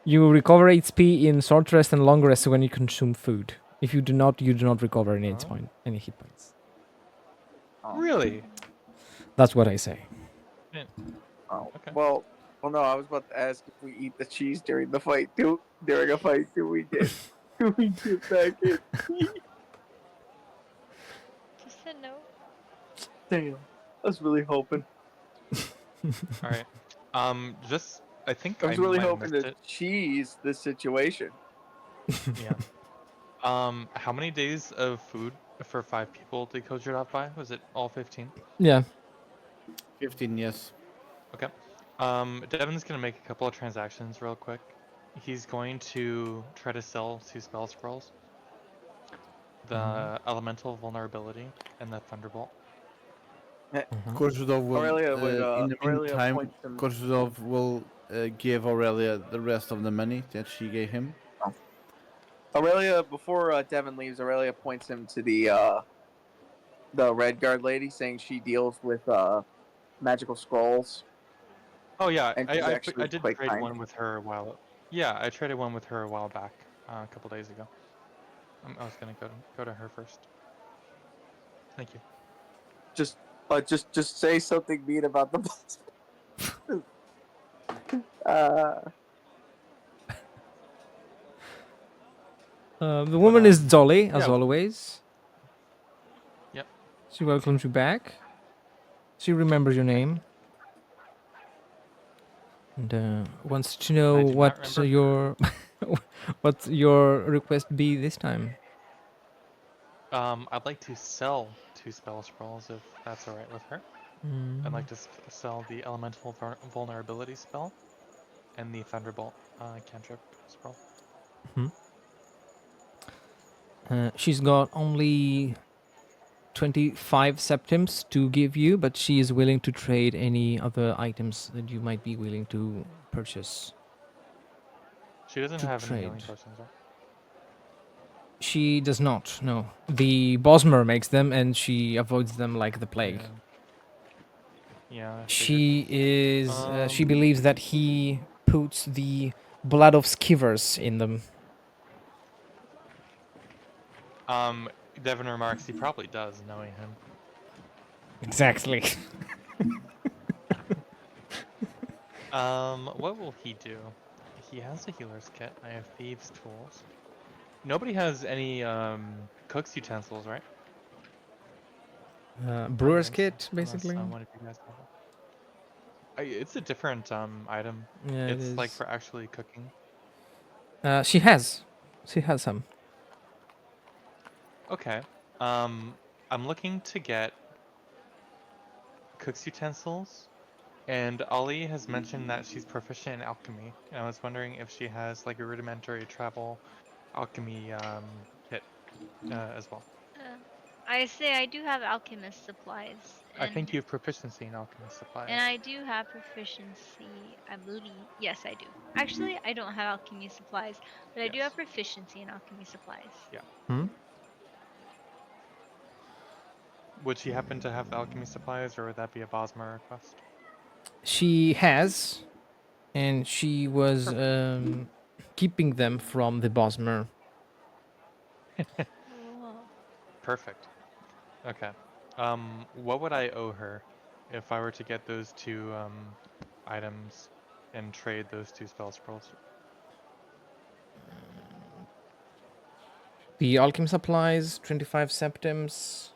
You recover HP in short rest and long rest when you consume food. If you do not recover any
Oh.
any hit points.
Really?
That's what I say.
Oh,
Okay.
well, no. I was about to ask if we eat the cheese during the fight. During a fight, do we get back in?
Just said no.
Damn, I was really hoping.
All right. Just I think
I was really
might have
hoping
missed
to
it.
cheese this situation.
Yeah. How many days of food for 5 people did Kojirov buy? Was it all 15?
Yeah.
15, yes.
Okay. Devin's gonna make a couple of transactions real quick. He's going to try to sell 2 spell scrolls. The elemental vulnerability and the thunderbolt.
Korzudov will,
Aurelia would,
in the
Aurelia
meantime,
points him-
Korzudov will give Aurelia the rest of the money that she gave him.
Aurelia, before Devin leaves, Aurelia points him to the red guard lady, saying she deals with magical scrolls.
Oh yeah,
And she's
I
actually
did
quite
trade
kind.
one with her a while. Yeah, I traded one with her a while back, a couple days ago. I was gonna go to her first. Thank you.
Just say something mean about the boss.
The woman is Dolly, as
yeah.
always.
Yep.
She welcomes you back. She remembers your name. And wants to know
I do not
what
remember.
your what your request be this time.
I'd like to sell 2 spell scrolls if that's alright with her. I'd like to sell the elemental vulnerability spell and the thunderbolt cantrip spell.
She's got only 25 septims to give you, but she is willing to trade any other items that you might be willing to purchase.
She doesn't
To
have any healing
trade.
potions, right?
She does not, no. The Bosmer makes them, and she avoids them like the plague.
Yeah. I figured.
She is. She
Um,
believes that he puts the blood of skivers in them.
Devin remarks he probably does, knowing him.
Exactly.
What will he do? He has a healer's kit. I have thieves' tools. Nobody has any cook's utensils, right?
brewer's
think so,
kit,
unless
basically.
one of you guys have it. It's a different item.
Yeah, it
It's like
is.
for actually cooking.
She has some.
Okay. I'm looking to get cook's utensils, and Ollie has mentioned that she's proficient in alchemy, and I was wondering if she has like a rudimentary travel alchemy kit as well.
Uh, I say I do have alchemist supplies,
I think
and
you have proficiency in alchemy supplies.
I do have proficiency. I believe. Yes, I do. Actually, I don't have alchemy supplies, but I do have
Yes.
proficiency in alchemy supplies.
Yeah.
Hmm?
Would she happen to have the alchemy supplies, or would that be a Bosmer request?
She has, and she was
Perfect.
keeping them from the Bosmer.
Oh.
Perfect. Okay. What would I owe her if I were to get those two items and trade those two spell scrolls?
The alchemy supplies, 25 septims,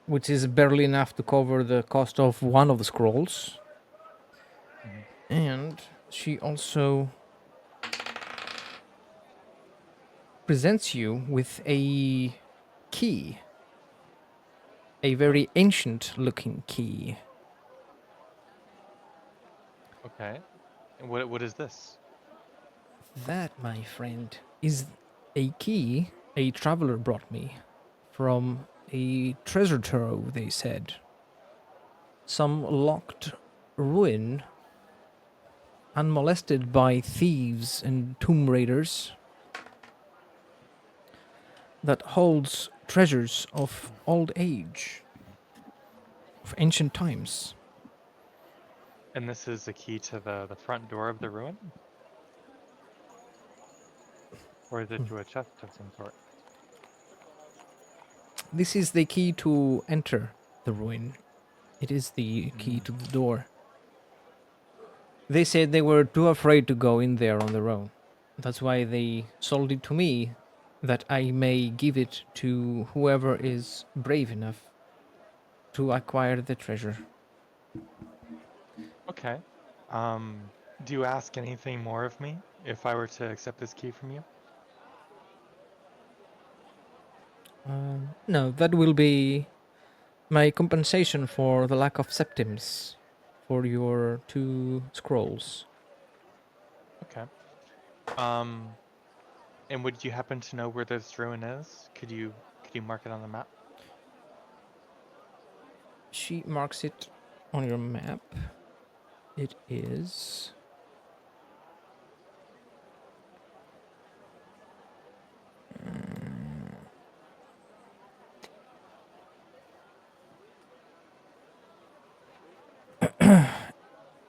which is barely enough to cover the cost of one of the scrolls.
Mhm.
And she also presents you with a key, a very ancient looking key.
Okay. And what is this?
That, my friend, is a key a traveler brought me from a treasure trove, they said. Some locked ruin, unmolested by thieves and tomb raiders, that holds treasures of old age, of ancient times.
And this is the key to the front door of the ruin? Or is it to a chest of some sort?
This is the key to enter the ruin. It is the key to the door. They said they were too afraid to go in there on their own. That's why they sold it to me, that I may give it to whoever is brave enough to acquire the treasure.
Okay. Um, do you ask anything more of me if I were to accept this key from you?
No, that will be my compensation for the lack of septims for your two scrolls.
Okay. Um, and would you happen to know where this ruin is? Could you mark it on the map?
She marks it on your map. It is.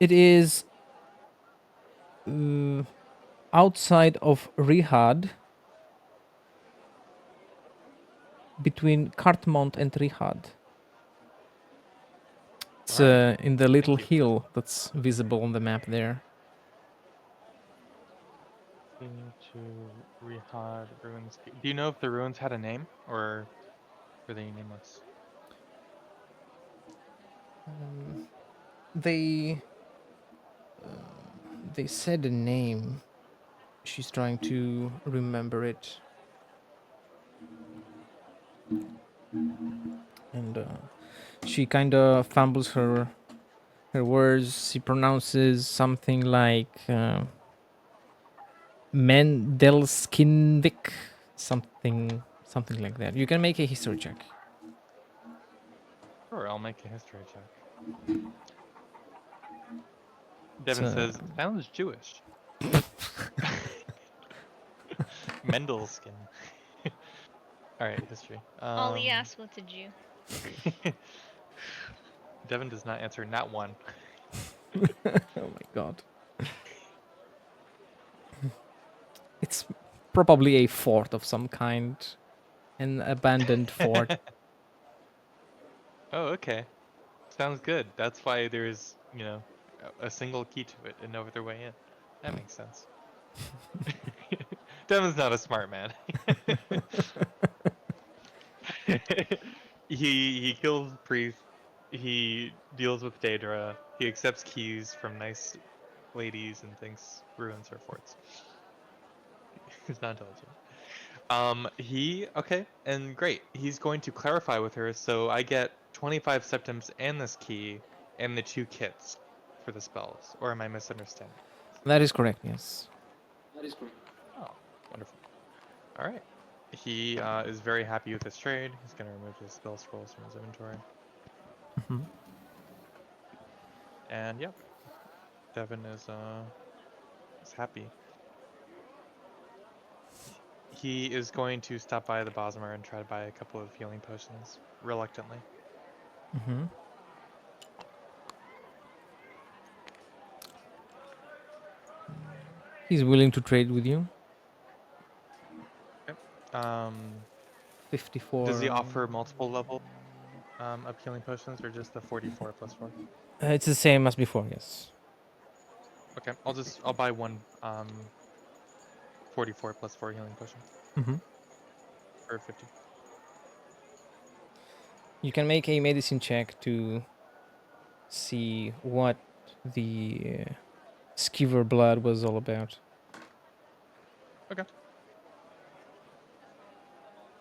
It is outside of Rihad, between Cartmont and Rihad. It's
All right.
in the little
Thank you.
hill that's visible on the map there.
To Rihad ruins. Do you know if the ruins had a name, or were they nameless?
They they said a name. She's trying to remember it, and she kind of fumbles her words. She pronounces something like Mendelskinvik, something like that. You can make a history check.
Sure, I'll make a history check.
It's,
Devin says, sounds Jewish. Mendelskin. All right, history.
Ollie asked, "What's a Jew?"
Devin does not answer, not one.
oh my god. It's probably a fort of some kind, an abandoned fort.
Oh, okay. Sounds good. That's why there's, a single key to it and no other way in. That makes sense. Devin's not a smart man. he kills the priest. He deals with Daedra. He accepts keys from nice ladies and thinks ruins are forts. He's not intelligent. And great. He's going to clarify with her, so I get 25 septims and this key and the 2 kits for the spells. Or am I misunderstanding?
That is correct. Yes.
Oh, wonderful. All right. He is very happy with this trade. He's going to remove his spell scrolls from his inventory.
Mhm.
And yep, Devin is happy. He is going to stop by the Bosmer and try to buy a couple of healing potions, reluctantly.
Mm-hmm. He's willing to trade with you.
Um,
54.
does he offer multiple level of healing potions or just the 44 plus 4?
It's the same as before. Yes.
Okay, I'll buy one 44 plus 4 healing potion
Mm-hmm.
for 50.
You can make a medicine check to see what the skeever blood was all about.
Okay.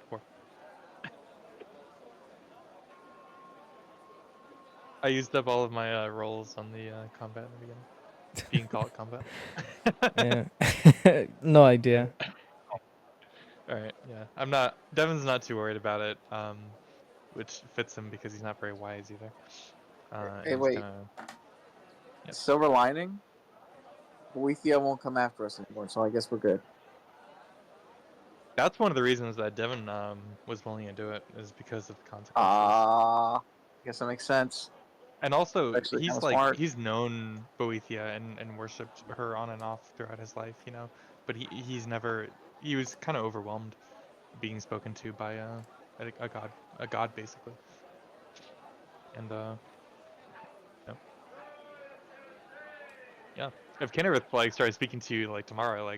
4. I used up all of my rolls on the combat in the beginning. Being called combat.
No idea.
All right, yeah. Devin's not too worried about it, which fits him because he's not very wise either.
Hey,
He's
wait.
gonna. Yep.
Silver lining. Boethia won't come after us anymore, so I guess we're good.
That's one of the reasons that Devin was willing to do it, is because of the consequences.
I guess that makes sense.
And also,
Actually,
he's
kinda smart.
he's known Boethia and worshipped her on and off throughout his life, you know. But he was kind of overwhelmed being spoken to by a god basically. And yeah, if Kennerith started speaking to you tomorrow,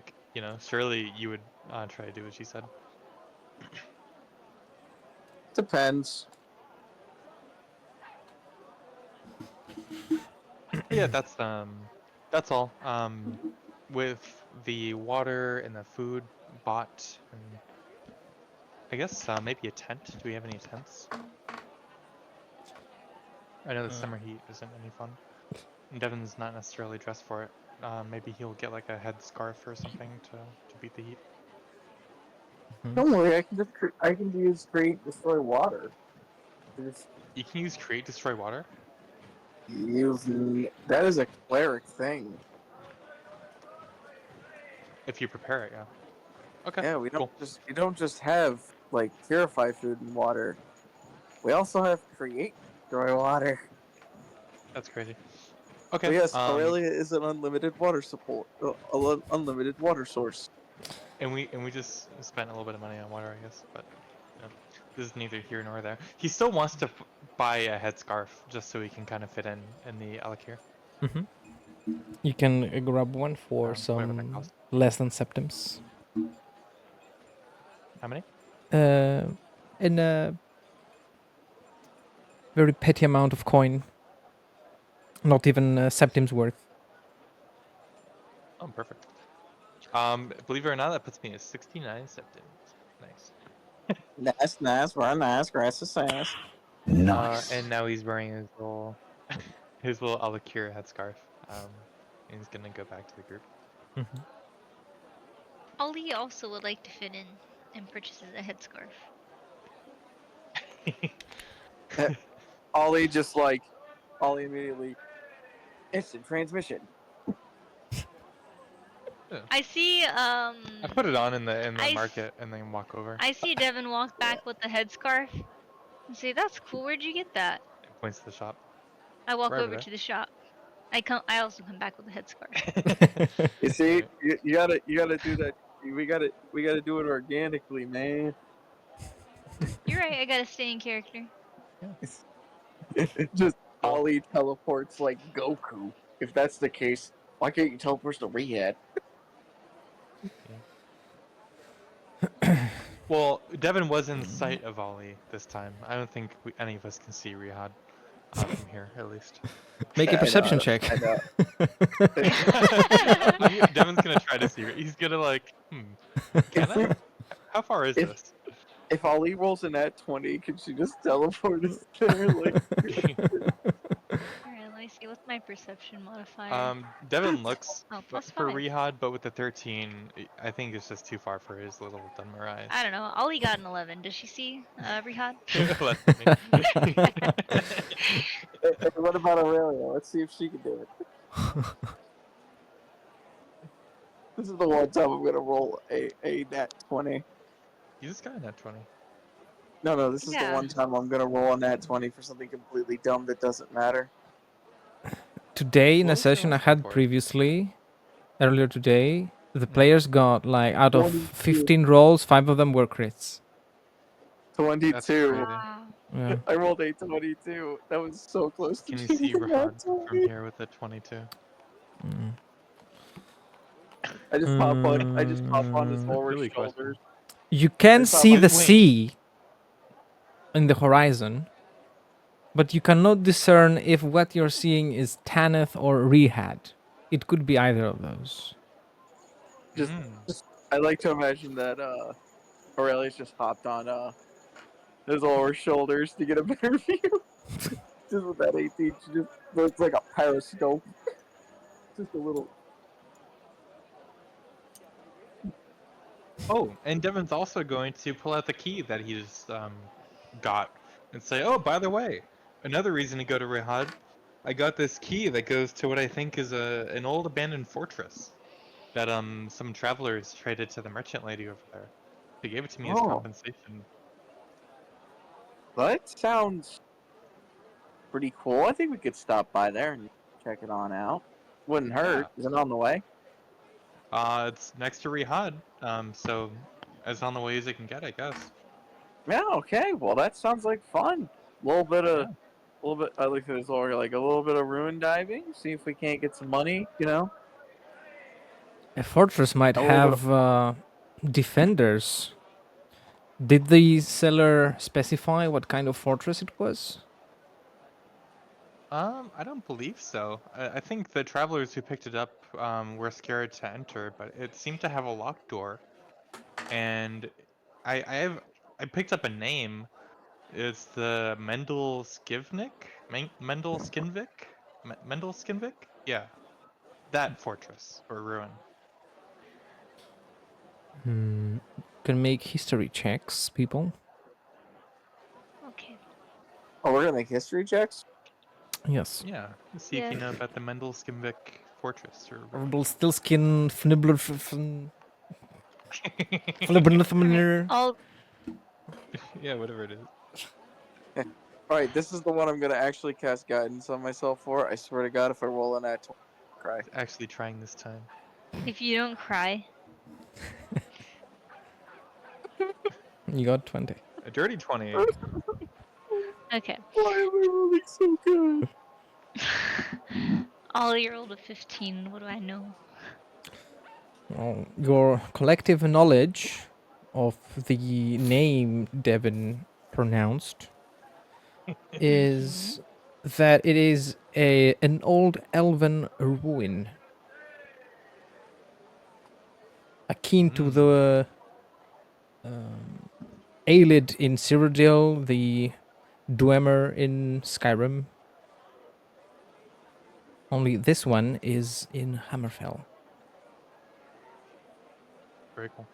surely you would try to do what she said.
Depends.
But yeah, that's all. With the water and the food bought, and I guess maybe a tent. Do we have any tents? I know the summer heat isn't any fun. And Devin's not necessarily dressed for it. Maybe he'll get a headscarf or something to beat the heat.
Don't worry, I can use create destroy water.
You can use create destroy water.
That is a cleric thing.
If you prepare it, yeah. Okay.
Yeah, we
cool.
don't just have purify food and water. We also have create destroy water.
That's crazy. Okay.
So yes, Aurelia is an unlimited water support, unlimited water source.
And we just spent a little bit of money on water, I guess, but this is neither here nor there. He still wants to buy a headscarf just so he can kind of fit in the Alakir.
Mm-hmm. You can grab one for
Whatever that
some
costs.
less than septims.
How many?
In a very petty amount of coin. Not even septims worth.
Oh, perfect. Believe it or not, that puts me at 69 septims. Nice.
Nice, very nice, grass ass.
Nice.
And now he's wearing his little Alakir headscarf. And he's gonna go back to the group.
Mm-hmm.
Ollie also would like to fit in and purchases a headscarf.
Ollie immediately instant transmission.
Yeah.
I see.
I put it on in the
I
market and then walk over.
I see Devin walk back with the headscarf and say, "That's cool. Where'd you get that?"
It points to the shop.
I walk
Right over
over
there.
to the shop. I also come back with a headscarf.
You see, you gotta do that. We gotta do it organically, man.
You're right. I gotta stay in character.
Just Ollie teleports like Goku. If that's the case, why can't you teleport to Riyadh?
Well, Devin was in sight of Ollie this time. I don't think any of us can see Rihad from here, at least.
Make a
I know,
perception check.
I know.
Devin's gonna try to see. He's gonna like, can
If we,
I? How far is
if
this?
if Ollie rolls in at 20, could she just teleport us there? Like,
Alright, let me see. What's my perception modifier?
Devin looks
Oh, plus
for
5.
Rihad, but with the 13, I think it's just too far for his little Dunmer eyes.
I don't know. Ollie got an 11. Does she see Rihad?
Less than me.
hey, what about Aurelia? Let's see if she can do it. This is the one time I'm gonna roll a nat 20.
You just got a nat 20.
No, this is the
Yeah.
one time I'm gonna roll a nat 20 for something completely dumb that doesn't matter.
Today in
What
a
was your
session I
last
had
report?
previously, earlier today, the players got like out of
22.
15 rolls, 5 of them were crits.
22.
That's crazy.
Wow.
Yeah.
I rolled a 22. That was so close to
Can you
being
see
a nat
Rihad from
20.
here with a 22?
Mm.
I just pop on his forward
Silly question.
shoulders.
You can
That's how
see
my
the
wing-
sea in the horizon, but you cannot discern if what you're seeing is Tanith or Rihad. It could be either of those.
Just,
Mm.
I like to imagine that Aurelius just hopped on his lower shoulders to get a better view. Just with that 18, she just looks like a periscope. Just a little.
Oh, and Devin's also going to pull out the key that he just got and say, "Oh, by the way, another reason to go to Rihad, I got this key that goes to what I think is an old abandoned fortress that some travelers traded to the merchant lady over there. They gave it to me as
Oh.
compensation."
That sounds pretty cool. I think we could stop by there and check it on out. Wouldn't hurt.
Yeah.
Is it on the way?
It's next to Rihad, so as on the way as it can get, I guess.
Yeah. Okay. Well, that sounds like fun. A little bit. I looked at his lawyer, like a little bit of ruin diving. See if we can't get some money. You know.
A fortress might
A little bit
have defenders. Did the seller specify what kind of fortress it was?
I don't believe so. I think the travelers who picked it up were scared to enter, but it seemed to have a locked door. And I picked up a name. It's the Mendel Skivnik? Mendel Skinvik? Mendel Skinvik? Yeah. That fortress or ruin.
Can make history checks, people.
Okay.
Oh, we're gonna make history checks.
Yes.
Yeah. See if you
Yeah.
know about the Mendel Skivnik fortress or ruin.
Rumpelstiltskin, Fnibbler,
Alright,
Flibbernthmner.
I'll
Yeah, whatever it is.
All right, this is the one I'm gonna actually cast guidance on myself for. I swear to God, if I roll an at 20, I'll cry.
Actually trying this time.
if you don't cry.
You got 20.
A dirty 20.
Okay.
Why am I rolling so good?
Ollie, you rolled a 15. What do I know?
Well, your collective knowledge of the name Devon pronounced is that it is an old elven ruin, akin to the Aelid in Cyrodiil, the Dwemer in Skyrim. Only this one is in Hammerfell.
Very cool.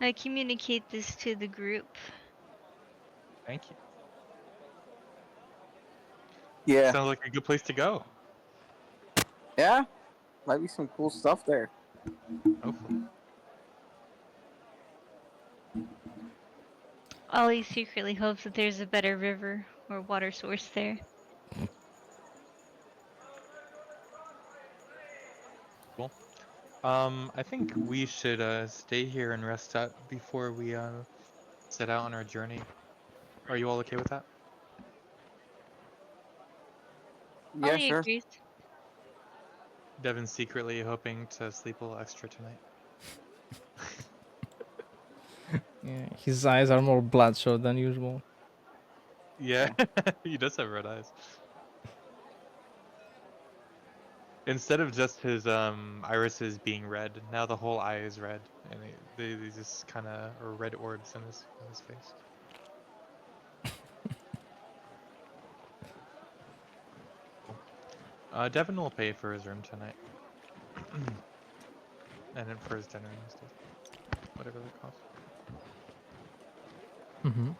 I communicate this to the group.
Thank you.
Yeah,
Sounds like a good place to go.
yeah, might be some cool stuff there.
Hopefully.
Ollie secretly hopes that there's a better river or water source there.
Cool. I think we should stay here and rest up before we set out on our journey. Are you all okay with that?
Yeah,
Ollie
sure.
agrees.
Devin's secretly hoping to sleep a little extra tonight.
Yeah, his eyes are more bloodshot than usual.
Yeah, he does have red eyes. Instead of just his irises being red, now the whole eye is red, and they just kind of are red orbs in his face. Devin will pay for his room tonight, and then for his dinner and stuff, whatever that costs.
Mm-hmm.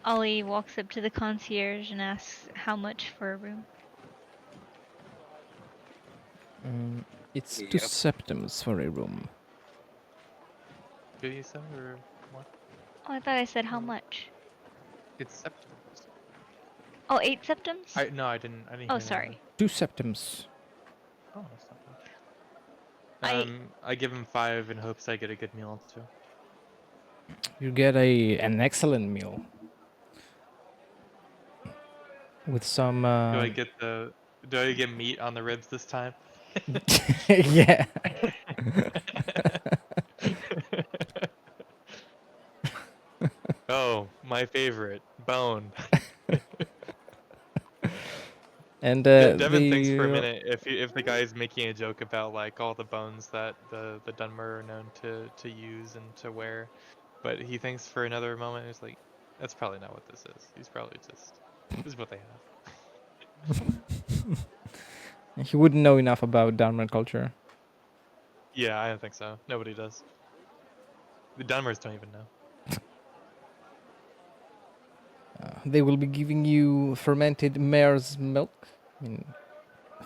Ollie walks up to the concierge and asks how much for a room.
It's
Yep.
2 septums for a room.
Do you said or what?
Oh, I thought I said how much.
It's septums.
Oh, 8 septums?
No, I didn't. I didn't
Oh,
hear that.
sorry.
2 septums.
Oh, that's not bad. I give him 5 in hopes I get a good meal too.
You get an excellent meal with some.
Do I get meat on the ribs this time?
Yeah.
Oh, my favorite, bone.
And
Devin thinks for a
the
minute if the guy is making a joke about like all the bones that the Dunmer are known to use and to wear, but he thinks for another moment it's like that's probably not what this is. He's probably just this is what they have.
he wouldn't know enough about Dharma culture.
Yeah, I don't think so. Nobody does. The Dunmers don't even know.
They will be giving you fermented mare's milk. I mean,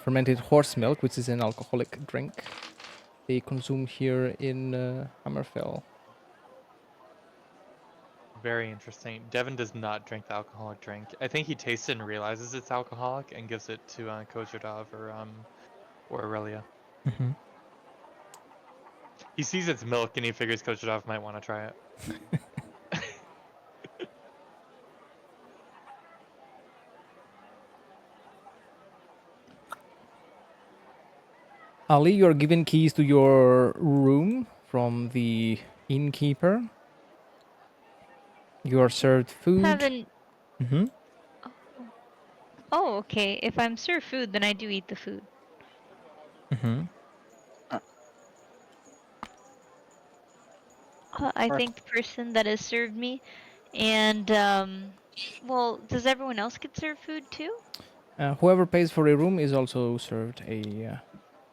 fermented horse milk, which is an alcoholic drink they consume here in Hammerfell.
Very interesting. Devin does not drink the alcoholic drink. I think he tastes it and realizes it's alcoholic and gives it to Kozhedov or Aurelia.
Mm-hmm.
He sees it's milk and he figures Kozhedov might want to try it.
Ali, you are given keys to your room from the innkeeper. You are served food.
Haven't.
Mm-hmm.
Oh, okay. If I'm served food, then I do eat the food.
Mm-hmm.
I thank the person that has served me, and well, does everyone else get served food too?
Whoever pays for a room is also served a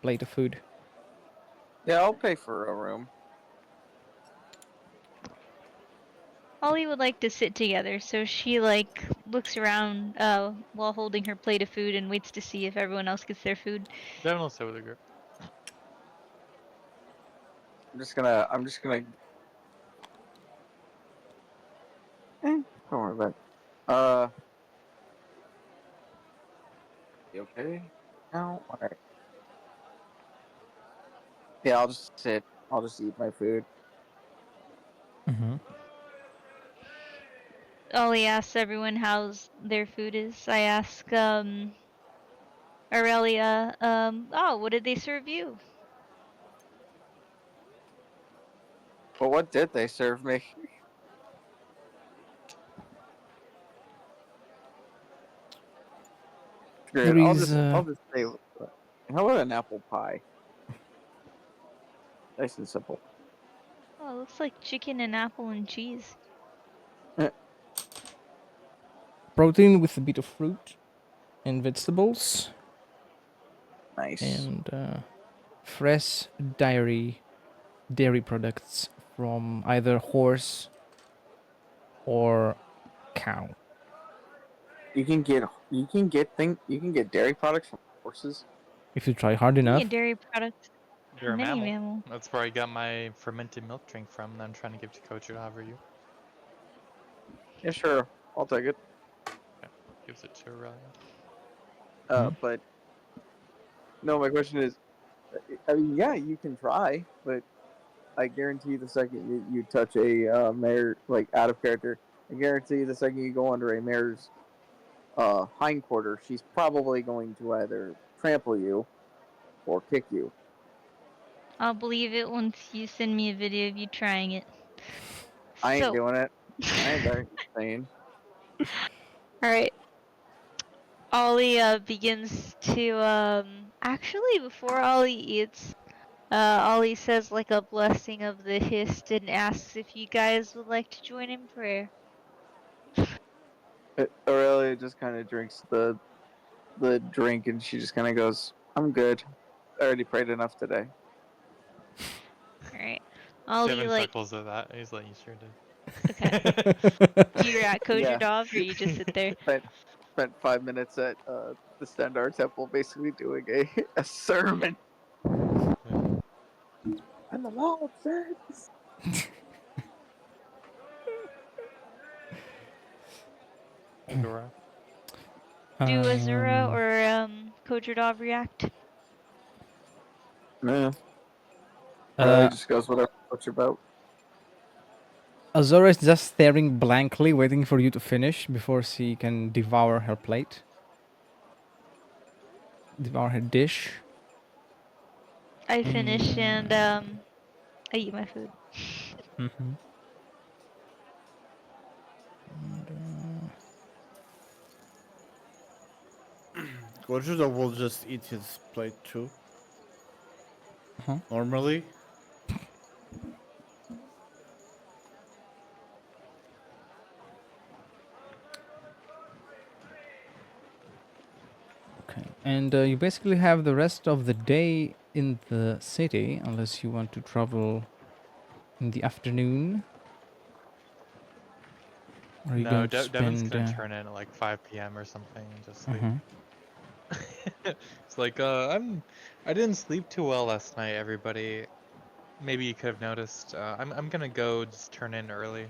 plate of food.
Yeah, I'll pay for a room.
Ollie would like to sit together, so she like looks around while holding her plate of food and waits to see if everyone else gets their food.
Devin will sit with a group.
I'm just gonna. Don't worry about it. You okay? No. All right. Yeah, I'll just sit. I'll just eat my food.
Mm-hmm.
Ollie asks everyone how's their food is. I ask Aurelia, oh, what did they serve you?
But what did they serve me? Screw
There
it.
is.
I'll just say. How about an apple pie? Nice and simple.
Oh, it looks like chicken and apple and cheese.
Protein with a bit of fruit and vegetables,
Nice.
and fresh dairy products from either horse or cow.
You can get dairy products from horses.
If you try hard
You
enough.
get dairy products
You're a
from any
mammal.
mammal.
That's where I got my fermented milk drink from that I'm trying to give to Kozhedov or you.
Yeah, sure. I'll take it.
Gives it to Aurelia.
But no, my question is, I mean, yeah, you can try, but I guarantee the second you touch a mare, like out of character, I guarantee the second you go under a mare's hindquarter, she's probably going to either trample you or kick you.
I'll believe it once you send me a video of you trying it.
I ain't
So,
doing it. I ain't that insane.
alright. Ollie begins to actually before Ollie eats, Ollie says like a blessing of the hist and asks if you guys would like to join in prayer.
Aurelia just kind of drinks the drink, and she just kind of goes, "I'm good. I already prayed enough today."
Alright. Ollie
Devin
like
chuckles at that. He's like, you sure did.
okay. Do you rat coach
Yeah.
your dog or you just sit there?
Spent 5 minutes at the Stendar Temple, basically doing a sermon.
Yeah.
And the Lord says,
Adora.
Do Azura
Um,
or Kojardov react?
"Nah."
uh,
Just goes, "Whatever. What's your boat?"
Azora is just staring blankly, waiting for you to finish before she can devour her plate. Devour her dish.
I finish and
And,
I eat my food.
Mm-hmm.
Gojudo will just eat his plate too.
Uh-huh.
Normally.
Okay. And you basically have the rest of the day in the city, unless you want to travel in the afternoon. Are you
No,
going to
Devin's
spend?
gonna turn in at like 5 p.m. or something and just sleep.
Uh-huh.
It's like, I didn't sleep too well last night, everybody. Maybe you could have noticed. I'm gonna go just turn in early.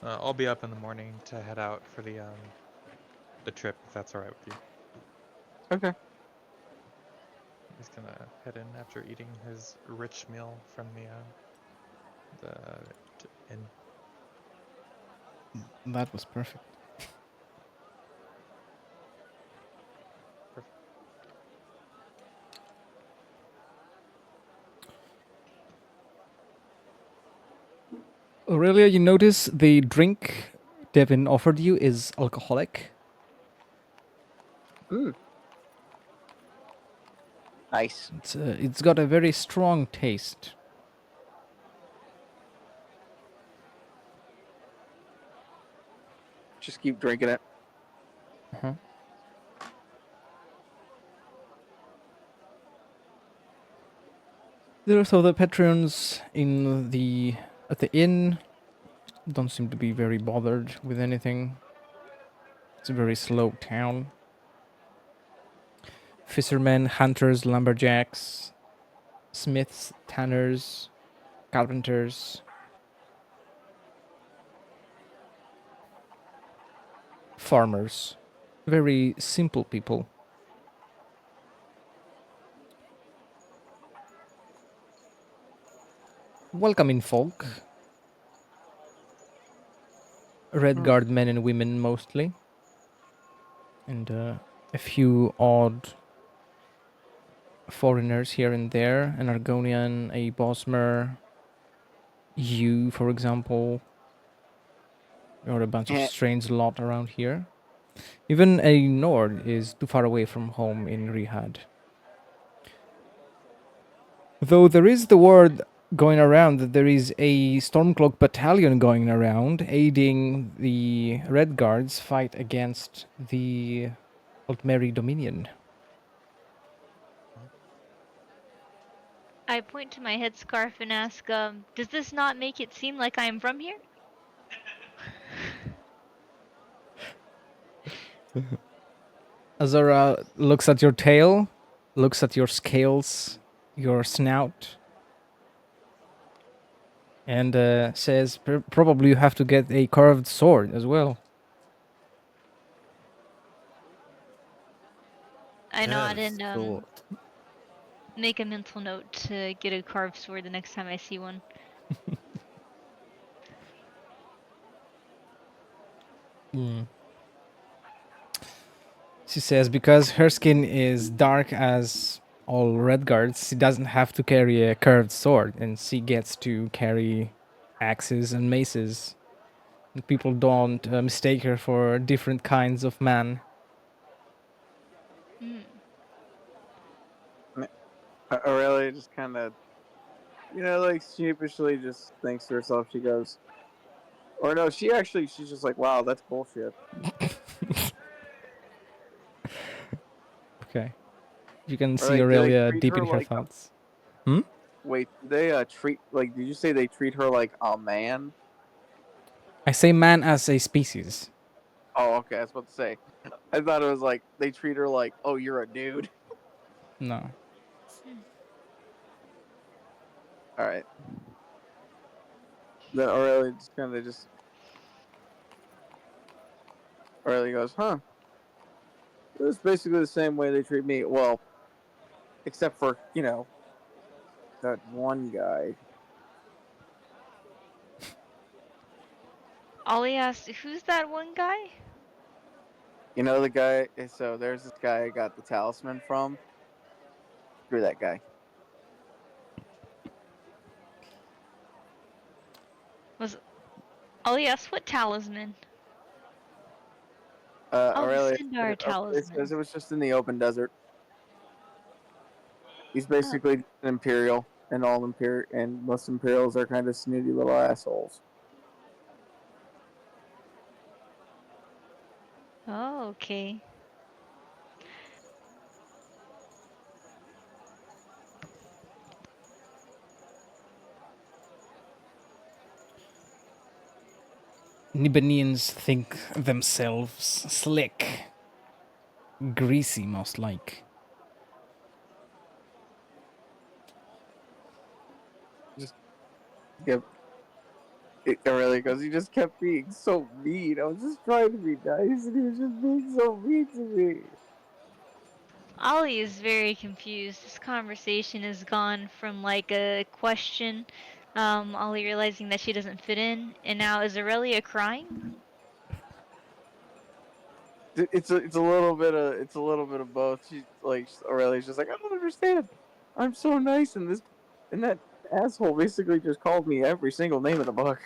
I'll be up in the morning to head out for the trip, if that's alright with you.
Okay.
He's gonna head in after eating his rich meal from the inn.
That was perfect.
Perfect.
Aurelia, you notice the drink Devin offered you is alcoholic.
Nice.
It's got a very strong taste.
Just keep drinking it.
Uh-huh. There's other patrons at the inn. Don't seem to be very bothered with anything. It's a very slow town. Fishermen, hunters, lumberjacks, smiths, tanners, carpenters, farmers. Very simple people. Welcoming folk. Red Guard men and women mostly. And a few odd foreigners here and there. An Argonian, a Bosmer, you, for example. Or a bunch of
Eh.
strange lot around here. Even a Nord is too far away from home in Rihad. Though there is the word going around that there is a Stormcloak battalion going around aiding the Red Guards fight against the Altmeri Dominion.
I point to my headscarf and ask, does this not make it seem like I am from here?
Azora looks at your tail, looks at your scales, your snout, and says, probably you have to get a carved sword as well.
I nod
Yes,
and
so
make a mental note to get a carved sword the next time I see one.
She says because her skin is dark as all Red Guards, she doesn't have to carry a curved sword, and she gets to carry axes and maces. And people don't mistake her for different kinds of man.
Hmm.
Aurelia just kind of, like sheepishly just thinks to herself. She goes, or no, she's just like, wow, that's bullshit.
Okay. You can
Or
see
like, do they
Aurelia
treat
deep
her
in her
like?
thoughts. Hmm?
Wait, do they treat like? Did you say they treat her like a man?
I say man as a species.
Oh, okay. I was about to say. I thought it was like they treat her like, oh, you're a dude.
No.
All right. Then Aurelia just kind of just. Aurelia goes, huh? It's basically the same way they treat me. Well, except for that one guy.
Ollie asked, "Who's that one guy?"
You know the guy. So there's this guy I got the talisman from. Screw that guy.
Was Ollie asked, "What talisman?" Oh, the
Aurelia.
Sindar
It says
talisman.
it was just in the open desert. He's
Oh.
basically an imperial, and most imperials are kind of snooty little assholes.
Oh, okay.
Nibanians think themselves slick, greasy, most like.
Yep. Aurelia goes, he just kept being so mean. I was just trying to be nice, and he was just being so mean to me.
Ollie is very confused. This conversation has gone from like a question, Ollie realizing that she doesn't fit in, and now is Aurelia crying?
It's a little bit of both. She's like Aurelia's just like, I don't understand. I'm so nice, and that asshole basically just called me every single name in the book.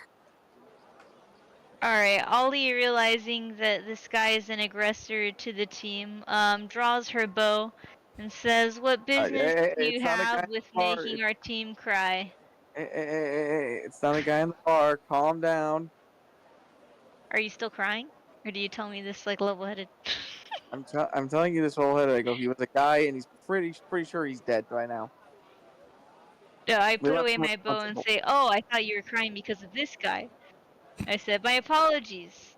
Alright, Ollie realizing that this guy is an aggressor to the team, draws her bow and says, "What business do you
It's not a guy
have
in
with
the bar.
making our team cry?"
It's not a guy in the bar. Calm down.
Are you still crying? Or do you tell me this like level-headed?
I'm telling you this whole head. I go. He was a guy, and he's pretty sure he's dead by now.
No, I
We
put
left
away
him
my bow and
responsible.
say, "Oh, I thought you were crying because of this guy." I said, "My apologies."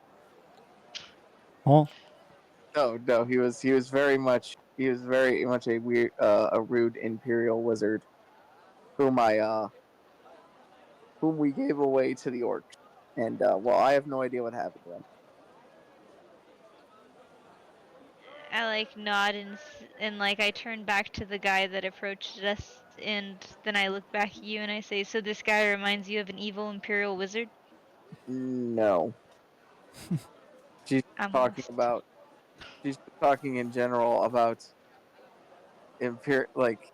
Oh.
No. He was very much a rude imperial wizard whom whom we gave away to the orcs. And well, I have no idea what happened to him.
I like nod and like I turn back to the guy that approached us, and then I look back at you and I say, "So this guy reminds you of an evil imperial wizard?"
No, she's
I'm
talking
lost.
about. She's talking in general about like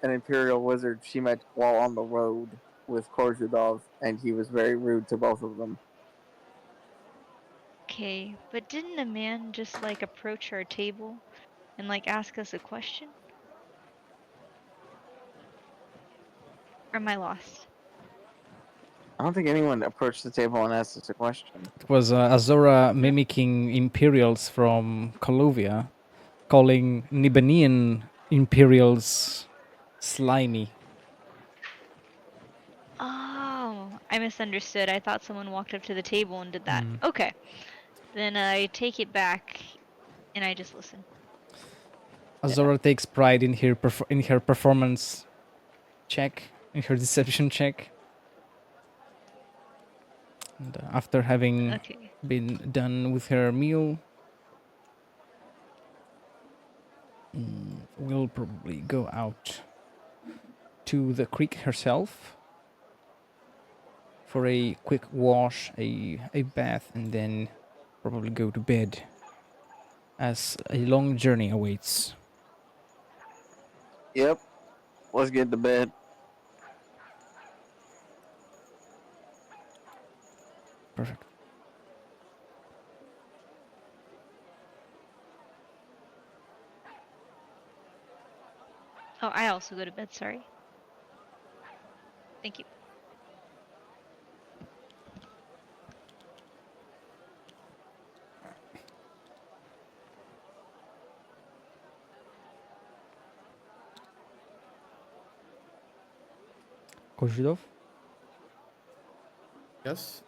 an imperial wizard she met while on the road with Korzhudov, and he was very rude to both of them.
Okay, but didn't a man just like approach our table and like ask us a question? Or am I lost?
I don't think anyone approached the table and asked us a question.
It was Azora mimicking Imperials from Colovia, calling Nibanian Imperials slimy.
Oh, I misunderstood. I thought someone walked up to the table and did that.
Mm.
Okay, then I take it back and I just listen.
Azora takes pride in in her performance check, in her deception check. And after having
Okay.
been done with her meal, we'll probably go out to the creek herself for a quick wash, a bath, and then probably go to bed as a long journey awaits.
Yep, let's get to bed.
Perfect.
Oh, I also go to bed. Sorry. Thank you.
Kozhidov?
Yes.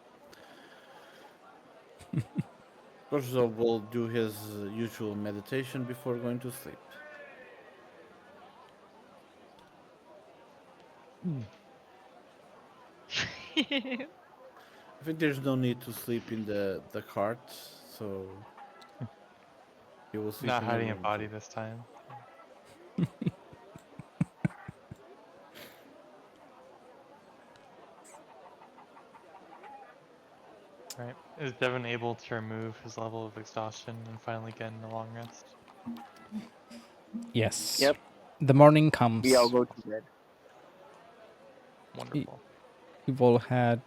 Korzov will do his usual meditation before going to sleep. I think there's no need to sleep in the cart, so he will sleep
Not
in the
hiding a
room.
body
too.
this time. Right. Is Devin able to remove his level of exhaustion and finally get in a long rest?
Yes.
Yep.
The morning comes.
We all go to bed.
Wonderful.
You've all had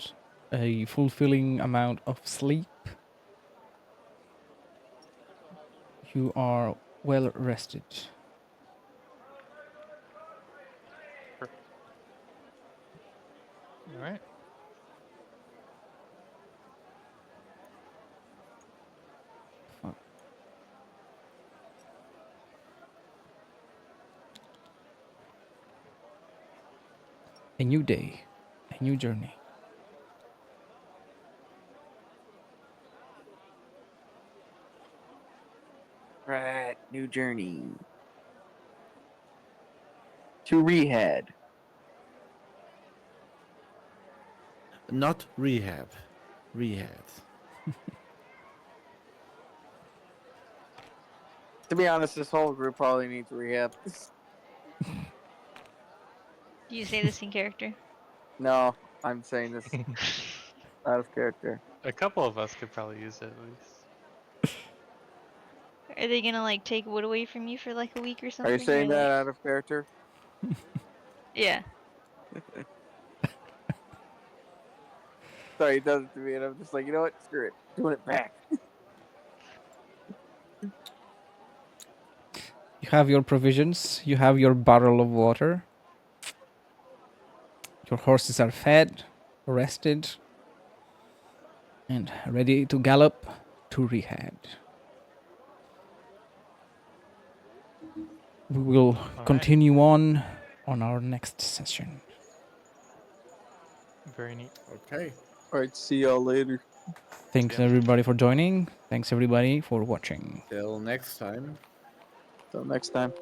a fulfilling amount of sleep. You are well rested.
Perfect. All right.
A new day, a new journey.
Right. New journey. To Rehab.
Not rehab. Rehab.
To be honest, this whole group probably needs rehab.
Do you say this in character?
No, I'm saying this out of character.
A couple of us could probably use it at least.
Are they gonna like take wood away from you for like a week or
Are
something?
you saying
or,
that
like...
out of character?
Yeah.
Sorry, he does it to me, and I'm just like, you know what? Screw it. Doing it back.
You have your provisions, you have your barrel of water. Your horses are fed, rested, and ready to gallop to Rehad. We will
All
continue on our next session.
Very neat.
Okay.
All right, see y'all later.
Thanks
ya.
everybody for joining. Thanks everybody for watching.
Till next time.
Till next time.